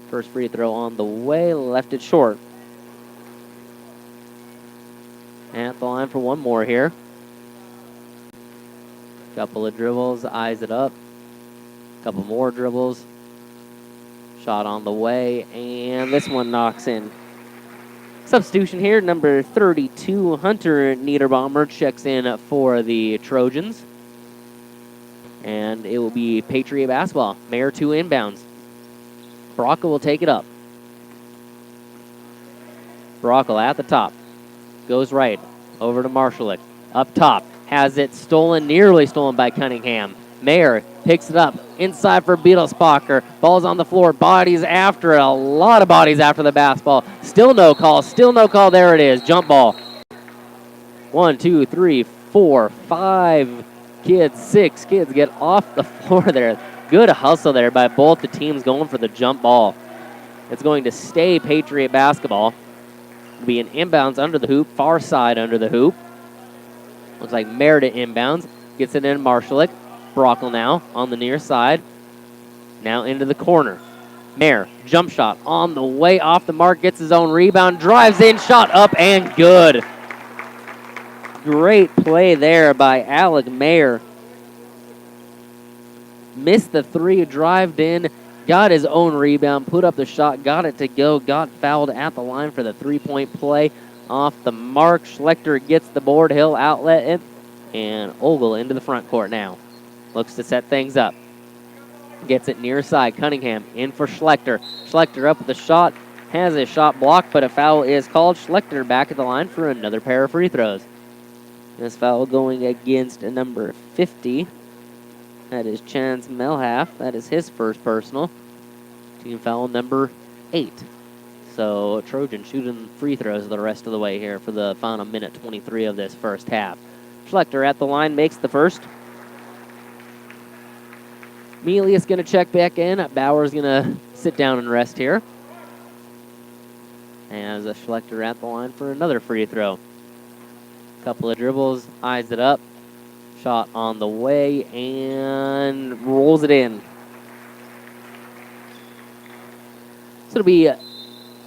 First free throw on the way, left it short. At the line for one more here. Couple of dribbles, eyes it up. Couple more dribbles. Shot on the way, and this one knocks in. Substitution here, number 32, Hunter Niederbaumer checks in for the Trojans. And it will be Patriot basketball. Mayer 2 inbounds. Brockle will take it up. Brockle at the top. Goes right. Over to Marshalick. Up top. Has it stolen, nearly stolen by Cunningham. Mayer picks it up. Inside for Beetlespacher. Ball's on the floor. Bodies after it. A lot of bodies after the basketball. Still no call. Still no call. There it is. Jump ball. 1, 2, 3, 4, 5 kids. 6 kids get off the floor there. Good hustle there by both the teams going for the jump ball. It's going to stay Patriot basketball. It'll be an inbounds under the hoop. Far side under the hoop. Looks like Meredith inbounds. Gets it in Marshalick. Brockle now on the near side. Now into the corner. Mayer, jump shot on the way off the mark, gets his own rebound, drives in, shot up and good. Great play there by Alec Mayer. Missed the three, drived in, got his own rebound, put up the shot, got it to go, got fouled at the line for the three-point play. Off the mark, Schlechter gets the board, he'll outlet it, and Ogle into the front court now. Looks to set things up. Gets it near side. Cunningham in for Schlechter. Schlechter up with the shot. Has his shot blocked, but a foul is called. Schlechter back at the line for another pair of free throws. This foul going against number 50. That is Chance Melhalf. That is his first personal. Team foul number 8. So Trojan shooting free throws the rest of the way here for the final minute 23 of this first half. Schlechter at the line makes the first. Melius going to check back in. Bauer's going to sit down and rest here. As a Schlechter at the line for another free throw. Couple of dribbles, eyes it up. Shot on the way and rolls it in. So it'll be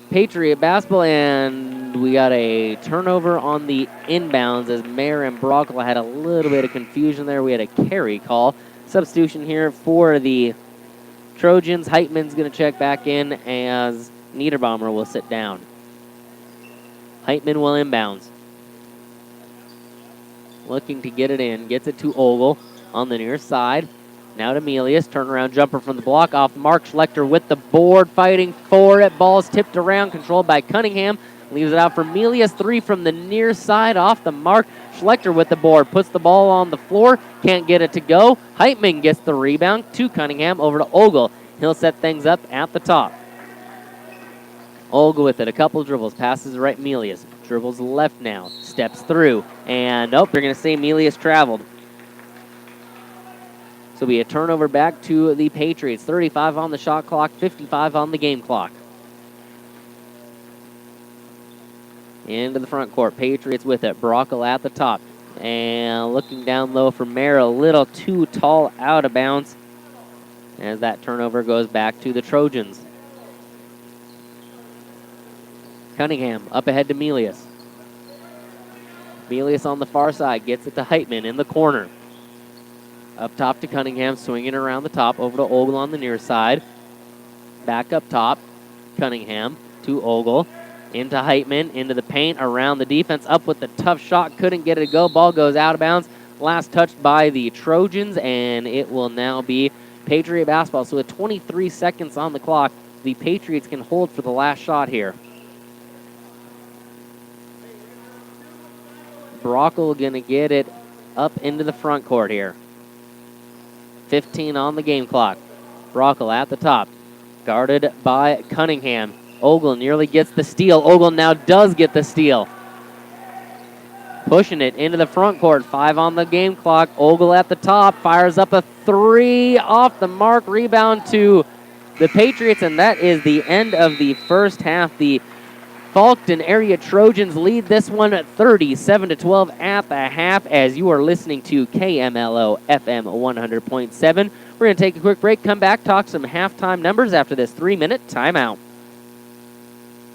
Patriot basketball, and we got a turnover on the inbounds as Mayer and Brockle had a little bit of confusion there. We had a carry call. Substitution here for the Trojans. Heitman's going to check back in as Niederbaumer will sit down. Heitman will inbounds. Looking to get it in. Gets it to Ogle on the near side. Now to Melius. Turnaround jumper from the block. Off the mark. Schlechter with the board. Fighting for it. Ball's tipped around. Controlled by Cunningham. Leaves it out for Melius. 3 from the near side. Off the mark. Schlechter with the board. Puts the ball on the floor. Can't get it to go. Heitman gets the rebound to Cunningham. Over to Ogle. He'll set things up at the top. Ogle with it. A couple dribbles. Passes right Melius. Dribbles left now. Steps through. And nope, they're going to say Melius traveled. So be a turnover back to the Patriots. 35 on the shot clock. 55 on the game clock. Into the front court. Patriots with it. Brockle at the top. And looking down low for Mayer. A little too tall out of bounds. As that turnover goes back to the Trojans. Cunningham up ahead to Melius. Melius on the far side. Gets it to Heitman in the corner. Up top to Cunningham. Swinging around the top. Over to Ogle on the near side. Back up top. Cunningham to Ogle. Into Heitman. Into the paint. Around the defense. Up with the tough shot. Couldn't get it to go. Ball goes out of bounds. Last touched by the Trojans. And it will now be Patriot basketball. So with 23 seconds on the clock, the Patriots can hold for the last shot here. Brockle going to get it up into the front court here. 15 on the game clock. Brockle at the top. Guarded by Cunningham. Ogle nearly gets the steal. Ogle now does get the steal. Pushing it into the front court. 5 on the game clock. Ogle at the top. Fires up a 3 off the mark. Rebound to the Patriots, and that is the end of the first half. The Faulkton area Trojans lead this one at 37-12 at the half as you are listening to KMLO FM 100.7. We're going to take a quick break, come back, talk some halftime numbers after this 3-minute timeout.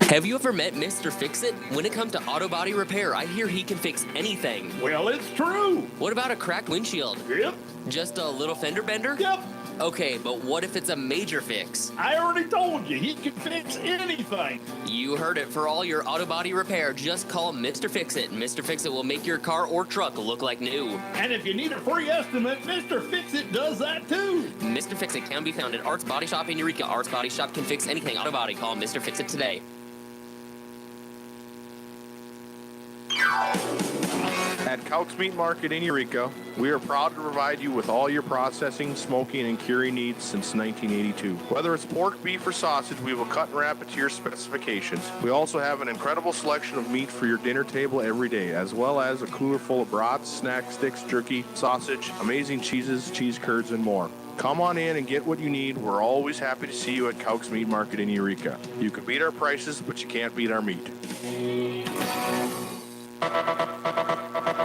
Have you ever met Mr. Fix-It? When it comes to auto body repair, I hear he can fix anything. Well, it's true. What about a cracked windshield? Yep. Just a little fender bender? Yep. Okay, but what if it's a major fix? I already told you, he can fix anything. You heard it. For all your auto body repair, just call Mr. Fix-It. Mr. Fix-It will make your car or truck look like new. And if you need a free estimate, Mr. Fix-It does that too. Mr. Fix-It can be found at Art's Body Shop in Eureka. Art's Body Shop can fix anything auto body. Call Mr. Fix-It today. At Couch Meat Market in Eureka, we are proud to provide you with all your processing, smoking, and curing needs since 1982. Whether it's pork, beef, or sausage, we will cut and wrap it to your specifications. We also have an incredible selection of meat for your dinner table every day, as well as a cooler full of brats, snack sticks, jerky, sausage, amazing cheeses, cheese curds, and more. Come on in and get what you need. We're always happy to see you at Couch Meat Market in Eureka. You can beat our prices, but you can't beat our meat.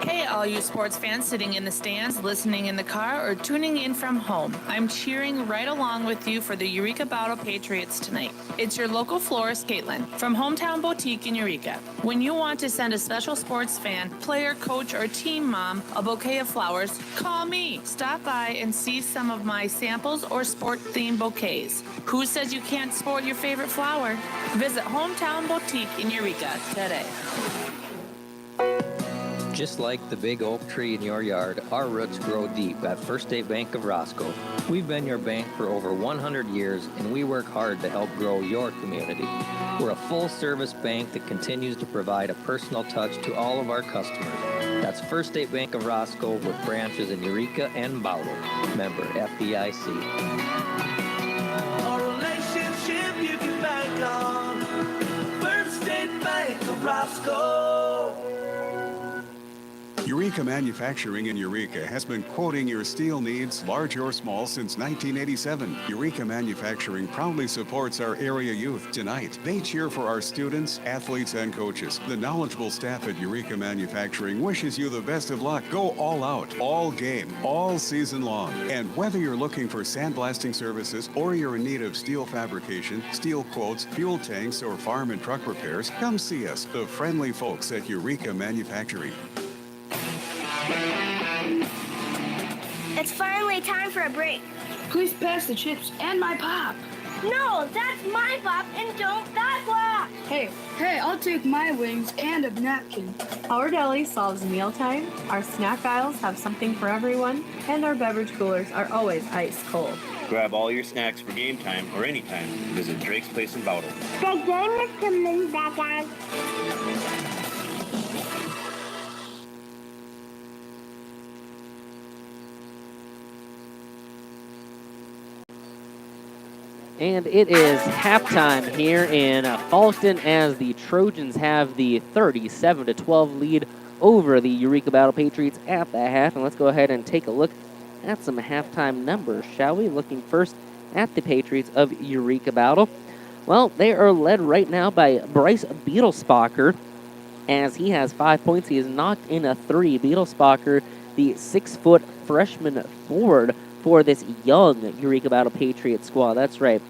Hey, all you sports fans sitting in the stands, listening in the car, or tuning in from home. I'm cheering right along with you for the Eureka Battle Patriots tonight. It's your local florist, Caitlin, from Hometown Boutique in Eureka. When you want to send a special sports fan, player, coach, or team mom a bouquet of flowers, call me. Stop by and see some of my samples or sport-themed bouquets. Who says you can't sport your favorite flower? Visit Hometown Boutique in Eureka today. Just like the big oak tree in your yard, our roots grow deep at First State Bank of Roscoe. We've been your bank for over 100 years, and we work hard to help grow your community. We're a full-service bank that continues to provide a personal touch to all of our customers. That's First State Bank of Roscoe with branches in Eureka and Bowdle. Member FDIC. A relationship you can bank on. First State Bank of Roscoe. Eureka Manufacturing in Eureka has been quoting your steel needs, large or small, since 1987. Eureka Manufacturing proudly supports our area youth tonight. They cheer for our students, athletes, and coaches. The knowledgeable staff at Eureka Manufacturing wishes you the best of luck. Go all out, all game, all season long. And whether you're looking for sandblasting services or you're in need of steel fabrication, steel quotes, fuel tanks, or farm and truck repairs, come see us, the friendly folks at Eureka Manufacturing. It's finally time for a break. Please pass the chips and my pop. No, that's my pop and don't that pop. Hey, I'll take my wings and a napkin. Our deli solves mealtime, our snack aisles have something for everyone, and our beverage coolers are always ice cold. Grab all your snacks for game time or anytime. Visit Drake's Place in Bowdle. The game is coming back on. And it is halftime here in Faulkton as the Trojans have the 37-12 lead over the Eureka Battle Patriots at the half. And let's go ahead and take a look at some halftime numbers, shall we? Looking first at the Patriots of Eureka Battle. Well, they are led right now by Bryce Beetlespacher as he has 5 points. He has knocked in a three. Beetlespacher, the 6-foot freshman forward for this young Eureka Battle Patriot squad. That's right.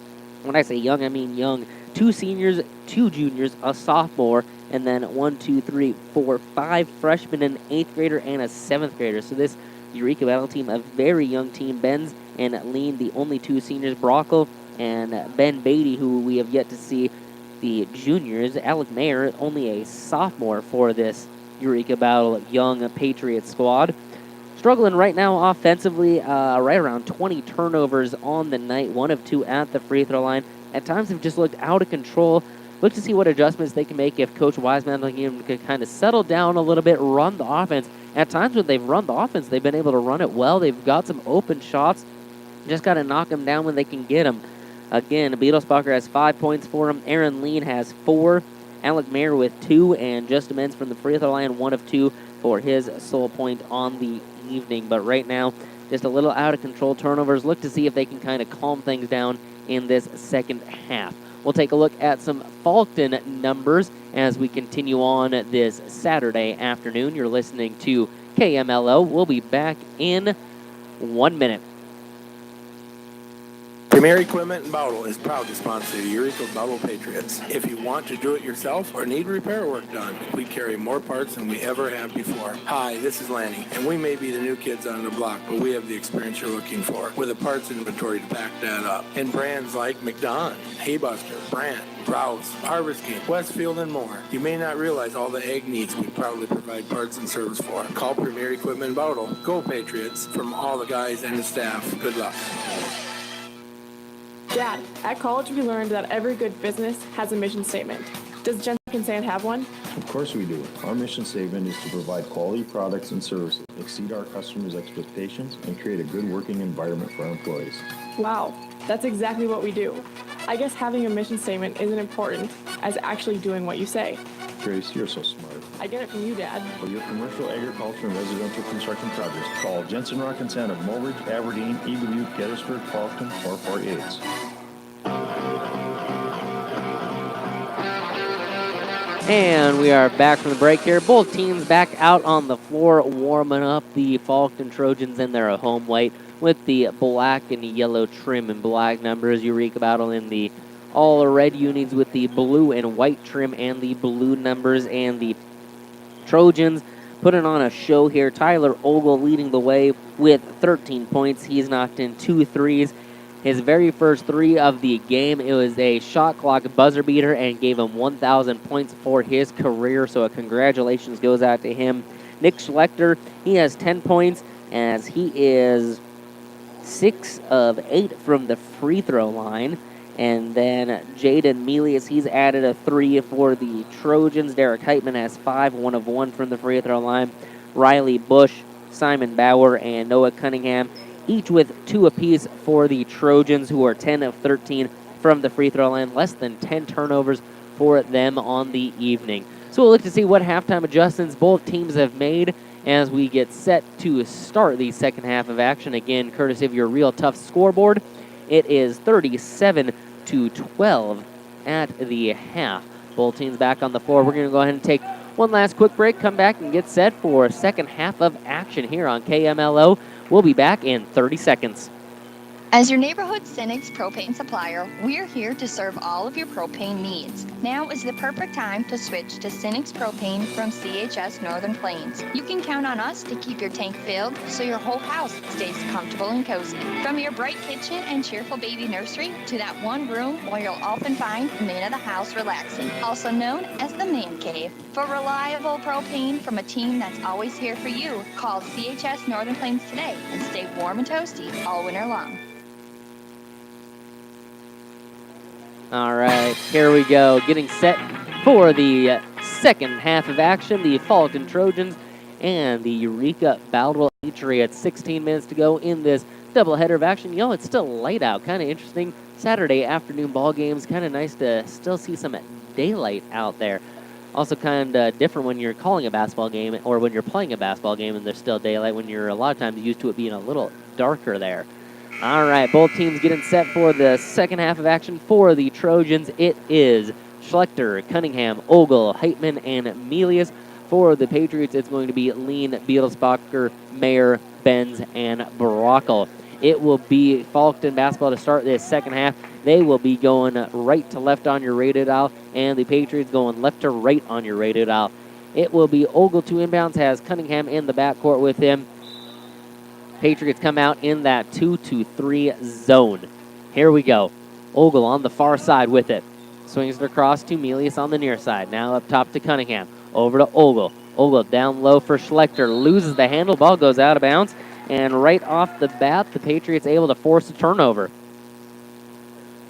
When I say young, I mean young. 2 seniors, 2 juniors, a sophomore, and then 5 freshmen, an 8th grader, and a 7th grader. So this Eureka Battle team, a very young team. Benz and Lean, the only 2 seniors. Brockle and Ben Beatty, who we have yet to see, the juniors. Alec Mayer, only a sophomore for this Eureka Battle young Patriot squad. Struggling right now offensively, right around 20 turnovers on the night, 1 of 2 at the free throw line. At times have just looked out of control. Look to see what adjustments they can make if Coach Wiseman can kind of settle down a little bit, run the offense. At times when they've run the offense, they've been able to run it well. They've got some open shots. Just got to knock them down when they can get them. Again, Beetlespacher has 5 points for him. Aaron Lean has 4. Alec Mayer with 2. And Justin Menz from the free throw line, 1 of 2 for his sole point on the evening. But right now, just a little out of control turnovers. Look to see if they can kind of calm things down in this second half. We'll take a look at some Faulkton numbers as we continue on this Saturday afternoon. You're listening to KMLO. We'll be back in 1 minute. Premier Equipment in Bowdle is proud to sponsor the Eureka Battle Patriots. If you want to do it yourself or need repair work done, we carry more parts than we ever have before. Hi, this is Lanny, and we may be the new kids on the block, but we have the experience you're looking for with a parts inventory to back that up. And brands like McDon, Haybuster, Brandt, Browse, Harvest King, Westfield, and more. You may not realize all the ag needs we proudly provide parts and service for. Call Premier Equipment in Bowdle. Go Patriots from all the guys and the staff. Good luck. Dad, at college we learned that every good business has a mission statement. Does Jensen Sand have one? Of course we do. Our mission statement is to provide quality products and services, exceed our customers' expectations, and create a good working environment for our employees. Wow, that's exactly what we do. I guess having a mission statement isn't important as actually doing what you say. Grace, you're so smart. I get it from you, Dad. For your commercial, agriculture, and residential construction projects, call Jensen Rock and Sand of Mulridge, Aberdeen, Eagle Butte, Gettysburg, Faulkton, or Fort Yates. And we are back from the break here. Both teams back out on the floor warming up. The Faulkton Trojans in their home white with the black and yellow trim and black numbers. Eureka Battle in the all red unis with the blue and white trim and the blue numbers. And the Trojans putting on a show here. Tyler Ogle leading the way with 13 points. He's knocked in 2 threes. His very first 3 of the game, it was a shot clock buzzer beater and gave him 1,000 points for his career, so a congratulations goes out to him. Nick Schlechter, he has 10 points as he is 6 of 8 from the free throw line. And then Jaden Melius, he's added a 3 for the Trojans. Derek Heitman has 5, 1 of 1 from the free throw line. Riley Bush, Simon Bauer, and Noah Cunningham, each with 2 apiece for the Trojans, who are 10 of 13 from the free throw line. Less than 10 turnovers for them on the evening. So we'll look to see what halftime adjustments both teams have made as we get set to start the second half of action. Again, courtesy of your Real Tough scoreboard, it is 37-12 at the half. Both teams back on the floor. We're going to go ahead and take one last quick break, come back and get set for second half of action here on KMLO. We'll be back in 30 seconds. As your neighborhood Cenex propane supplier, we're here to serve all of your propane needs. Now is the perfect time to switch to Cenex propane from CHS Northern Plains. You can count on us to keep your tank filled so your whole house stays comfortable and cozy. From your bright kitchen and cheerful baby nursery to that one room where you'll often find the man of the house relaxing, also known as the man cave. For reliable propane from a team that's always here for you, call CHS Northern Plains today and stay warm and toasty all winter long. All right, here we go. Getting set for the second half of action. The Faulkton Trojans and the Eureka Bowdlerizations Patriots. 16 minutes to go in this doubleheader of action. You know, it's still light out. Kind of interesting. Saturday afternoon ball games. Kind of nice to still see some daylight out there. Also kind of different when you're calling a basketball game or when you're playing a basketball game and there's still daylight, when you're a lot of times used to it being a little darker there. All right, both teams getting set for the second half of action. For the Trojans, it is Schlechter, Cunningham, Ogle, Heitman, and Melius. For the Patriots, it's going to be Lean, Biedelsbacher, Mayer, Benz, and Brockle. It will be Faulkton basketball to start this second half. They will be going right to left on your radio dial, and the Patriots going left to right on your radio dial. It will be Ogle to inbounds, has Cunningham in the backcourt with him. Patriots come out in that 2-2-3 zone. Here we go. Ogle on the far side with it. Swings it across to Melius on the near side. Now up top to Cunningham. Over to Ogle. Ogle down low for Schlechter. Loses the handle. Ball goes out of bounds. And right off the bat, the Patriots able to force a turnover.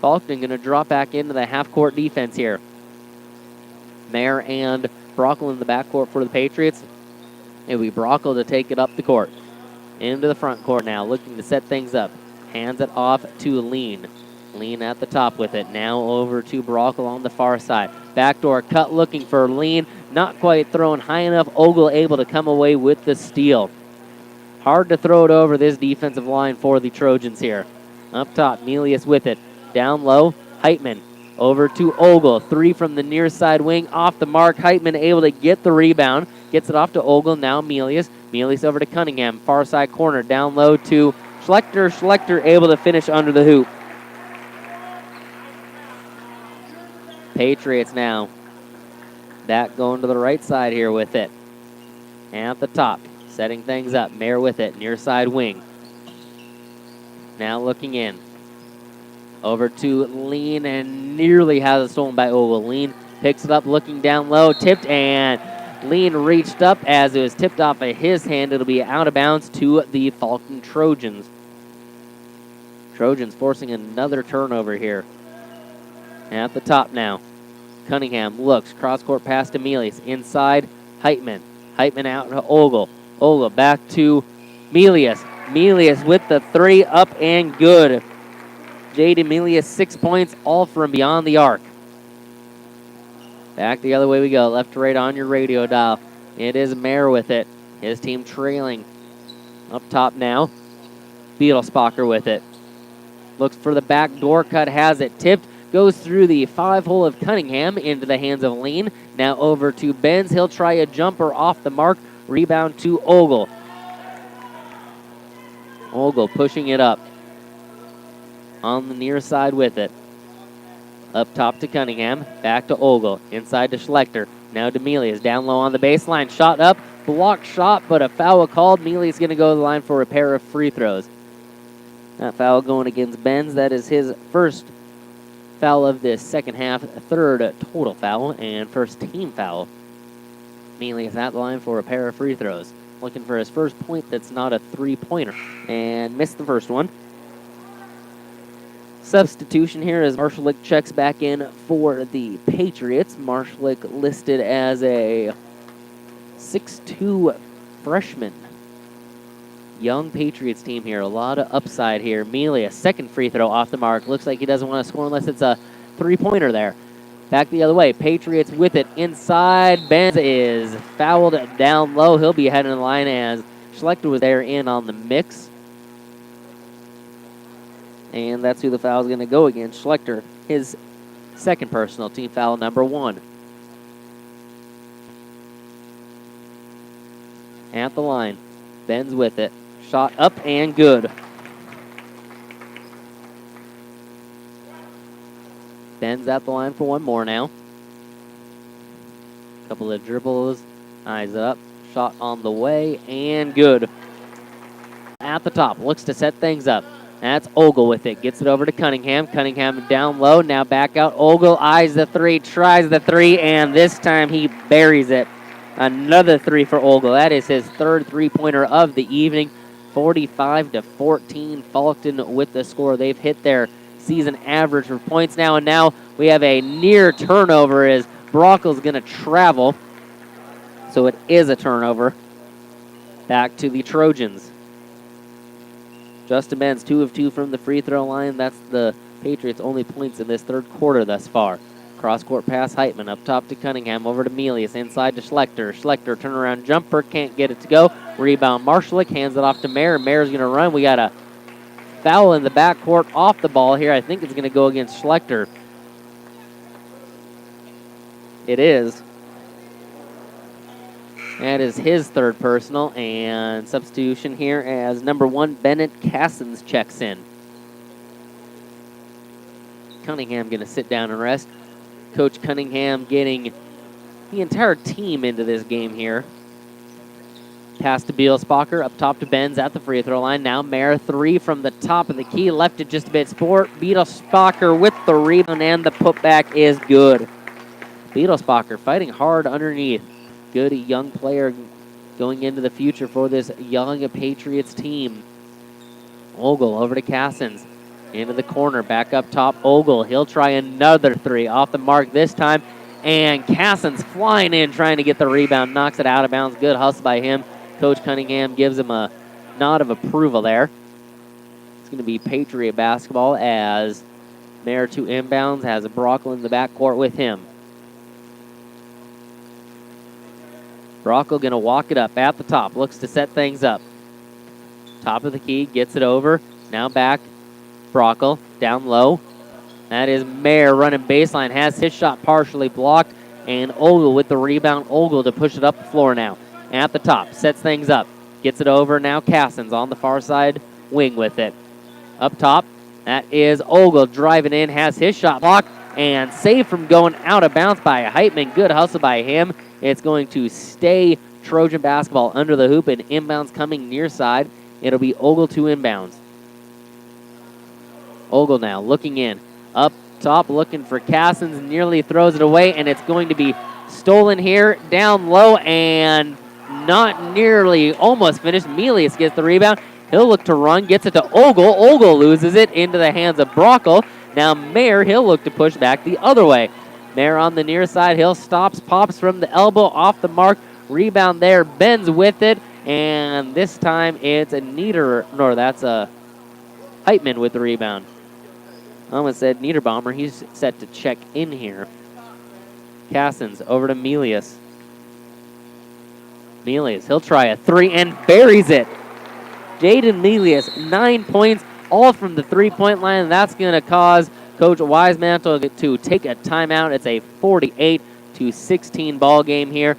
Faulkton going to drop back into the half-court defense here. Mayer and Brockle in the backcourt for the Patriots. It'll be Brockle to take it up the court. Into the front court now, looking to set things up. Hands it off to Lean. Lean at the top with it. Now over to Brockle on the far side. Backdoor cut looking for Lean. Not quite thrown high enough. Ogle able to come away with the steal. Hard to throw it over this defensive line for the Trojans here. Up top, Melius with it. Down low, Heitman. Over to Ogle. 3 from the near side wing. Off the mark. Heitman able to get the rebound. Gets it off to Ogle. Now Melius. Melius over to Cunningham. Far side corner. Down low to Schlechter. Schlechter able to finish under the hoop. Patriots now. Back going to the right side here with it. And at the top. Setting things up. Mayer with it. Near side wing. Now looking in. Over to Lean and nearly has it stolen by Ogle. Lean picks it up looking down low. Tipped and Lean reached up as it was tipped off of his hand. It'll be out of bounds to the Faulkton Trojans. Trojans forcing another turnover here. At the top now. Cunningham looks. Cross-court pass to Melius. Inside, Heitman. Heitman out to Ogle. Ogle back to Melius. Melius with the 3 up and good. Jaden Melius 6 points, all from beyond the arc. Back the other way we go. Left to right on your radio dial. It is Mayer with it. His team trailing. Up top now. Biedelsbacher with it. Looks for the back door cut. Has it tipped. Goes through the 5-hole of Cunningham into the hands of Lean. Now over to Benz. He'll try a jumper off the mark. Rebound to Ogle. Ogle pushing it up. On the near side with it. Up top to Cunningham. Back to Ogle. Inside to Schlechter. Now to Melius. Down low on the baseline. Shot up. Blocked shot, but a foul called. Melius going to go to the line for a pair of free throws. That foul going against Benz. That is his first foul of this second half. Third total foul and first team foul. Melius at the line for a pair of free throws. Looking for his first point that's not a three-pointer. And missed the first one. Substitution here as Marshalick checks back in for the Patriots. Marshalick listed as a 6'2 freshman. Young Patriots team here. A lot of upside here. Mealy, a second free throw off the mark. Looks like he doesn't want to score unless it's a three-pointer there. Back the other way. Patriots with it inside. Benz is fouled down low. He'll be heading the line as Schlechter was there in on the mix. And that's who the foul is going to go against. Schlechter, his second personal, team foul number 1. At the line. Benz with it. Shot up and good. Benz at the line for one more now. Couple of dribbles. Eyes up. Shot on the way and good. At the top. Looks to set things up. That's Ogle with it. Gets it over to Cunningham. Cunningham down low. Now back out. Ogle eyes the three. Tries the three. And this time he buries it. Another three for Ogle. That is his third three-pointer of the evening. 45-14. Faulkton with the score. They've hit their season average for points now. And now we have a near turnover as Brockle's going to travel. So it is a turnover. Back to the Trojans. Justin Benz, 2 of 2 from the free throw line. That's the Patriots' only points in this third quarter thus far. Cross-court pass, Heitman up top to Cunningham, over to Melius, inside to Schlechter. Schlechter, turnaround jumper, can't get it to go. Rebound, Marshalick, hands it off to Mayer. Mayer's going to run. We got a foul in the backcourt off the ball here. I think it's going to go against Schlechter. It is. That is his third personal, and substitution here as number 1, Bennett Cassins checks in. Cunningham going to sit down and rest. Coach Cunningham getting the entire team into this game here. Pass to Bielspacher, up top to Benz at the free throw line. Now Mayer, 3 from the top of the key, left it just a bit sport. Bielspacher with the rebound, and the putback is good. Bielspacher fighting hard underneath. Good young player going into the future for this young Patriots team. Ogle over to Cassins. Into the corner, back up top, Ogle. He'll try another 3 off the mark this time. And Cassins flying in, trying to get the rebound. Knocks it out of bounds. Good hustle by him. Coach Cunningham gives him a nod of approval there. It's going to be Patriot basketball as Mayer to inbounds. Has Brockle in the backcourt with him. Brockle going to walk it up at the top. Looks to set things up. Top of the key. Gets it over. Now back. Brockle down low. That is Mayer running baseline. Has his shot partially blocked. And Ogle with the rebound. Ogle to push it up the floor now. At the top. Sets things up. Gets it over. Now Cassins on the far side wing with it. Up top. That is Ogle driving in. Has his shot blocked. And saved from going out of bounds by Heitman. Good hustle by him. It's going to stay Trojan basketball under the hoop, and inbounds coming near side. It'll be Ogle to inbounds. Ogle now looking in. Up top looking for Cassins. Nearly throws it away, and it's going to be stolen here. Down low and not nearly. Almost finished. Melius gets the rebound. He'll look to run. Gets it to Ogle. Ogle loses it into the hands of Brockle. Now Mayer, he'll look to push back the other way. Mayer on the near side. He'll stops, pops from the elbow off the mark. Rebound there. Benz with it. And this time it's a that's a Heitman with the rebound. I almost said Niederbaumer. He's set to check in here. Cassins over to Melius. Melius, he'll try a 3 and buries it. Jaden Melius, 9 points, all from the three-point line. That's going to cause Coach Wisemantle to take a timeout. It's a 48-16 ball game here